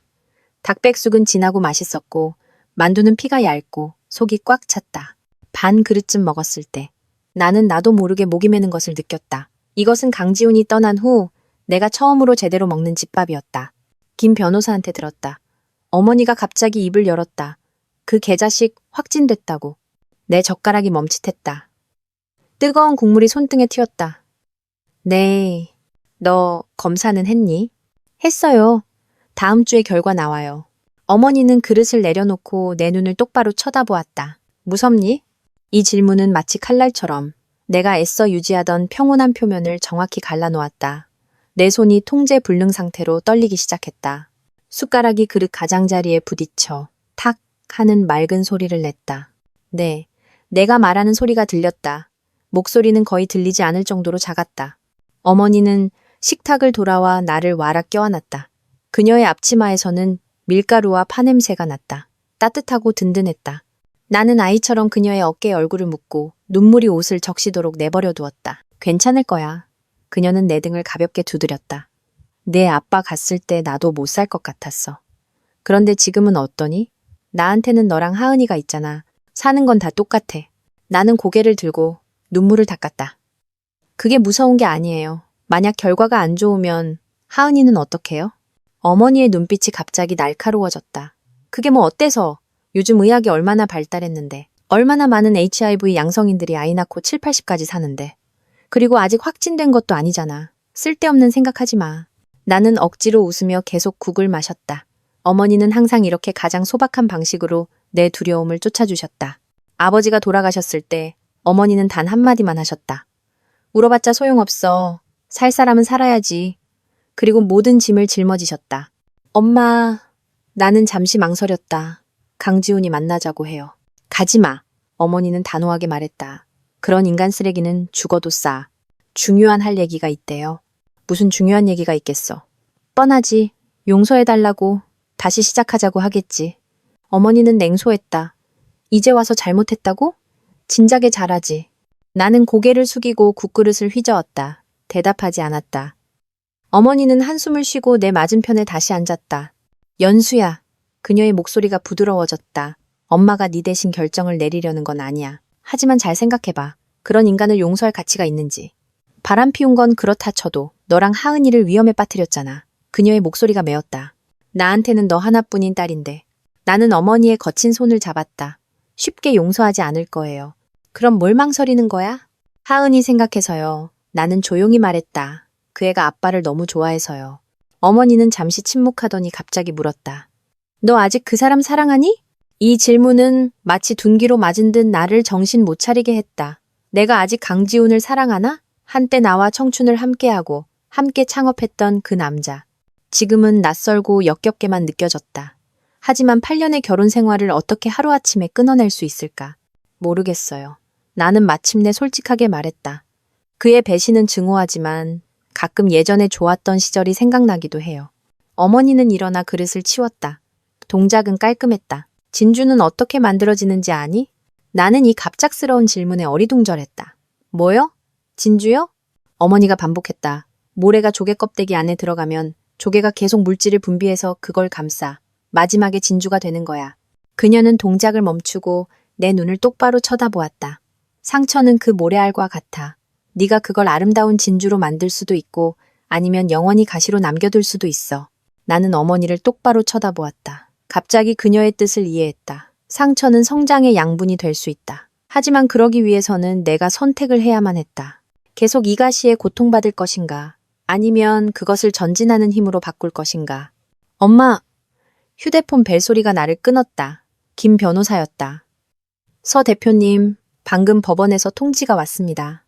닭백숙은 진하고 맛있었고 만두는 피가 얇고 속이 꽉 찼다. 반 그릇쯤 먹었을 때 나는 나도 모르게 목이 메는 것을 느꼈다. 이것은 강지훈이 떠난 후 내가 처음으로 제대로 먹는 집밥이었다. 김 변호사한테 들었다. 어머니가 갑자기 입을 열었다. 그 개자식 확진됐다고. 내 젓가락이 멈칫했다. 뜨거운 국물이 손등에 튀었다. 네, 너 검사는 했니? 했어요. 다음 주에 결과 나와요. 어머니는 그릇을 내려놓고 내 눈을 똑바로 쳐다보았다. 무섭니? 이 질문은 마치 칼날처럼 내가 애써 유지하던 평온한 표면을 정확히 갈라놓았다. 내 손이 통제 불능 상태로 떨리기 시작했다. 숟가락이 그릇 가장자리에 부딪혀 탁 하는 맑은 소리를 냈다. 네, 내가 말하는 소리가 들렸다. 목소리는 거의 들리지 않을 정도로 작았다. 어머니는 식탁을 돌아와 나를 와락 껴안았다. 그녀의 앞치마에서는 밀가루와 파냄새가 났다. 따뜻하고 든든했다. 나는 아이처럼 그녀의 어깨에 얼굴을 묻고 눈물이 옷을 적시도록 내버려 두었다. 괜찮을 거야. 그녀는 내 등을 가볍게 두드렸다. 내 아빠 갔을 때 나도 못 살 것 같았어. 그런데 지금은 어떠니? 나한테는 너랑 하은이가 있잖아. 사는 건 다 똑같아. 나는 고개를 들고 눈물을 닦았다. 그게 무서운 게 아니에요. 만약 결과가 안 좋으면 하은이는 어떡해요? 어머니의 눈빛이 갑자기 날카로워졌다. 그게 뭐 어때서? 요즘 의학이 얼마나 발달했는데. 얼마나 많은 HIV 양성인들이 아이 낳고 7, 80까지 사는데. 그리고 아직 확진된 것도 아니잖아. 쓸데없는 생각하지 마. 나는 억지로 웃으며 계속 국을 마셨다. 어머니는 항상 이렇게 가장 소박한 방식으로 내 두려움을 쫓아주셨다. 아버지가 돌아가셨을 때 어머니는 단 한마디만 하셨다. 울어봤자 소용없어. 살 사람은 살아야지. 그리고 모든 짐을 짊어지셨다. 엄마, 나는 잠시 망설였다. 강지훈이 만나자고 해요. 가지마. 어머니는 단호하게 말했다. 그런 인간 쓰레기는 죽어도 싸. 중요한 할 얘기가 있대요. 무슨 중요한 얘기가 있겠어. 뻔하지. 용서해달라고 다시 시작하자고 하겠지. 어머니는 냉소했다. 이제 와서 잘못했다고? 진작에 잘하지. 나는 고개를 숙이고 국그릇을 휘저었다. 대답하지 않았다. 어머니는 한숨을 쉬고 내 맞은편에 다시 앉았다. 연수야. 그녀의 목소리가 부드러워졌다. 엄마가 네 대신 결정을 내리려는 건 아니야. 하지만 잘 생각해봐. 그런 인간을 용서할 가치가 있는지. 바람 피운 건 그렇다 쳐도 너랑 하은이를 위험에 빠뜨렸잖아. 그녀의 목소리가 메었다. 나한테는 너 하나뿐인 딸인데. 나는 어머니의 거친 손을 잡았다. 쉽게 용서하지 않을 거예요. 그럼 뭘 망설이는 거야? 하은이 생각해서요. 나는 조용히 말했다. 그 애가 아빠를 너무 좋아해서요. 어머니는 잠시 침묵하더니 갑자기 물었다. 너 아직 그 사람 사랑하니? 이 질문은 마치 둔기로 맞은 듯 나를 정신 못 차리게 했다. 내가 아직 강지훈을 사랑하나? 한때 나와 청춘을 함께하고 함께 창업했던 그 남자. 지금은 낯설고 역겹게만 느껴졌다. 하지만 8년의 결혼 생활을 어떻게 하루아침에 끊어낼 수 있을까? 모르겠어요. 나는 마침내 솔직하게 말했다. 그의 배신은 증오하지만 가끔 예전에 좋았던 시절이 생각나기도 해요. 어머니는 일어나 그릇을 치웠다. 동작은 깔끔했다. 진주는 어떻게 만들어지는지 아니? 나는 이 갑작스러운 질문에 어리둥절했다. 뭐요? 진주요? 어머니가 반복했다. 모래가 조개 껍데기 안에 들어가면 조개가 계속 물질을 분비해서 그걸 감싸. 마지막에 진주가 되는 거야. 그녀는 동작을 멈추고 내 눈을 똑바로 쳐다보았다. 상처는 그 모래알과 같아. 네가 그걸 아름다운 진주로 만들 수도 있고 아니면 영원히 가시로 남겨둘 수도 있어. 나는 어머니를 똑바로 쳐다보았다. 갑자기 그녀의 뜻을 이해했다. 상처는 성장의 양분이 될 수 있다. 하지만 그러기 위해서는 내가 선택을 해야만 했다. 계속 이 가시에 고통받을 것인가? 아니면 그것을 전진하는 힘으로 바꿀 것인가? 엄마! 휴대폰 벨소리가 나를 끊었다. 김 변호사였다. 서 대표님, 방금 법원에서 통지가 왔습니다.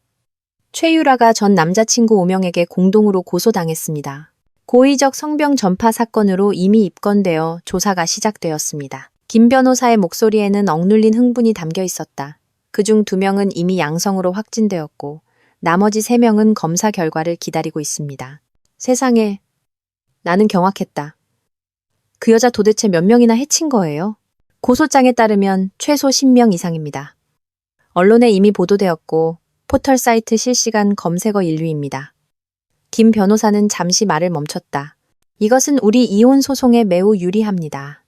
최유라가 전 남자친구 오명에게 공동으로 고소당했습니다. 고의적 성병 전파 사건으로 이미 입건되어 조사가 시작되었습니다. 김 변호사의 목소리에는 억눌린 흥분이 담겨 있었다. 그중 2명은 이미 양성으로 확진되었고 나머지 3명은 검사 결과를 기다리고 있습니다. 세상에, 나는 경악했다. 그 여자 도대체 몇 명이나 해친 거예요? 고소장에 따르면 최소 10명 이상입니다. 언론에 이미 보도되었고 포털 사이트 실시간 검색어 1위입니다. 김 변호사는 잠시 말을 멈췄다. 이것은 우리 이혼 소송에 매우 유리합니다.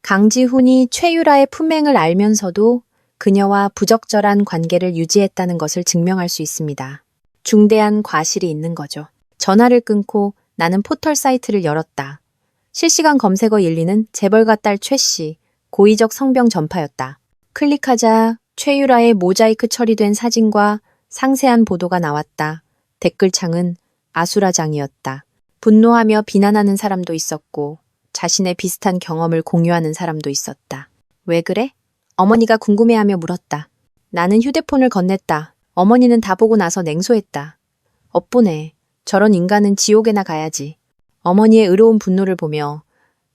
강지훈이 최유라의 품행을 알면서도 그녀와 부적절한 관계를 유지했다는 것을 증명할 수 있습니다. 중대한 과실이 있는 거죠. 전화를 끊고 나는 포털 사이트를 열었다. 실시간 검색어 1위는 재벌가 딸 최 씨, 고의적 성병 전파였다. 클릭하자 최유라의 모자이크 처리된 사진과 상세한 보도가 나왔다. 댓글창은 아수라장이었다. 분노하며 비난하는 사람도 있었고 자신의 비슷한 경험을 공유하는 사람도 있었다. 왜 그래? 어머니가 궁금해하며 물었다. 나는 휴대폰을 건넸다. 어머니는 다 보고 나서 냉소했다. 엇보네. 저런 인간은 지옥에나 가야지. 어머니의 의로운 분노를 보며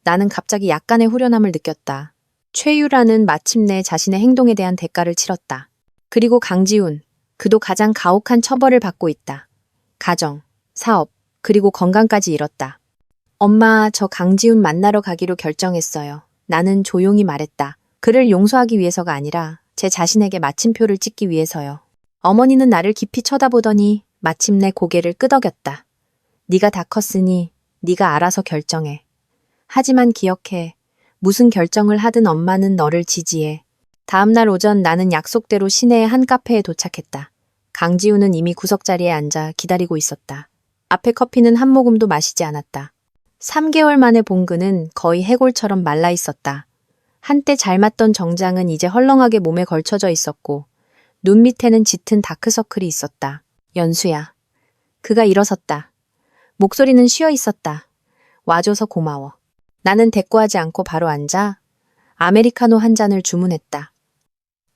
나는 갑자기 약간의 후련함을 느꼈다. 최유라는 마침내 자신의 행동에 대한 대가를 치렀다. 그리고 강지훈, 그도 가장 가혹한 처벌을 받고 있다. 가정, 사업, 그리고 건강까지 잃었다. 엄마, 저 강지훈 만나러 가기로 결정했어요. 나는 조용히 말했다. 그를 용서하기 위해서가 아니라 제 자신에게 마침표를 찍기 위해서요. 어머니는 나를 깊이 쳐다보더니 마침내 고개를 끄덕였다. 네가 다 컸으니 네가 알아서 결정해. 하지만 기억해. 무슨 결정을 하든 엄마는 너를 지지해. 다음 날 오전 나는 약속대로 시내의 한 카페에 도착했다. 강지훈은 이미 구석자리에 앉아 기다리고 있었다. 앞에 커피는 한 모금도 마시지 않았다. 3개월 만에 본 그는 거의 해골처럼 말라 있었다. 한때 잘 맞던 정장은 이제 헐렁하게 몸에 걸쳐져 있었고 눈 밑에는 짙은 다크서클이 있었다. 연수야. 그가 일어섰다. 목소리는 쉬어 있었다. 와줘서 고마워. 나는 대꾸하지 않고 바로 앉아 아메리카노 한 잔을 주문했다.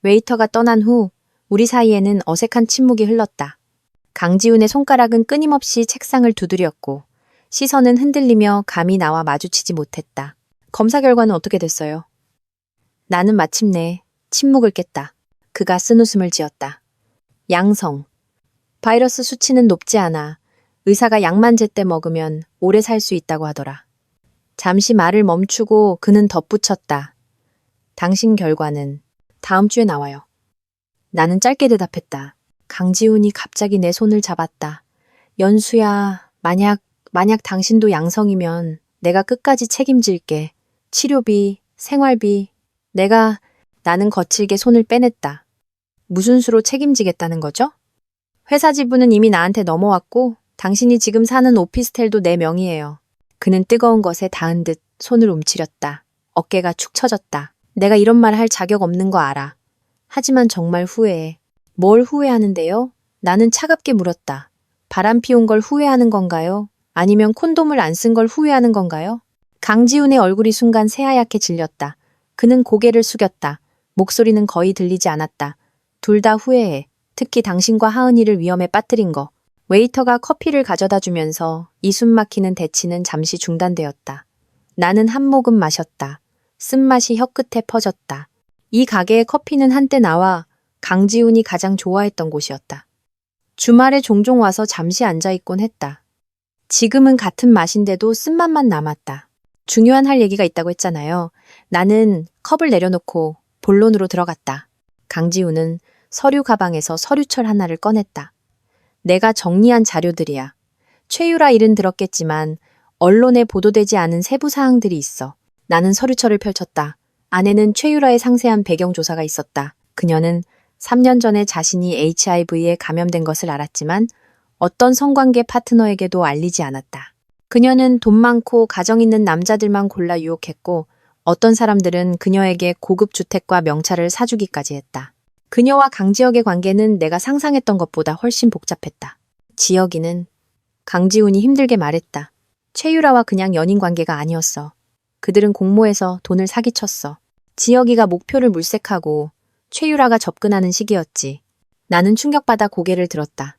웨이터가 떠난 후 우리 사이에는 어색한 침묵이 흘렀다. 강지훈의 손가락은 끊임없이 책상을 두드렸고 시선은 흔들리며 감히 나와 마주치지 못했다. 검사 결과는 어떻게 됐어요? 나는 마침내 침묵을 깼다. 그가 쓴웃음을 지었다. 양성. 바이러스 수치는 높지 않아. 의사가 약만 제때 먹으면 오래 살 수 있다고 하더라. 잠시 말을 멈추고 그는 덧붙였다. 당신 결과는 다음 주에 나와요. 나는 짧게 대답했다. 강지훈이 갑자기 내 손을 잡았다. 연수야, 만약 당신도 양성이면 내가 끝까지 책임질게. 치료비, 생활비. 나는 거칠게 손을 빼냈다. 무슨 수로 책임지겠다는 거죠? 회사 지분은 이미 나한테 넘어왔고 당신이 지금 사는 오피스텔도 내 명의예요. 그는 뜨거운 것에 닿은 듯 손을 움츠렸다. 어깨가 축 처졌다. 내가 이런 말 할 자격 없는 거 알아. 하지만 정말 후회해. 뭘 후회하는데요? 나는 차갑게 물었다. 바람 피운 걸 후회하는 건가요? 아니면 콘돔을 안 쓴 걸 후회하는 건가요? 강지훈의 얼굴이 순간 새하얗게 질렸다. 그는 고개를 숙였다. 목소리는 거의 들리지 않았다. 둘 다 후회해. 특히 당신과 하은이를 위험에 빠뜨린 거. 웨이터가 커피를 가져다 주면서 이숨 막히는 대치는 잠시 중단되었다. 나는 한 모금 마셨다. 쓴맛이 혀끝에 퍼졌다. 이 가게의 커피는 한때 나와 강지훈이 가장 좋아했던 곳이었다. 주말에 종종 와서 잠시 앉아있곤 했다. 지금은 같은 맛인데도 쓴맛만 남았다. 중요한 할 얘기가 있다고 했잖아요. 나는 컵을 내려놓고 본론으로 들어갔다. 강지훈은 서류 가방에서 서류철 하나를 꺼냈다. 내가 정리한 자료들이야. 최유라 일은 들었겠지만 언론에 보도되지 않은 세부 사항들이 있어. 나는 서류철을 펼쳤다. 안에는 최유라의 상세한 배경 조사가 있었다. 그녀는 3년 전에 자신이 HIV에 감염된 것을 알았지만 어떤 성관계 파트너에게도 알리지 않았다. 그녀는 돈 많고 가정 있는 남자들만 골라 유혹했고 어떤 사람들은 그녀에게 고급 주택과 명차를 사주기까지 했다. 그녀와 강지혁의 관계는 내가 상상했던 것보다 훨씬 복잡했다. 지혁이는 강지훈이 힘들게 말했다. 최유라와 그냥 연인 관계가 아니었어. 그들은 공모해서 돈을 사기쳤어. 지혁이가 목표를 물색하고 최유라가 접근하는 시기였지. 나는 충격받아 고개를 들었다.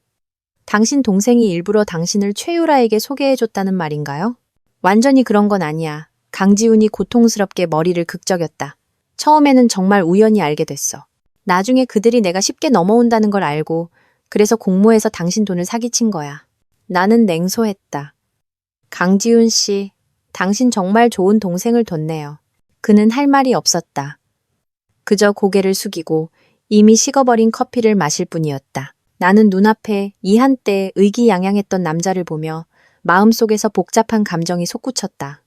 당신 동생이 일부러 당신을 최유라에게 소개해줬다는 말인가요? 완전히 그런 건 아니야. 강지훈이 고통스럽게 머리를 극적였다. 처음에는 정말 우연히 알게 됐어. 나중에 그들이 내가 쉽게 넘어온다는 걸 알고 그래서 공모해서 당신 돈을 사기친 거야. 나는 냉소했다. 강지훈 씨, 당신 정말 좋은 동생을 뒀네요. 그는 할 말이 없었다. 그저 고개를 숙이고 이미 식어버린 커피를 마실 뿐이었다. 나는 눈앞에 이 한때 의기양양했던 남자를 보며 마음속에서 복잡한 감정이 솟구쳤다.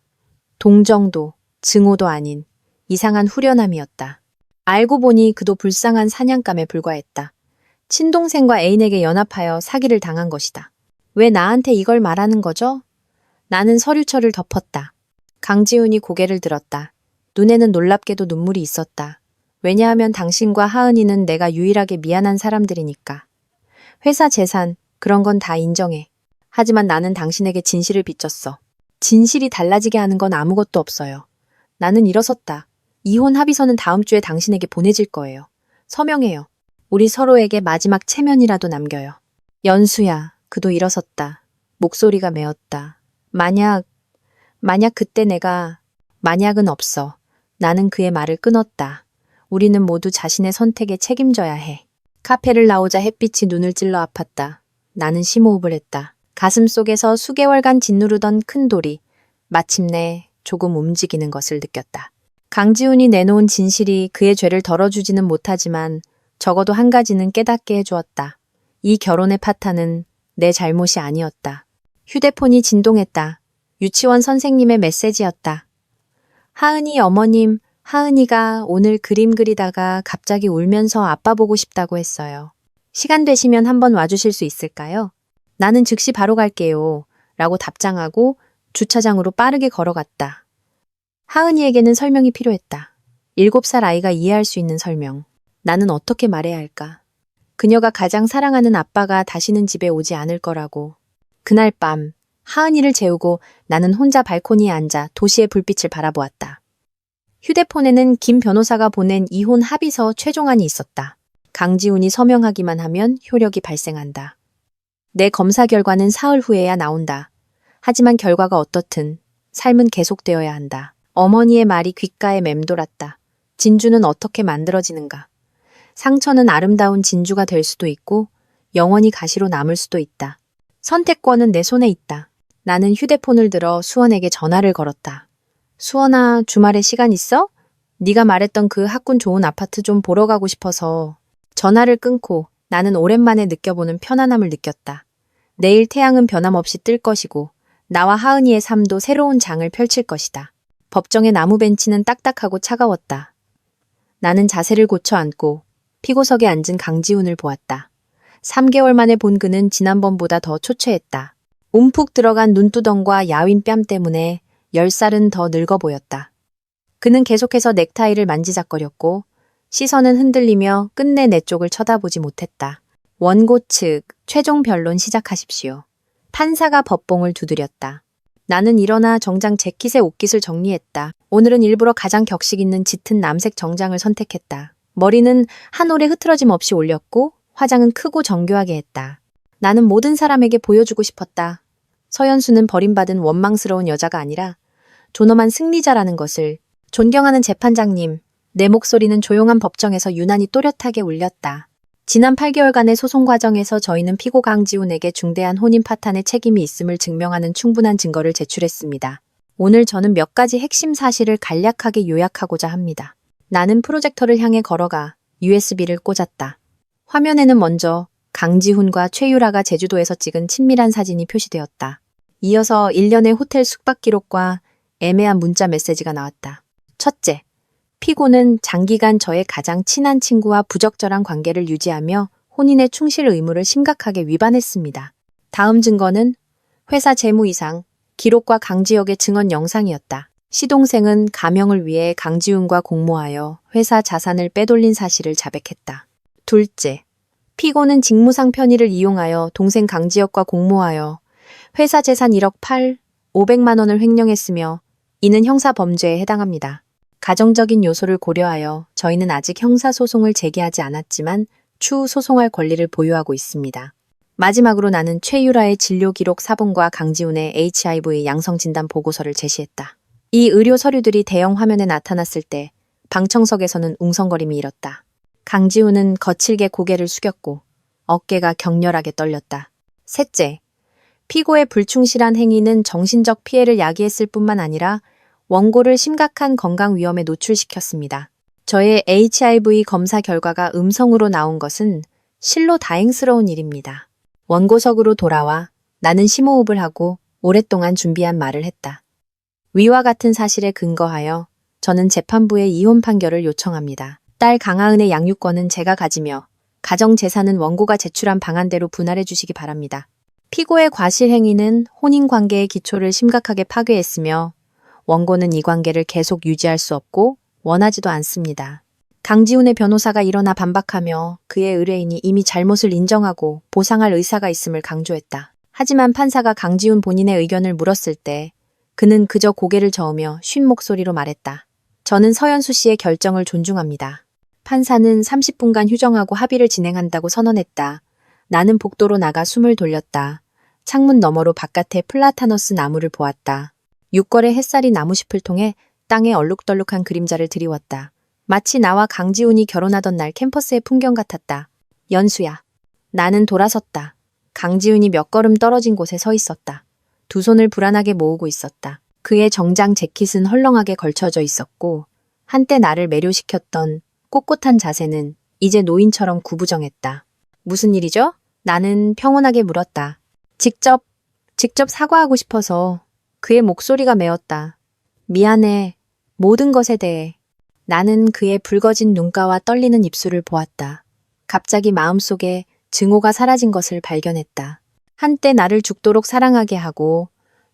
동정도, 증오도 아닌 이상한 후련함이었다. 알고 보니 그도 불쌍한 사냥감에 불과했다. 친동생과 애인에게 연합하여 사기를 당한 것이다. 왜 나한테 이걸 말하는 거죠? 나는 서류철을 덮었다. 강지훈이 고개를 들었다. 눈에는 놀랍게도 눈물이 있었다. 왜냐하면 당신과 하은이는 내가 유일하게 미안한 사람들이니까. 회사 재산, 그런 건 다 인정해. 하지만 나는 당신에게 진실을 빚졌어. 진실이 달라지게 하는 건 아무것도 없어요. 나는 일어섰다. 이혼 합의서는 다음 주에 당신에게 보내질 거예요. 서명해요. 우리 서로에게 마지막 체면이라도 남겨요. 연수야, 그도 일어섰다. 목소리가 메었다. 만약 그때 만약은 없어. 나는 그의 말을 끊었다. 우리는 모두 자신의 선택에 책임져야 해. 카페를 나오자 햇빛이 눈을 찔러 아팠다. 나는 심호흡을 했다. 가슴 속에서 수개월간 짓누르던 큰 돌이 마침내 조금 움직이는 것을 느꼈다. 강지훈이 내놓은 진실이 그의 죄를 덜어주지는 못하지만 적어도 한 가지는 깨닫게 해주었다. 이 결혼의 파탄은 내 잘못이 아니었다. 휴대폰이 진동했다. 유치원 선생님의 메시지였다. 하은이 어머님, 하은이가 오늘 그림 그리다가 갑자기 울면서 아빠 보고 싶다고 했어요. 시간 되시면 한번 와주실 수 있을까요? 나는 즉시 바로 갈게요. 라고 답장하고 주차장으로 빠르게 걸어갔다. 하은이에게는 설명이 필요했다. 7살 아이가 이해할 수 있는 설명. 나는 어떻게 말해야 할까? 그녀가 가장 사랑하는 아빠가 다시는 집에 오지 않을 거라고. 그날 밤 하은이를 재우고 나는 혼자 발코니에 앉아 도시의 불빛을 바라보았다. 휴대폰에는 김 변호사가 보낸 이혼 합의서 최종안이 있었다. 강지훈이 서명하기만 하면 효력이 발생한다. 내 검사 결과는 사흘 후에야 나온다. 하지만 결과가 어떻든 삶은 계속되어야 한다. 어머니의 말이 귓가에 맴돌았다. 진주는 어떻게 만들어지는가? 상처는 아름다운 진주가 될 수도 있고 영원히 가시로 남을 수도 있다. 선택권은 내 손에 있다. 나는 휴대폰을 들어 수원에게 전화를 걸었다. 수원아, 주말에 시간 있어? 네가 말했던 그 학군 좋은 아파트 좀 보러 가고 싶어서. 전화를 끊고 나는 오랜만에 느껴보는 편안함을 느꼈다. 내일 태양은 변함없이 뜰 것이고 나와 하은이의 삶도 새로운 장을 펼칠 것이다. 법정의 나무 벤치는 딱딱하고 차가웠다. 나는 자세를 고쳐 앉고 피고석에 앉은 강지훈을 보았다. 3개월 만에 본 그는 지난번보다 더 초췌했다. 움푹 들어간 눈두덩과 야윈 뺨 때문에 10살은 더 늙어 보였다. 그는 계속해서 넥타이를 만지작거렸고 시선은 흔들리며 끝내 내 쪽을 쳐다보지 못했다. 원고 측 최종 변론 시작하십시오. 판사가 법봉을 두드렸다. 나는 일어나 정장 재킷의 옷깃을 정리했다. 오늘은 일부러 가장 격식 있는 짙은 남색 정장을 선택했다. 머리는 한 올에 흐트러짐 없이 올렸고 화장은 크고 정교하게 했다. 나는 모든 사람에게 보여주고 싶었다. 서연수는 버림받은 원망스러운 여자가 아니라 존엄한 승리자라는 것을. 존경하는 재판장님, 내 목소리는 조용한 법정에서 유난히 또렷하게 울렸다. 지난 8개월간의 소송 과정에서 저희는 피고 강지훈에게 중대한 혼인 파탄의 책임이 있음을 증명하는 충분한 증거를 제출했습니다. 오늘 저는 몇 가지 핵심 사실을 간략하게 요약하고자 합니다. 나는 프로젝터를 향해 걸어가 USB를 꽂았다. 화면에는 먼저 강지훈과 최유라가 제주도에서 찍은 친밀한 사진이 표시되었다. 이어서 일련의 호텔 숙박 기록과 애매한 문자 메시지가 나왔다. 첫째, 피고는 장기간 저의 가장 친한 친구와 부적절한 관계를 유지하며 혼인에 충실 의무를 심각하게 위반했습니다. 다음 증거는 회사 재무이상, 기록과 강지혁의 증언 영상이었다. 시동생은 가명을 위해 강지훈과 공모하여 회사 자산을 빼돌린 사실을 자백했다. 둘째, 피고는 직무상 편의를 이용하여 동생 강지혁과 공모하여 회사 재산 1억 500만 원을 횡령했으며 이는 형사범죄에 해당합니다. 가정적인 요소를 고려하여 저희는 아직 형사소송을 제기하지 않았지만 추후 소송할 권리를 보유하고 있습니다. 마지막으로 나는 최유라의 진료기록 사본과 강지훈의 HIV 양성진단 보고서를 제시했다. 이 의료 서류들이 대형 화면에 나타났을 때 방청석에서는 웅성거림이 일었다. 강지훈은 거칠게 고개를 숙였고 어깨가 격렬하게 떨렸다. 셋째, 피고의 불충실한 행위는 정신적 피해를 야기했을 뿐만 아니라 원고를 심각한 건강 위험에 노출시켰습니다. 저의 HIV 검사 결과가 음성으로 나온 것은 실로 다행스러운 일입니다. 원고석으로 돌아와 나는 심호흡을 하고 오랫동안 준비한 말을 했다. 위와 같은 사실에 근거하여 저는 재판부에 이혼 판결을 요청합니다. 딸 강하은의 양육권은 제가 가지며 가정 재산은 원고가 제출한 방안대로 분할해 주시기 바랍니다. 피고의 과실 행위는 혼인관계의 기초를 심각하게 파괴했으며 원고는 이 관계를 계속 유지할 수 없고 원하지도 않습니다. 강지훈의 변호사가 일어나 반박하며 그의 의뢰인이 이미 잘못을 인정하고 보상할 의사가 있음을 강조했다. 하지만 판사가 강지훈 본인의 의견을 물었을 때 그는 그저 고개를 저으며 쉰 목소리로 말했다. 저는 서연수 씨의 결정을 존중합니다. 판사는 30분간 휴정하고 합의를 진행한다고 선언했다. 나는 복도로 나가 숨을 돌렸다. 창문 너머로 바깥의 플라타너스 나무를 보았다. 6월의 햇살이 나무숲을 통해 땅에 얼룩덜룩한 그림자를 드리웠다. 마치 나와 강지훈이 결혼하던 날 캠퍼스의 풍경 같았다. 연수야. 나는 돌아섰다. 강지훈이 몇 걸음 떨어진 곳에 서 있었다. 두 손을 불안하게 모으고 있었다. 그의 정장 재킷은 헐렁하게 걸쳐져 있었고 한때 나를 매료시켰던 꼿꼿한 자세는 이제 노인처럼 구부정했다. 무슨 일이죠? 나는 평온하게 물었다. 직접 사과하고 싶어서. 그의 목소리가 메었다. 미안해. 모든 것에 대해. 나는 그의 붉어진 눈가와 떨리는 입술을 보았다. 갑자기 마음속에 증오가 사라진 것을 발견했다. 한때 나를 죽도록 사랑하게 하고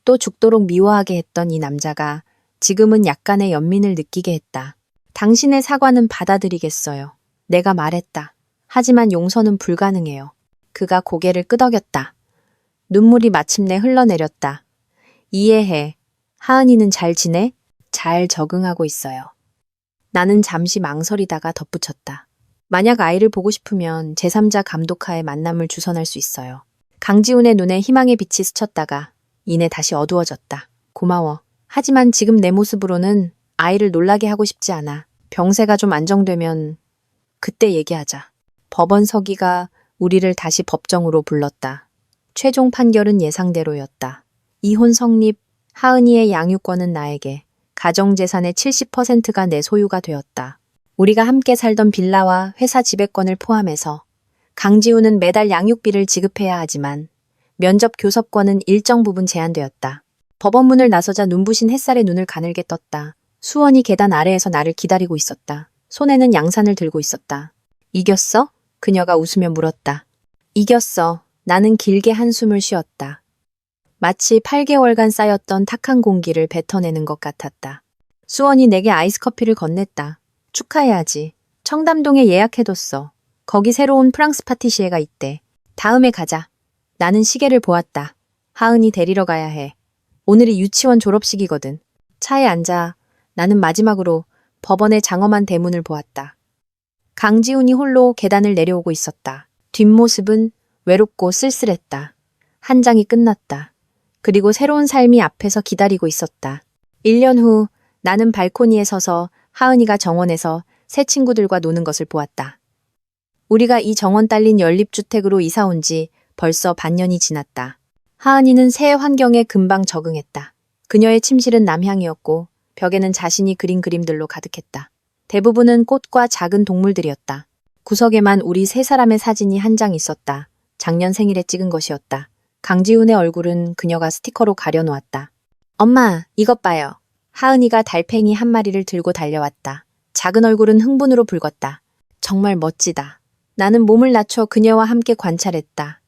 또 죽도록 미워하게 했던 이 남자가 지금은 약간의 연민을 느끼게 했다. 당신의 사과는 받아들이겠어요. 내가 말했다. 하지만 용서는 불가능해요. 그가 고개를 끄덕였다. 눈물이 마침내 흘러내렸다. 이해해. 하은이는 잘 지내? 잘 적응하고 있어요. 나는 잠시 망설이다가 덧붙였다. 만약 아이를 보고 싶으면 제3자 감독하에 만남을 주선할 수 있어요. 강지훈의 눈에 희망의 빛이 스쳤다가 이내 다시 어두워졌다. 고마워. 하지만 지금 내 모습으로는 아이를 놀라게 하고 싶지 않아. 병세가 좀 안정되면 그때 얘기하자. 법원 서기가 우리를 다시 법정으로 불렀다. 최종 판결은 예상대로였다. 이혼 성립, 하은이의 양육권은 나에게, 가정재산의 70%가 내 소유가 되었다. 우리가 함께 살던 빌라와 회사 지배권을 포함해서 강지훈은 매달 양육비를 지급해야 하지만 면접 교섭권은 일정 부분 제한되었다. 법원문을 나서자 눈부신 햇살에 눈을 가늘게 떴다. 수원이 계단 아래에서 나를 기다리고 있었다. 손에는 양산을 들고 있었다. 이겼어? 그녀가 웃으며 물었다. 이겼어. 나는 길게 한숨을 쉬었다. 마치 8개월간 쌓였던 탁한 공기를 뱉어내는 것 같았다. 수원이 내게 아이스 커피를 건넸다. 축하해야지. 청담동에 예약해뒀어. 거기 새로운 프랑스 파티시에가 있대. 다음에 가자. 나는 시계를 보았다. 하은이 데리러 가야 해. 오늘이 유치원 졸업식이거든. 차에 앉아 나는 마지막으로 법원의 장엄한 대문을 보았다. 강지훈이 홀로 계단을 내려오고 있었다. 뒷모습은 외롭고 쓸쓸했다. 한 장이 끝났다. 그리고 새로운 삶이 앞에서 기다리고 있었다. 1년 후 나는 발코니에 서서 하은이가 정원에서 새 친구들과 노는 것을 보았다. 우리가 이 정원 딸린 연립주택으로 이사 온 지 벌써 반년이 지났다. 하은이는 새 환경에 금방 적응했다. 그녀의 침실은 남향이었고 벽에는 자신이 그린 그림들로 가득했다. 대부분은 꽃과 작은 동물들이었다. 구석에만 우리 세 사람의 사진이 한 장 있었다. 작년 생일에 찍은 것이었다. 강지훈의 얼굴은 그녀가 스티커로 가려놓았다. 엄마, 이것 봐요. 하은이가 달팽이 한 마리를 들고 달려왔다. 작은 얼굴은 흥분으로 붉었다. 정말 멋지다. 나는 몸을 낮춰 그녀와 함께 관찰했다.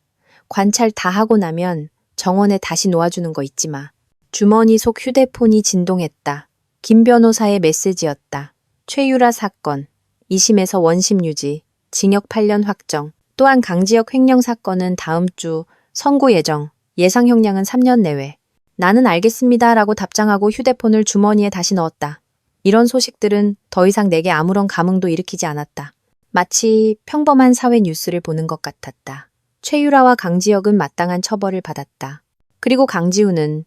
관찰 다 하고 나면 정원에 다시 놓아주는 거 잊지 마. 주머니 속 휴대폰이 진동했다. 김 변호사의 메시지였다. 최유라 사건, 2심에서 원심 유지, 징역 8년 확정. 또한 강지혁 횡령 사건은 다음 주 선고 예정, 예상 형량은 3년 내외. 나는 알겠습니다 라고 답장하고 휴대폰을 주머니에 다시 넣었다. 이런 소식들은 더 이상 내게 아무런 감흥도 일으키지 않았다. 마치 평범한 사회 뉴스를 보는 것 같았다. 최유라와 강지혁은 마땅한 처벌을 받았다. 그리고 강지우는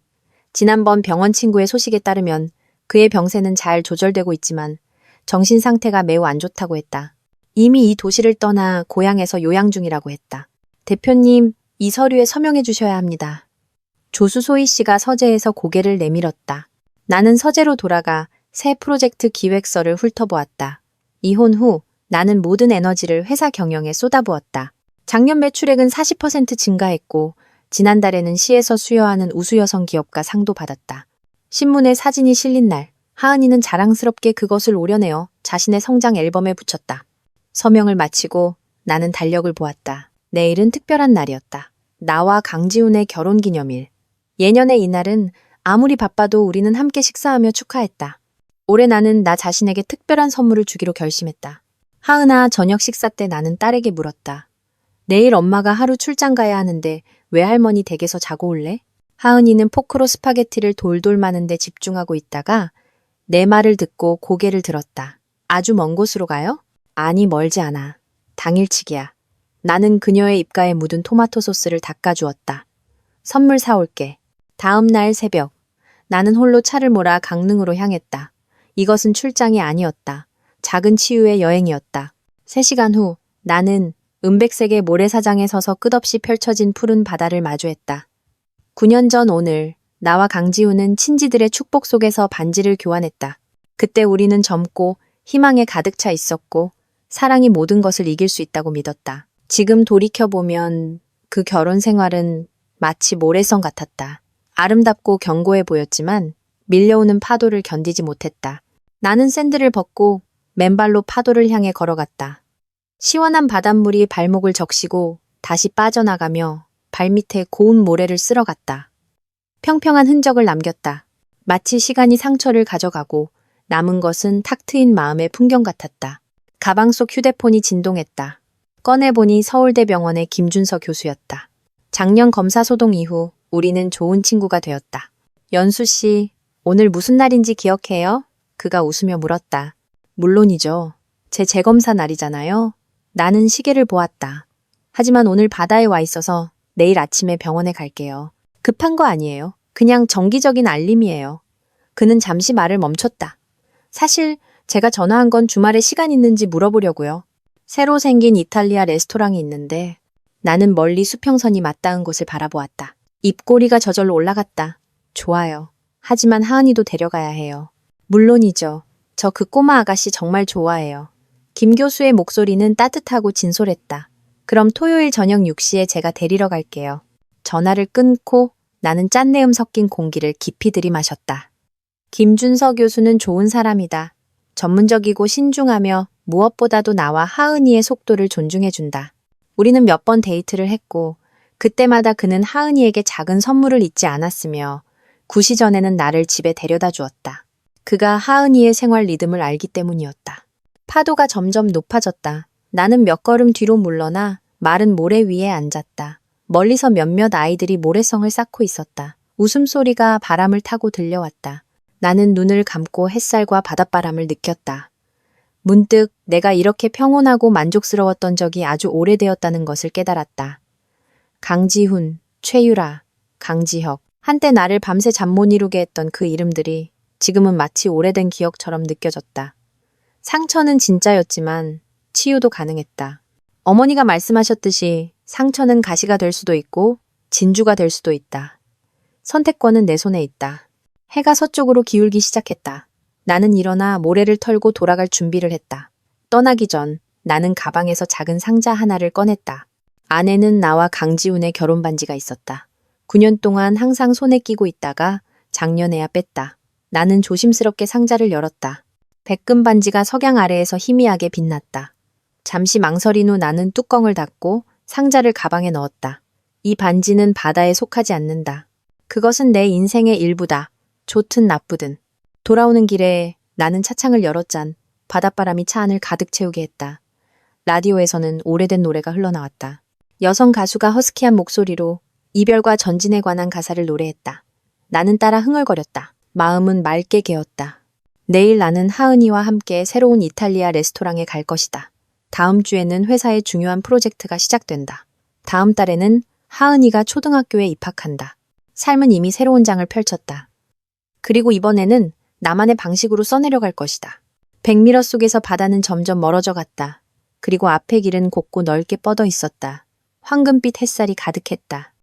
지난번 병원 친구의 소식에 따르면 그의 병세는 잘 조절되고 있지만 정신 상태가 매우 안 좋다고 했다. 이미 이 도시를 떠나 고향에서 요양 중이라고 했다. 대표님, 이 서류에 서명해 주셔야 합니다. 조수소희 씨가 서재에서 고개를 내밀었다. 나는 서재로 돌아가 새 프로젝트 기획서를 훑어보았다. 이혼 후 나는 모든 에너지를 회사 경영에 쏟아부었다. 작년 매출액은 40% 증가했고 지난달에는 시에서 수여하는 우수여성 기업가 상도 받았다. 신문에 사진이 실린 날, 하은이는 자랑스럽게 그것을 오려내어 자신의 성장 앨범에 붙였다. 서명을 마치고 나는 달력을 보았다. 내일은 특별한 날이었다. 나와 강지훈의 결혼기념일. 예년의 이날은 아무리 바빠도 우리는 함께 식사하며 축하했다. 올해 나는 나 자신에게 특별한 선물을 주기로 결심했다. 하은아, 저녁 식사 때 나는 딸에게 물었다. 내일 엄마가 하루 출장 가야 하는데 외할머니 댁에서 자고 올래? 하은이는 포크로 스파게티를 돌돌 마는데 집중하고 있다가 내 말을 듣고 고개를 들었다. 아주 먼 곳으로 가요? 아니, 멀지 않아. 당일치기야. 나는 그녀의 입가에 묻은 토마토 소스를 닦아주었다. 선물 사올게. 다음 날 새벽, 나는 홀로 차를 몰아 강릉으로 향했다. 이것은 출장이 아니었다. 작은 치유의 여행이었다. 3시간 후 나는 은백색의 모래사장에 서서 끝없이 펼쳐진 푸른 바다를 마주했다. 9년 전 오늘 나와 강지우는 친지들의 축복 속에서 반지를 교환했다. 그때 우리는 젊고 희망에 가득 차 있었고 사랑이 모든 것을 이길 수 있다고 믿었다. 지금 돌이켜보면 그 결혼 생활은 마치 모래성 같았다. 아름답고 견고해 보였지만 밀려오는 파도를 견디지 못했다. 나는 샌들을 벗고 맨발로 파도를 향해 걸어갔다. 시원한 바닷물이 발목을 적시고 다시 빠져나가며 발밑에 고운 모래를 쓸어갔다. 평평한 흔적을 남겼다. 마치 시간이 상처를 가져가고 남은 것은 탁 트인 마음의 풍경 같았다. 가방 속 휴대폰이 진동했다. 꺼내보니 서울대병원의 김준서 교수였다. 작년 검사 소동 이후 우리는 좋은 친구가 되었다. 연수 씨, 오늘 무슨 날인지 기억해요? 그가 웃으며 물었다. 물론이죠. 제 재검사 날이잖아요. 나는 시계를 보았다. 하지만 오늘 바다에 와 있어서 내일 아침에 병원에 갈게요. 급한 거 아니에요. 그냥 정기적인 알림이에요. 그는 잠시 말을 멈췄다. 사실 제가 전화한 건 주말에 시간 있는지 물어보려고요. 새로 생긴 이탈리아 레스토랑이 있는데 나는 멀리 수평선이 맞닿은 곳을 바라보았다. 입꼬리가 저절로 올라갔다. 좋아요. 하지만 하은이도 데려가야 해요. 물론이죠. 저 그 꼬마 아가씨 정말 좋아해요. 김 교수의 목소리는 따뜻하고 진솔했다. 그럼 토요일 저녁 6시에 제가 데리러 갈게요. 전화를 끊고 나는 짠내음 섞인 공기를 깊이 들이마셨다. 김준서 교수는 좋은 사람이다. 전문적이고 신중하며 무엇보다도 나와 하은이의 속도를 존중해준다. 우리는 몇 번 데이트를 했고 그때마다 그는 하은이에게 작은 선물을 잊지 않았으며 구시 전에는 나를 집에 데려다 주었다. 그가 하은이의 생활 리듬을 알기 때문이었다. 파도가 점점 높아졌다. 나는 몇 걸음 뒤로 물러나 마른 모래 위에 앉았다. 멀리서 몇몇 아이들이 모래성을 쌓고 있었다. 웃음소리가 바람을 타고 들려왔다. 나는 눈을 감고 햇살과 바닷바람을 느꼈다. 문득 내가 이렇게 평온하고 만족스러웠던 적이 아주 오래되었다는 것을 깨달았다. 강지훈, 최유라, 강지혁, 한때 나를 밤새 잠 못 이루게 했던 그 이름들이 지금은 마치 오래된 기억처럼 느껴졌다. 상처는 진짜였지만 치유도 가능했다. 어머니가 말씀하셨듯이 상처는 가시가 될 수도 있고 진주가 될 수도 있다. 선택권은 내 손에 있다. 해가 서쪽으로 기울기 시작했다. 나는 일어나 모래를 털고 돌아갈 준비를 했다. 떠나기 전 나는 가방에서 작은 상자 하나를 꺼냈다. 안에는 나와 강지훈의 결혼 반지가 있었다. 9년 동안 항상 손에 끼고 있다가 작년에야 뺐다. 나는 조심스럽게 상자를 열었다. 백금 반지가 석양 아래에서 희미하게 빛났다. 잠시 망설인 후 나는 뚜껑을 닫고 상자를 가방에 넣었다. 이 반지는 바다에 속하지 않는다. 그것은 내 인생의 일부다. 좋든 나쁘든. 돌아오는 길에 나는 차창을 열었잔. 바닷바람이 차 안을 가득 채우게 했다. 라디오에서는 오래된 노래가 흘러나왔다. 여성 가수가 허스키한 목소리로 이별과 전진에 관한 가사를 노래했다. 나는 따라 흥얼거렸다. 마음은 맑게 개었다. 내일 나는 하은이와 함께 새로운 이탈리아 레스토랑에 갈 것이다. 다음 주에는 회사의 중요한 프로젝트가 시작된다. 다음 달에는 하은이가 초등학교에 입학한다. 삶은 이미 새로운 장을 펼쳤다. 그리고 이번에는 나만의 방식으로 써내려갈 것이다. 백미러 속에서 바다는 점점 멀어져 갔다. 그리고 앞의 길은 곱고 넓게 뻗어 있었다. 황금빛 햇살이 가득했다.